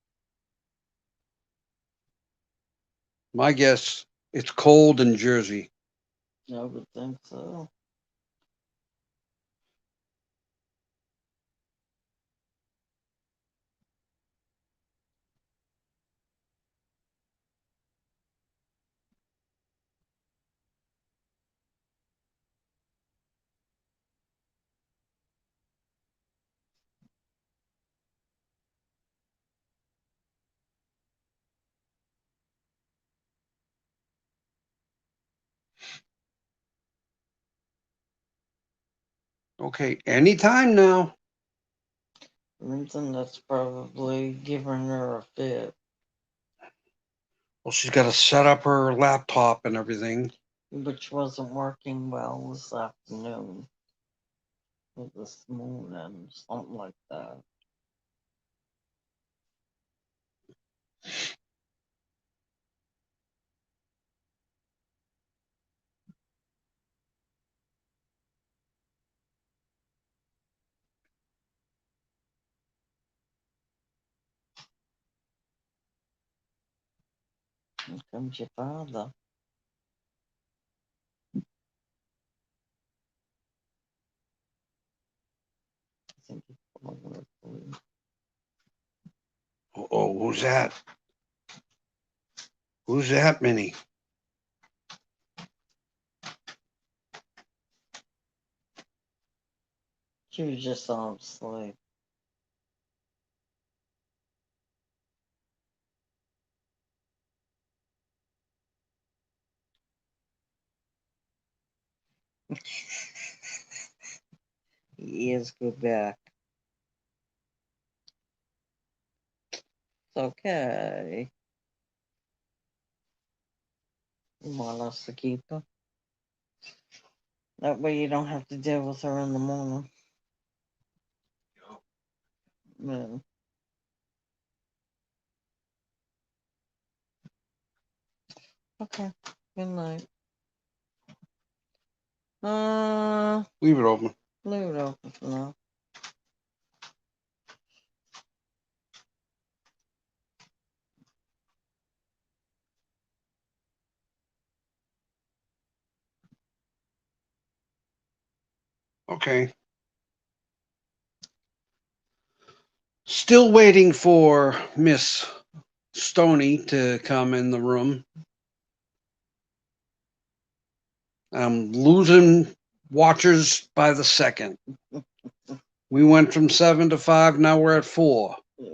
A: My guess, it's cold in Jersey.
B: I would think so.
A: Okay, anytime now.
B: Reason that's probably giving her a fit,
A: Well, she's got to set up her laptop and everything.
B: which wasn't working well this afternoon. Or this morning, something like that. Here comes your father. I think he's falling asleep.
A: Oh, who's that? Who's that, Minnie?
B: She was just on sleep. Ears go back. It's okay. You want us to keep her? That way you don't have to deal with her in the morning. Yeah. Okay. Good night.
A: Leave it open.
B: Leave it open for now.
A: Okay. Still waiting for Miss Stoney to come in the room. I'm losing watchers by the second. We went from 7 to 5. Now we're at 4.
B: Yeah.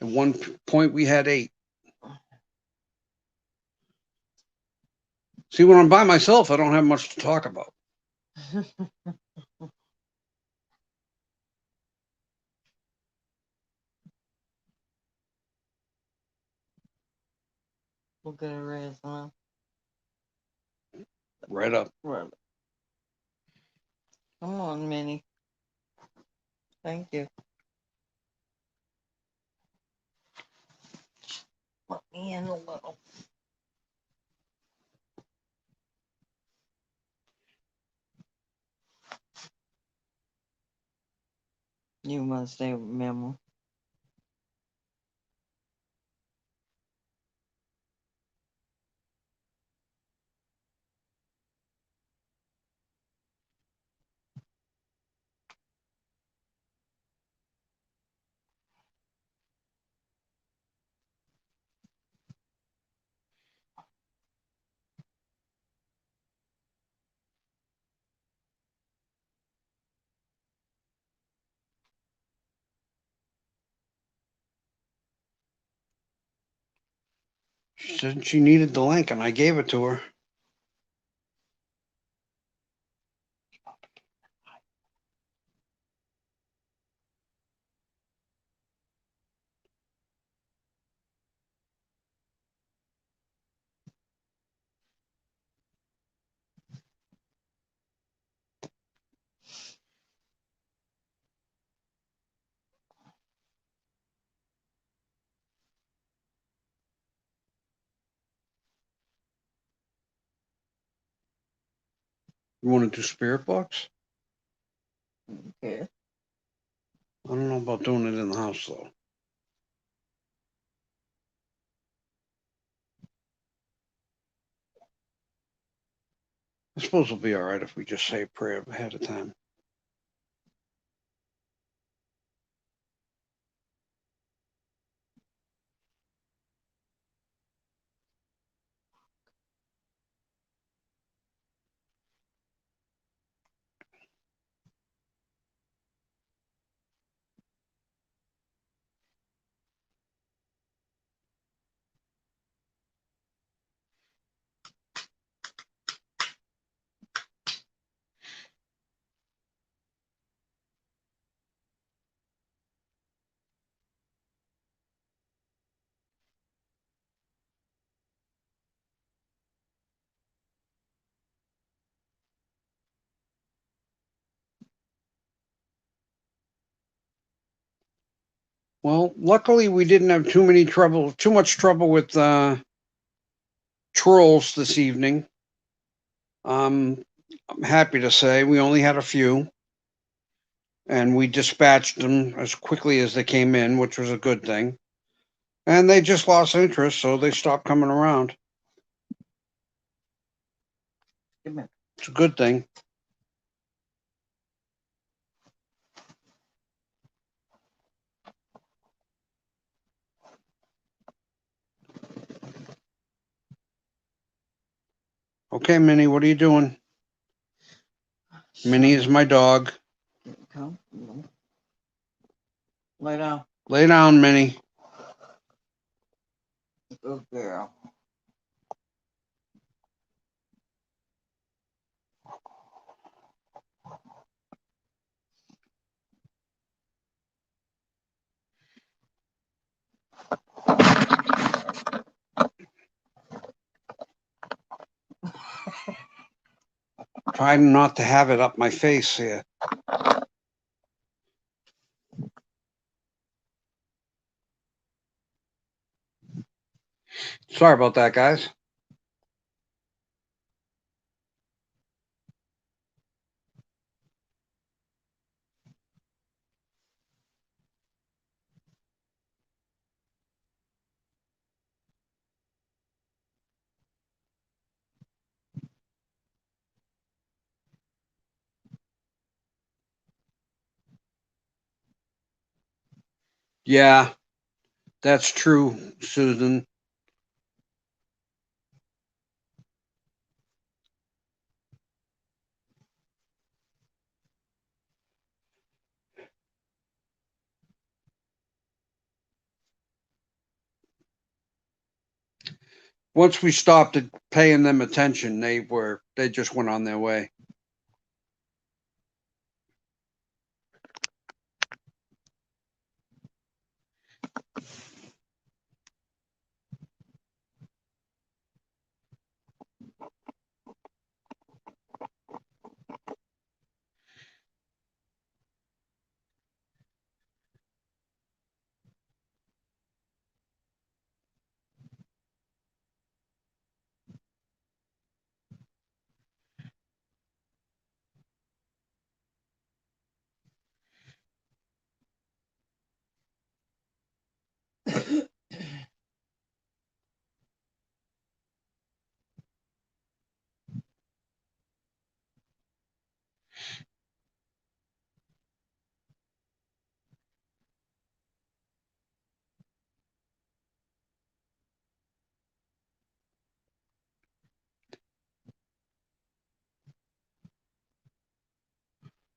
A: At one point, we had 8. See, when I'm by myself, I don't have much to talk about.
B: We'll get a raise now.
A: Right up.
B: Right. Come on, Minnie. Thank you. Let me in a little. You want to stay with Memo?
A: She said she needed the link, and I gave it to her. You want to do spirit box?
B: Okay.
A: I don't know about doing it in the house, though. I suppose it'll be all right if we just say a prayer ahead of time. Well, luckily we didn't have too much trouble with trolls this evening. I'm happy to say we only had a few, and we dispatched them as quickly as they came in, which was a good thing. And they just lost interest, so they stopped coming around.
B: Come here.
A: It's a good thing. Okay, Minnie, what are you doing? Minnie is my dog.
B: Get comfortable. Lay down.
A: Lay down, Minnie.
B: Good girl.
A: Trying not to have it up my face here. Sorry about that, guys. Yeah, that's true, Susan. Once we stopped paying them attention, they just went on their way.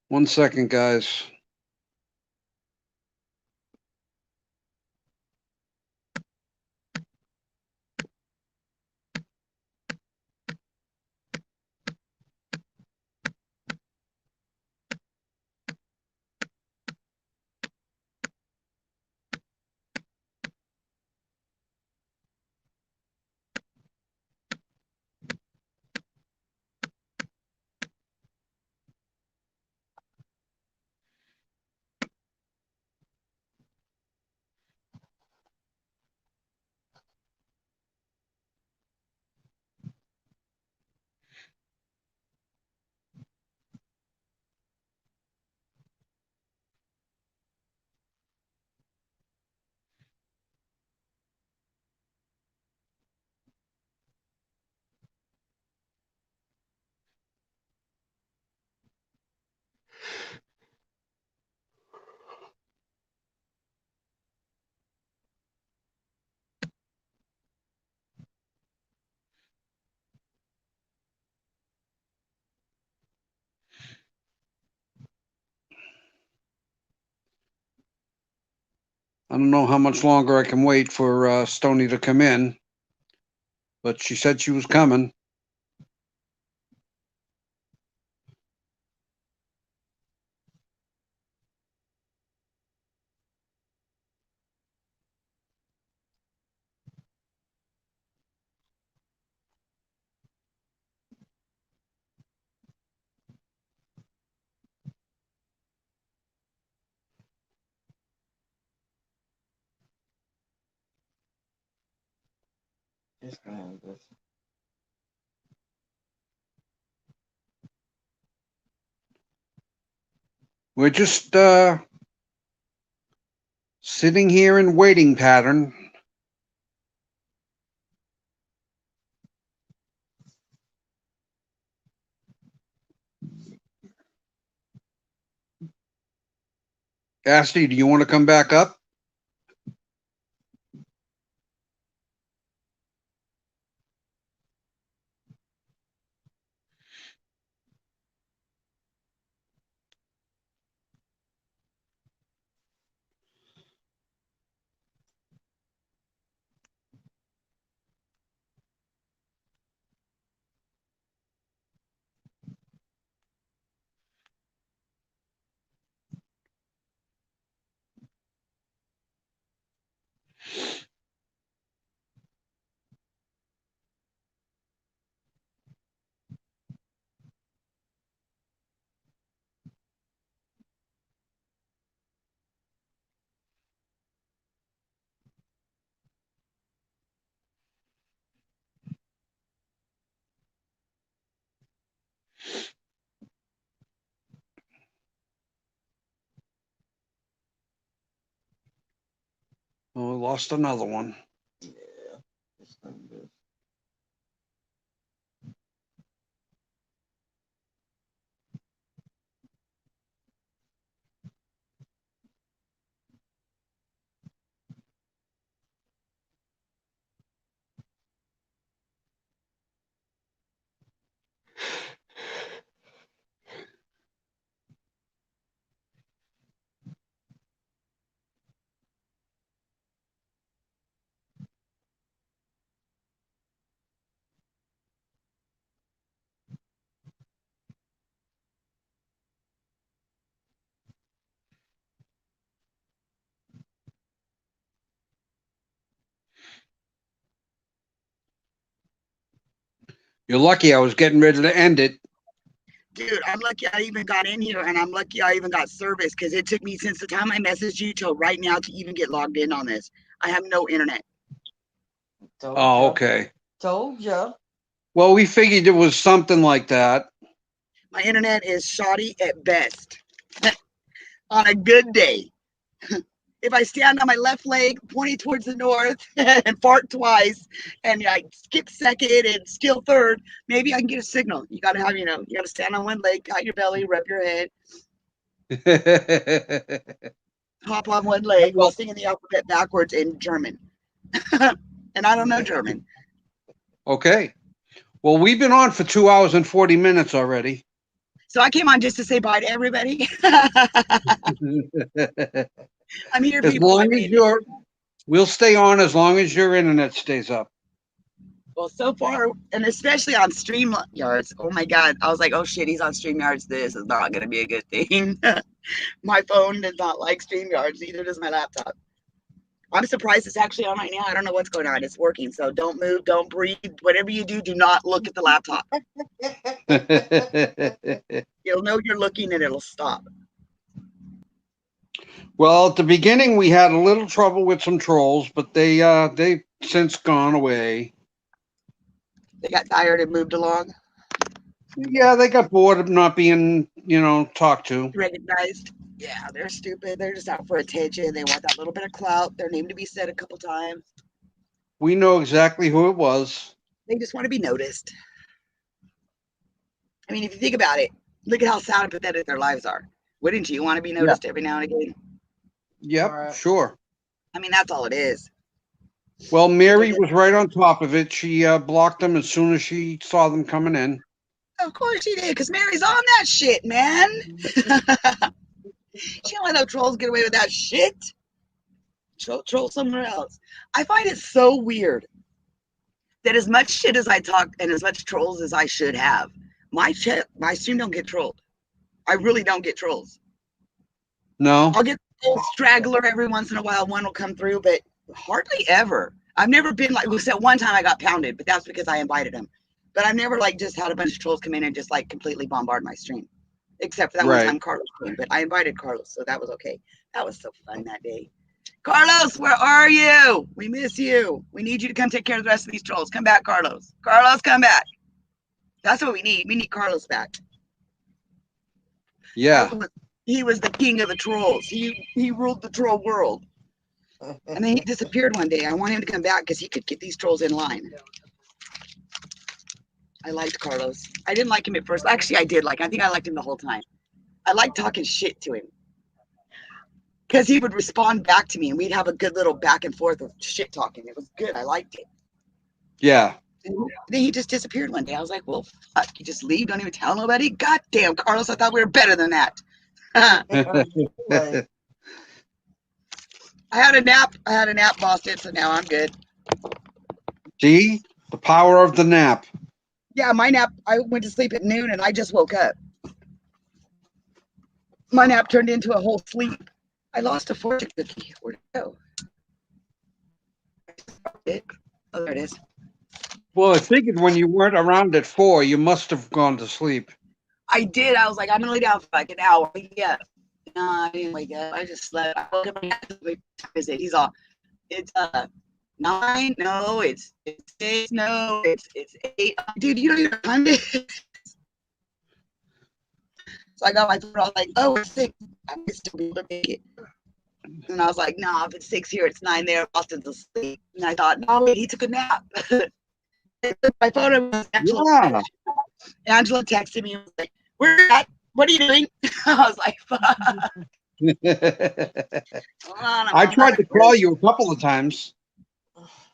A: One second, guys. I don't know how much longer I can wait for Stony to come in, but she said she was coming.
B: Just gonna have this.
A: We're just sitting here in waiting pattern. Asti, do you want to come back up? Oh, we lost another one.
B: Yeah. Just gonna do this.
A: You're lucky I was getting ready to end it.
H: Dude, I'm lucky I even got in here, and I'm lucky I even got service, because it took me since the time I messaged you till right now to even get logged in on this. I have no internet.
B: Told
A: Oh,
B: ya.
A: okay.
B: Told ya.
A: Well, we figured it was something like that.
H: My internet is shoddy at best. On a good day. If I stand on my left leg pointing towards the north and fart twice and I skip second and still third, maybe I can get a signal. You gotta have, you gotta stand on one leg, pat your belly, rub your head, hop on one leg while singing the alphabet backwards in German. And I don't know German.
A: Okay. Well, we've been on for 2 hours and 40 minutes already.
H: So I came on just to say bye to everybody. I'm here,
A: As
H: people. I
A: long as
H: mean,
A: we'll stay on as long as your internet stays up.
H: well, so far, and especially on StreamYards. Oh my God. I was like, oh shit, he's on StreamYards. This is not going to be a good thing. My phone does not like StreamYards, neither does my laptop. I'm surprised it's actually on right now. I don't know what's going on. It's working. So don't move, don't breathe. Whatever you do, do not look at the laptop. You'll know you're looking and it'll stop.
A: Well, at the beginning we had a little trouble with some trolls, but they've since gone away.
H: They got tired and moved along,
A: Yeah, they got bored of not being, talked to.
H: recognized. Yeah, they're stupid. They're just out for attention. They want that little bit of clout, their name to be said a couple times.
A: We know exactly who it was.
H: They just want to be noticed. I mean, if you think about it, look at how sad and pathetic their lives are. Wouldn't you want to be noticed every now and again?
A: Yep,
B: Right.
A: sure.
H: I mean, that's all it is.
A: Well, Mary was right on top of it. She blocked them as soon as she saw them coming in.
H: Of course she did, because Mary's on that shit, man. She don't let no trolls get away with that shit. Troll somewhere else. I find it so weird that as much shit as I talk and as much trolls as I should have, my stream don't get trolled. I really don't get trolls.
A: No?
H: I'll get a straggler every once in a while. One will come through, but hardly ever. I've never been like, except one time I got pounded, but that's because I invited him. But I've never like just had a bunch of trolls come in and just like completely bombard my stream. Except for that one
A: Right.
H: time Carlos came, but I invited Carlos, so that was okay. That was so fun that day. Carlos, where are you? We miss you. We need you to come take care of the rest of these trolls. Come back, Carlos. Carlos, come back. That's what we need. We need Carlos back.
A: Yeah.
H: He was the king of the trolls. He ruled the troll world. And then he disappeared one day. I want him to come back because he could get these trolls in line. I liked Carlos. I didn't like him at first. Actually, I did like him. I think I liked him the whole time. I liked talking shit to him. Because he would respond back to me and we'd have a good little back and forth of shit talking. It was good. I liked it.
A: Yeah.
H: And then he just disappeared one day. I was like, well, fuck, you just leave, don't even tell nobody? God damn, Carlos, I thought we were better than that.
B: Like,
H: I had a nap, Boston, so now I'm good.
A: See? The power of the nap.
H: Yeah, my nap, I went to sleep at noon and I just woke up. My nap turned into a whole sleep. I lost a fortune cookie. Where'd it go? Oh, there it is.
A: Well, I figured when you weren't around at 4, you must have gone to sleep.
H: I did. I was like, I'm gonna lay down for like an hour. Yeah. No, I didn't wake up. I just slept. I woke up and what time is it? He's all, it's 9. No, it's 6. No, it's 8. Dude, you don't even know what time it is. So I got my phone. I was like, oh, it's 6. I might still be able to make it. And I was like, nah, if it's 6 here, it's 9 there. Boston's asleep. And I thought, no, wait, he took a nap. My phone was Angela.
A: Yeah.
H: Angela texted me and was like, where are you at? What are you doing? I was like, fuck.
A: I tried to call you a couple of times.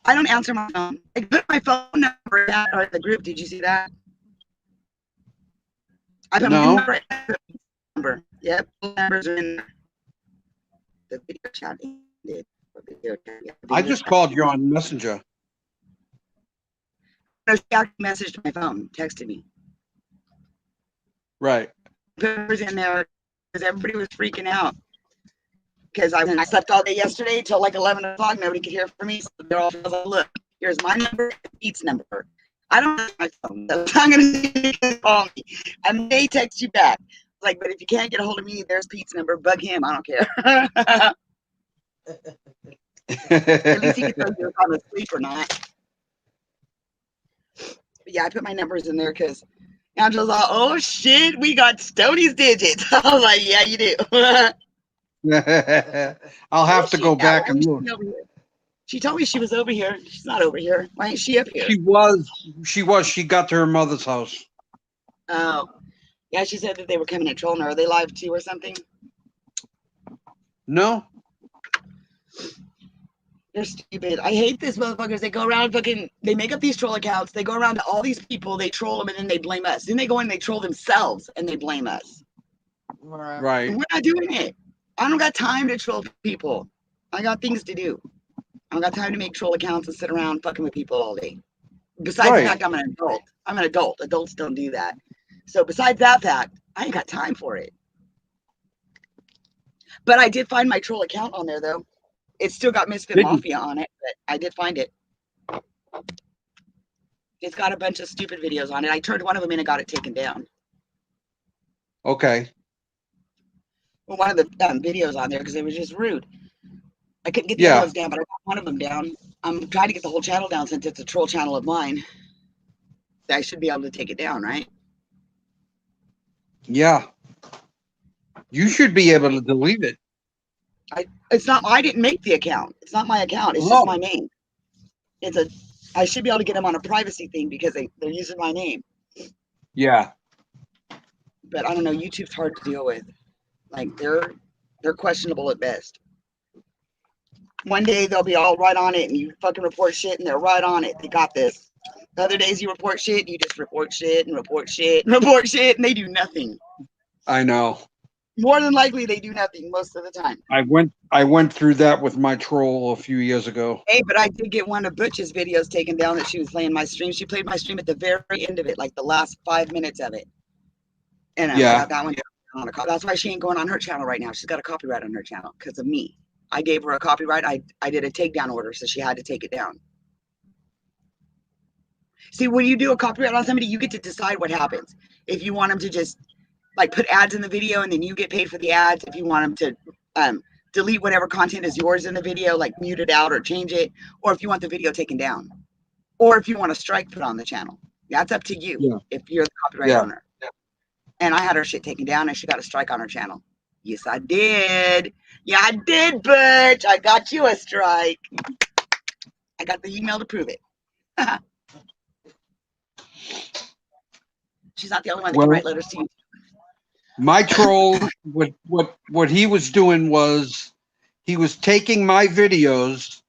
H: I don't answer my phone. I put my phone number in the group. Did you see that? I put
A: No.
H: my number. Yep, numbers are in the video chat.
A: I just called you on Messenger.
H: No, she actually messaged my phone, texted me.
A: Right.
H: Put numbers in there because everybody was freaking out. Because I slept all day yesterday till like 11 o'clock. Nobody could hear from me. So they're all like, look, here's my number and Pete's number. I don't have my phone. So I'm going to call me. I may text you back. Like, but if you can't get a hold of me, there's Pete's number. Bug him. I don't care. At least he can tell you if I'm asleep or not. But yeah, I put my numbers in there because Angela's like, oh shit, we got Stoney's digits. I was like, yeah, you do.
A: I'll have to go back and look.
H: She told me she was over here. She's not over here. Why ain't she up here?
A: She was. She got to her mother's house.
H: Oh, yeah. She said that they were coming and trolling her. Are they live too or something?
A: No.
H: They're stupid. I hate these motherfuckers. They go around fucking. They make up these troll accounts. They go around to all these people. They troll them and then they blame us. Then they go in and they troll themselves and they blame us.
A: Right.
H: And we're not doing it. I don't got time to troll people. I got things to do. I don't got time to make troll accounts and sit around fucking with people all day. Besides the fact I'm an adult. I'm an adult. Adults don't do that. So besides that fact, I ain't got time for it. But I did find my troll account on there though. It's still got Misfit Mafia on it, but I did find it. It's got a bunch of stupid videos on it. I turned one of them in and got it taken down.
A: Okay.
H: Well, one of the videos on there because it was just rude. I couldn't get the others down, but I got one of them down. I'm trying to get the whole channel down since it's a troll channel of mine. I should be able to take it down, right?
A: Yeah. You should be able to delete it.
H: It's not. I didn't make the account. It's not my account. It's just my name. I should be able to get them on a privacy thing because they're using my name.
A: Yeah.
H: But I don't know. YouTube's hard to deal with. Like they're questionable at best. One day they'll be all right on it and you fucking report shit and they're right on it. They got this. The other days you report shit and you just report shit and report shit and report shit and they do nothing.
A: I know.
H: More than likely they do nothing most of the time.
A: I went through that with my troll a few years ago.
H: Hey, but I did get one of Butch's videos taken down that she was playing my stream. She played my stream at the very end of it, like the last 5 minutes of it. And I got that one on that's why she ain't going on her channel right now. She's got a copyright on her channel because of me. I gave her a copyright. I did a takedown order, so she had to take it down. See, when you do a copyright on somebody, you get to decide what happens. If you want them to just like put ads in the video and then you get paid for the ads. If you want them to delete whatever content is yours in the video, like mute it out or change it, or if you want the video taken down, or if you want a strike put on the channel. That's up to you
A: Yeah.
H: if you're the copyright
A: Yeah.
H: owner. And I had her shit taken down and she got a strike on her channel. Yes, I did. Yeah, I did, Butch. I got you a strike. I got the email to prove it. She's not the only one that can write letters to you.
A: My troll, what he was doing was he was taking my videos,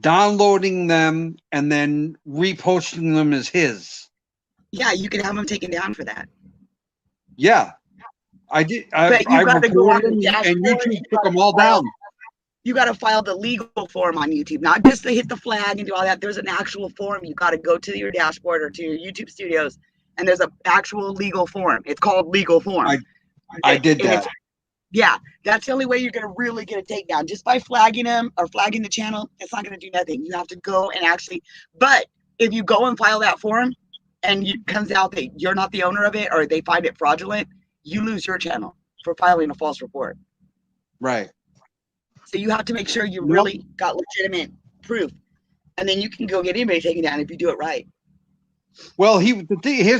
A: downloading them, and then reposting them as his.
H: Yeah, you can have them taken down for that.
A: Yeah, I did.
H: But
A: I
H: you got to go on
A: reported
H: the
A: them, and
H: dashboard.
A: YouTube took them all down.
H: You got to file the legal form on YouTube, not just to hit the flag and do all that. There's an actual form. You got to go to your dashboard or to your YouTube studios, and there's an actual legal form. It's called legal form.
A: I did that.
H: Yeah, that's the only way you're going to really get a takedown. Just by flagging them or flagging the channel, it's not going to do nothing. You have to go and actually, but if you go and file that form and it comes out that you're not the owner of it or they find it fraudulent, you lose your channel for filing a false report.
A: Right.
H: So you have to make sure you really got legitimate proof. And then you can go get anybody taken down if you do it right.
A: Well, here's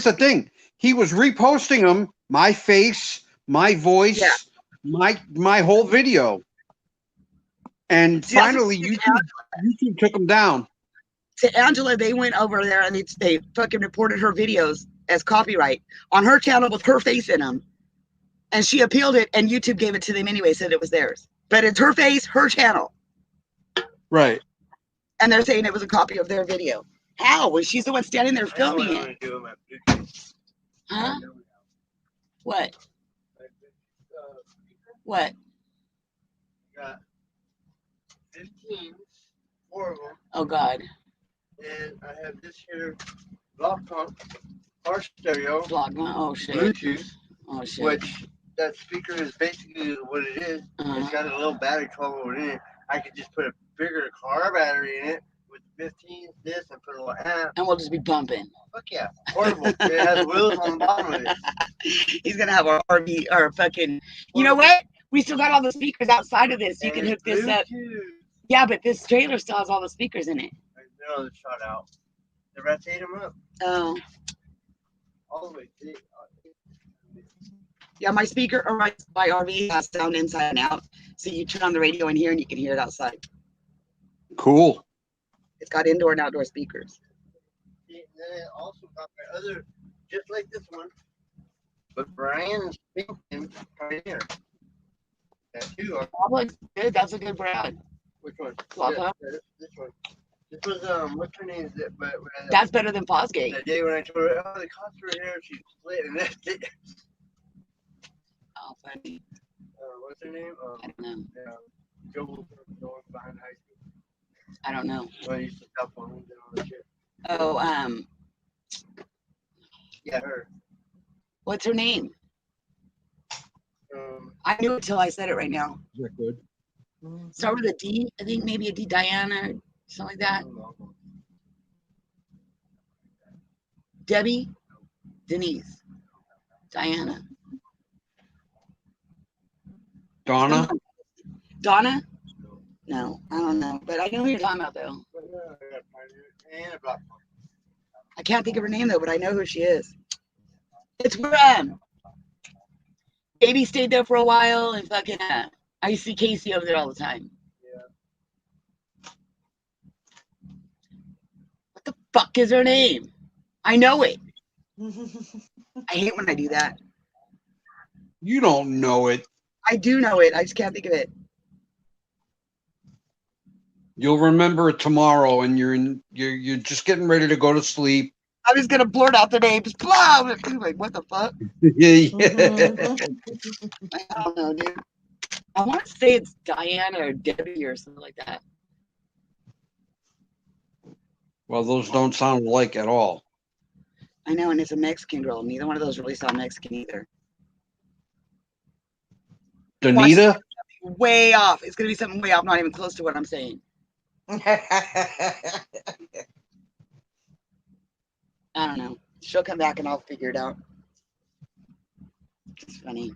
A: the thing. He was reposting them, my face, my voice, my whole video. And
H: See,
A: finally, YouTube took them down.
H: To Angela, they went over there and they fucking reported her videos as copyright on her channel with her face in them. And she appealed it, and YouTube gave it to them anyway, said it was theirs. But it's her face, her channel.
A: Right.
H: And they're saying it was a copy of their video. How? Was she's the one standing there filming it? Huh? What? What?
G: Got 15, 4 of them.
H: Oh, God.
G: And I have this here block pump, car stereo,
H: Block. Oh, shit.
G: Bluetooth,
H: Oh, shit.
G: which that speaker is basically what it is. It's got a little battery 12 volt in it. I could just put a bigger car battery in it with 15 this and put a little amp.
H: And we'll just be bumping.
G: Fuck yeah, portable. It has wheels on the bottom of it.
H: He's gonna have our RV or fucking. You know what? We still got all the speakers outside of this. You can hook this up. Yeah, but this trailer still has all the speakers in it.
G: No, they're shot out. The rats ate them up.
H: Oh.
G: All the way.
H: Yeah, my speaker or my RV has sound inside and out. So you turn on the radio in here and you can hear it outside.
A: Cool.
H: It's got indoor and outdoor speakers.
G: And then I also got my other, just like this one, but Brian's thinking Pioneer. That too.
H: That looks good. That's a good brand.
G: Which one?
H: Lava?
G: This one. This was what's her name? But
H: That's better than Fosgate.
G: the day when I told her, oh, the cops were here, she split, and that's it.
H: Oh, funny.
G: What's her name?
H: I don't know.
G: Joel behind high school.
H: I don't know.
G: Well, I used to stop on and all that shit.
H: Oh,
G: Yeah, her.
H: what's her name? I knew it till I said it right now.
A: Is that good?
H: Start with a D. I think maybe a D, Diana, or something like that. Debbie, Denise, Diana,
A: Donna?
H: Donna. No, I don't know, but I know who you're talking about though.
G: And a block pump.
H: I can't think of her name though, but I know who she is. It's where Baby stayed there for a while, and fucking I used to see Casey over there all the time.
G: Yeah.
H: What the fuck is her name? I know it. I hate when I do that.
A: You don't know it.
H: I do know it. I just can't think of it.
A: You'll remember it tomorrow, and you're just getting ready to go to sleep.
H: I was gonna blurt out the names. Blah. Like, what the fuck?
A: Yeah.
H: I don't know, dude. I want to say it's Diana or Debbie or something like that.
A: Well, those don't sound alike at all.
H: I know, and it's a Mexican girl. Neither one of those really sound Mexican either.
A: Danita?
H: Way off. It's gonna be something way off. Not even close to what I'm saying. I don't know. She'll come back and I'll figure it out. It's funny.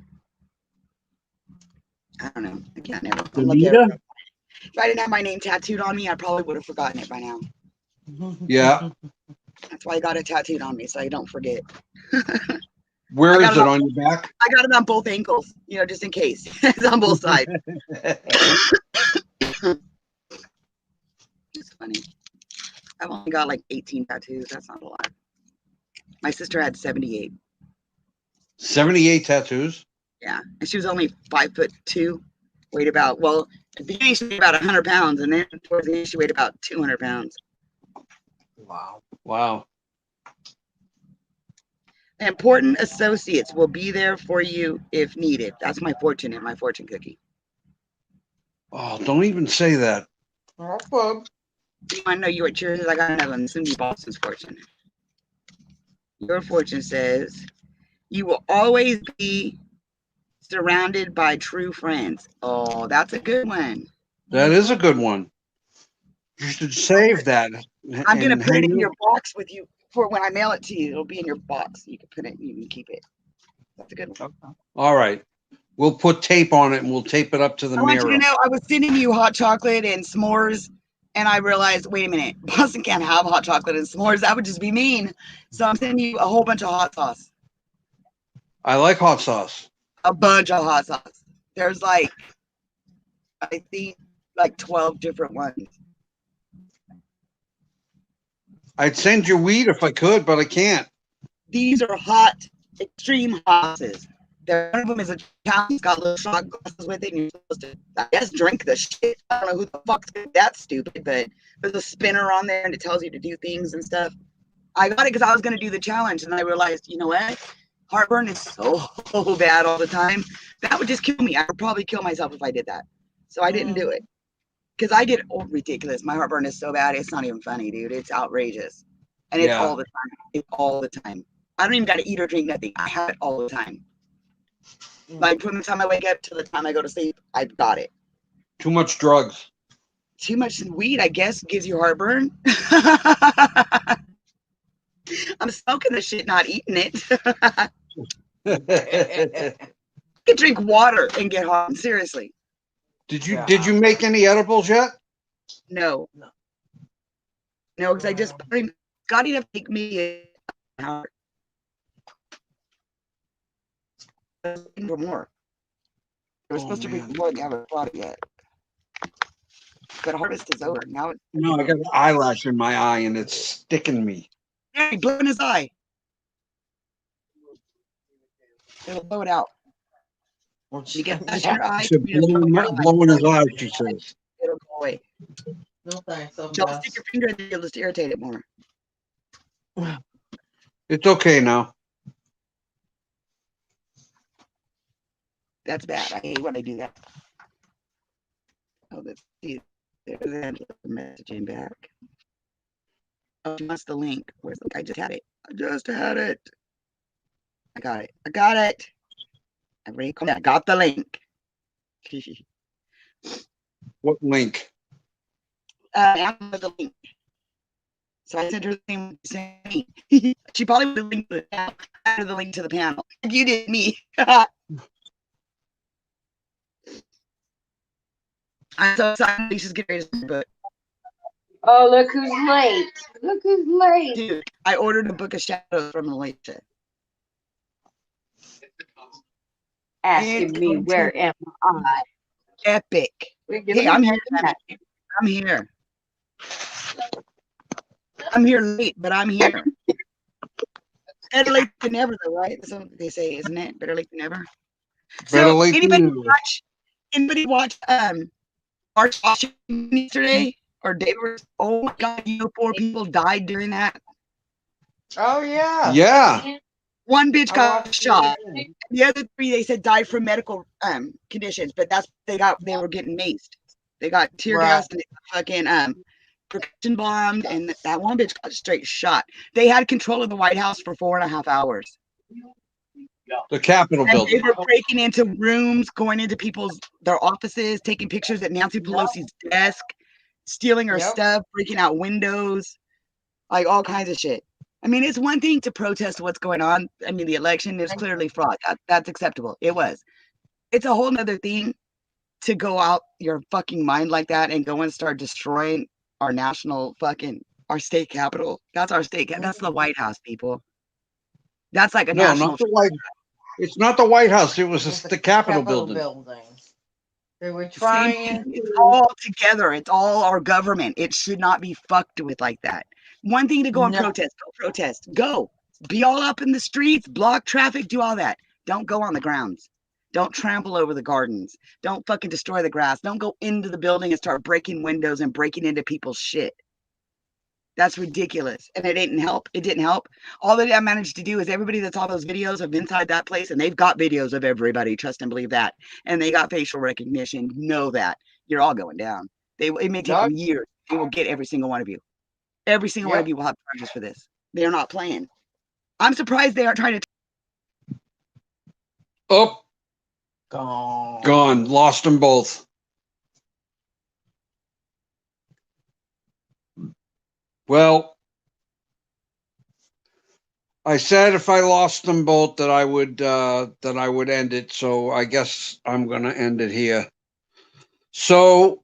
H: I don't know. I can't never. I'm lucky
A: Anita?
H: if I didn't have my name tattooed on me, I probably would have forgotten it by now.
A: Yeah.
H: That's why I got it tattooed on me, so I don't forget.
A: Where
H: got
A: is
H: it
A: it
H: on-
A: on your back?
H: I got it on both ankles, just in case. It's on both sides. It's funny. I've only got like 18 tattoos. That's not a lot. My sister had 78.
A: 78 tattoos.
H: Yeah, and she was only 5'2", weighed about, well, at the beginning she weighed about 100 pounds, and then towards the end she weighed about 200 pounds.
A: Wow. Wow.
H: Important associates will be there for you if needed. That's my fortune cookie.
A: Oh, don't even say that.
H: You want to know you at yours? I got another one. This is going to be Boston's fortune. Your fortune says, you will always be surrounded by true friends. Oh, that's a good one.
A: That is a good one. You should save that.
H: I'm going to
A: and
H: put it
A: hang
H: in your box with you for when I mail it to you. It'll be in your box. You can put it, you can keep it. That's a good one.
A: All right. We'll put tape on it and we'll tape it up to the
H: I want you
A: mirror.
H: to know I was sending you hot chocolate and s'mores, and I realized, wait a minute, Boston can't have hot chocolate and s'mores. That would just be mean. So I'm sending you a whole bunch of hot sauce.
A: I like hot sauce.
H: A bunch of hot sauce. There's like, I think, like 12 different ones.
A: I'd send you weed if I could, but I can't.
H: These are hot, extreme hot sauces. One of them is a challenge. It's got little shot glasses with it, and you're supposed to, I guess, drink the shit. I don't know who the fuck's that stupid, but there's a spinner on there, and it tells you to do things and stuff. I got it because I was going to do the challenge, and I realized, you know what? Heartburn is so bad all the time. That would just kill me. I would probably kill myself if I did that. So I didn't do it. Because I get ridiculous. My heartburn is so bad, it's not even funny, dude. It's outrageous. And it's all the time. It's all the time. I don't even got to eat or drink nothing. I have it all the time. Like from the time I wake up to the time I go to sleep, I've got it.
A: Too much drugs.
H: Too much weed, I guess, gives you heartburn. I'm smoking the shit, not eating it. I could drink water and get heartburn. Seriously.
A: Did you make any edibles yet?
H: No. No, because I just Scotty to take me an hour. For more. It was supposed to be more than I haven't bought it yet. But harvest is over. Now
A: No, I got an eyelash in my eye and it's sticking me.
H: yeah, he blew in his eye. It'll blow it out. You get that in your eye,
A: She said, blowing his eye, she says.
H: it'll go away.
B: No thanks.
H: Don't stick your finger in it, you'll just irritate it more.
A: It's okay now.
H: That's bad. I hate when I do that. Oh, let's see. There's that messaging back. Oh, she wants the link. Where's the link? I just had it. I just had it. I got it. I got it. I got the link.
A: What link?
H: I have the link. So I sent her the thing. She probably would have linked to the panel. Added the link to the panel. You did me. I'm so excited. Lisa's getting ready to book.
C: Oh, look who's late. Look who's late.
H: Dude, I ordered a book of shadows from Alicia.
C: Asking me where am I?
H: Epic. Hey, I'm here. I'm here. I'm here late, but I'm here. Better late than never, though, right? That's what they say, isn't it? Better late than never.
A: Better
H: So,
A: late than
H: anybody
A: never.
H: watch March Washington yesterday or David? Oh my God, 4 people died during that.
B: Oh yeah.
A: Yeah.
H: One bitch
B: I
H: got
B: watched
H: shot.
B: it.
H: The other 3 they said died from medical conditions, but they were getting maced. They got tear gas and they got fucking percussion bombed, and that one bitch got straight shot. They had control of the White House for 4.5 hours.
A: The Capitol
H: And they
A: building.
H: were breaking into rooms, going into their offices, taking pictures at Nancy Pelosi's desk, stealing her stuff, breaking out windows, like all kinds of shit. I mean, it's one thing to protest what's going on. I mean, the election is clearly fraud. That's acceptable. It was. It's a whole nother thing to go out your fucking mind like that and go and start destroying our national fucking our state capitol. That's our state. That's the White House, people. That's like a
A: No,
H: national.
A: not the White. It's not the White House. It was
B: It's
A: the Capitol building.
B: They were
H: Same
B: trying
H: thing. It's
B: to.
H: all together. It's all our government. It should not be fucked with like that. One thing to go and
B: No.
H: protest. Go protest. Go. Be all up in the streets. Block traffic. Do all that. Don't go on the grounds. Don't trample over the gardens. Don't fucking destroy the grass. Don't go into the building and start breaking windows and breaking into people's shit. That's ridiculous. And it didn't help. It didn't help. All that I managed to do is everybody that saw those videos of inside that place, and they've got videos of everybody, trust and believe that. And they got facial recognition. Know that. You're all going down. It may take them years. They will get every single one of you. Every single one of you will have charges for this. They're not playing. I'm surprised they aren't trying to.
A: Oh,
B: Gone.
A: gone. Lost them both. Well, I said if I lost them both that I would end it. So I guess I'm gonna end it here. So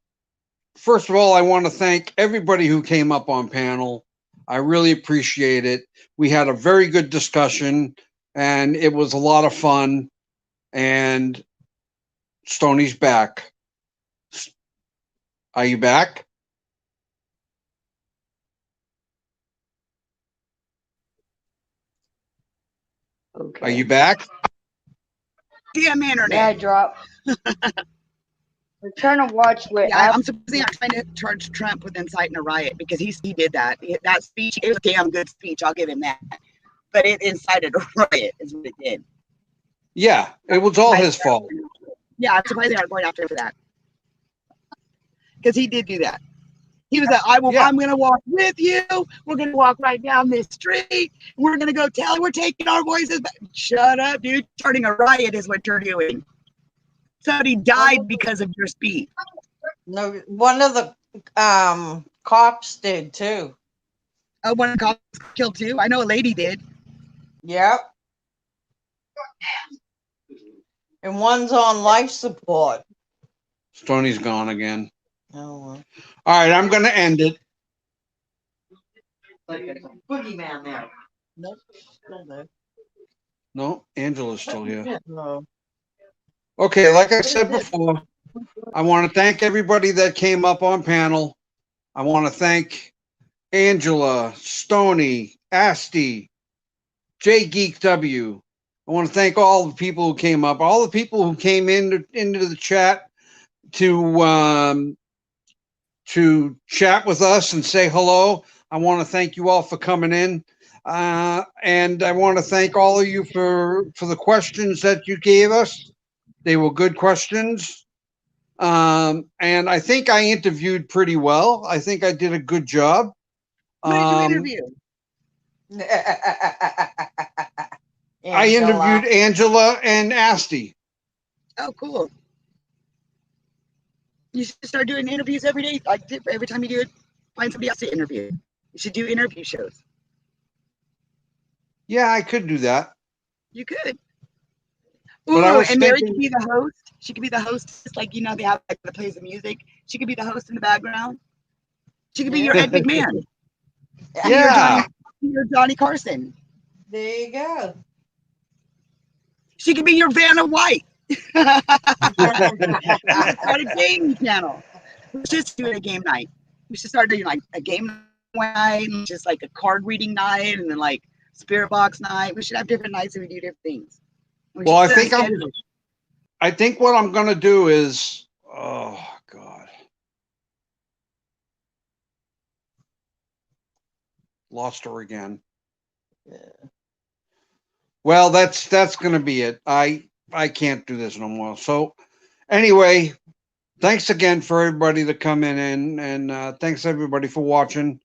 A: first of all, I want to thank everybody who came up on panel. I really appreciate it. We had a very good discussion, and it was a lot of fun. And Stoney's back. Are you back?
C: Okay.
A: Are you back?
H: Damn internet.
C: Yeah, I dropped. We're trying to watch what.
H: Yeah, I'm surprised they aren't trying to charge Trump with inciting a riot because he did that. That speech, it was a damn good speech. I'll give him that. But it incited a riot, is what it did.
A: Yeah, it was all his fault.
H: Yeah, I'm surprised they aren't going after him for that. Because he did do that. He was like, I'm going to walk with you. We're going to walk right down this street. We're going to go tell we're taking our voices back. Shut up, dude. Starting a riot is what you're doing. Somebody died because of your speech.
B: No, one of the cops did too.
H: Oh, one of the cops killed too? I know a lady did.
B: Yep. And one's on life support.
A: Stoney's gone again.
B: Oh.
A: All right, I'm going to end it.
B: Like a boogeyman there. Nope. Still there.
A: No, Angela's still here.
B: No.
A: Okay, like I said before, I want to thank everybody that came up on panel. I want to thank Angela, Stoney, Asti, J Geek W. I want to thank all the people who came up, all the people who came into the chat to chat with us and say hello. I want to thank you all for coming in. And I want to thank all of you for the questions that you gave us. They were good questions. And I think I interviewed pretty well. I think I did a good job.
H: Who did you interview?
A: I interviewed Angela and Asti.
H: Oh, cool. You should start doing interviews every day. Like every time you do it, find somebody else to interview. You should do interview shows.
A: Yeah, I could do that.
H: You could.
A: But I was
H: and Mary
A: thinking-
H: could be the host. She could be the host, like they have like that plays the music. She could be the host in the background. She could be your Ed McMahon.
A: Yeah.
H: Your Johnny Carson.
B: There you go.
H: She could be your Vanna White. Start a game channel. We should do a game night. We should start doing like a game night, just like a card reading night, and then like spirit box night. We should have different nights and we do different things.
A: Well, I think what I'm going to do is, oh God, lost her again.
B: Yeah.
A: Well, that's going to be it. I can't do this no more. So anyway, thanks again for everybody to come in and thanks everybody for watching.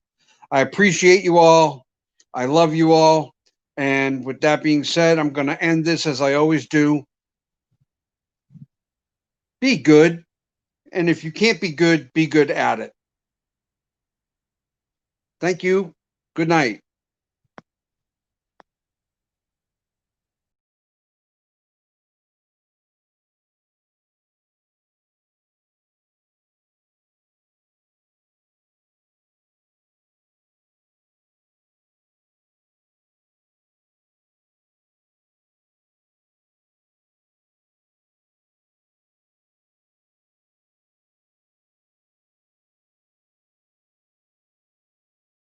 A: I appreciate you all. I love you all. And with that being said, I'm going to end this as I always do. Be good. And if you can't be good at it. Thank you. Good night.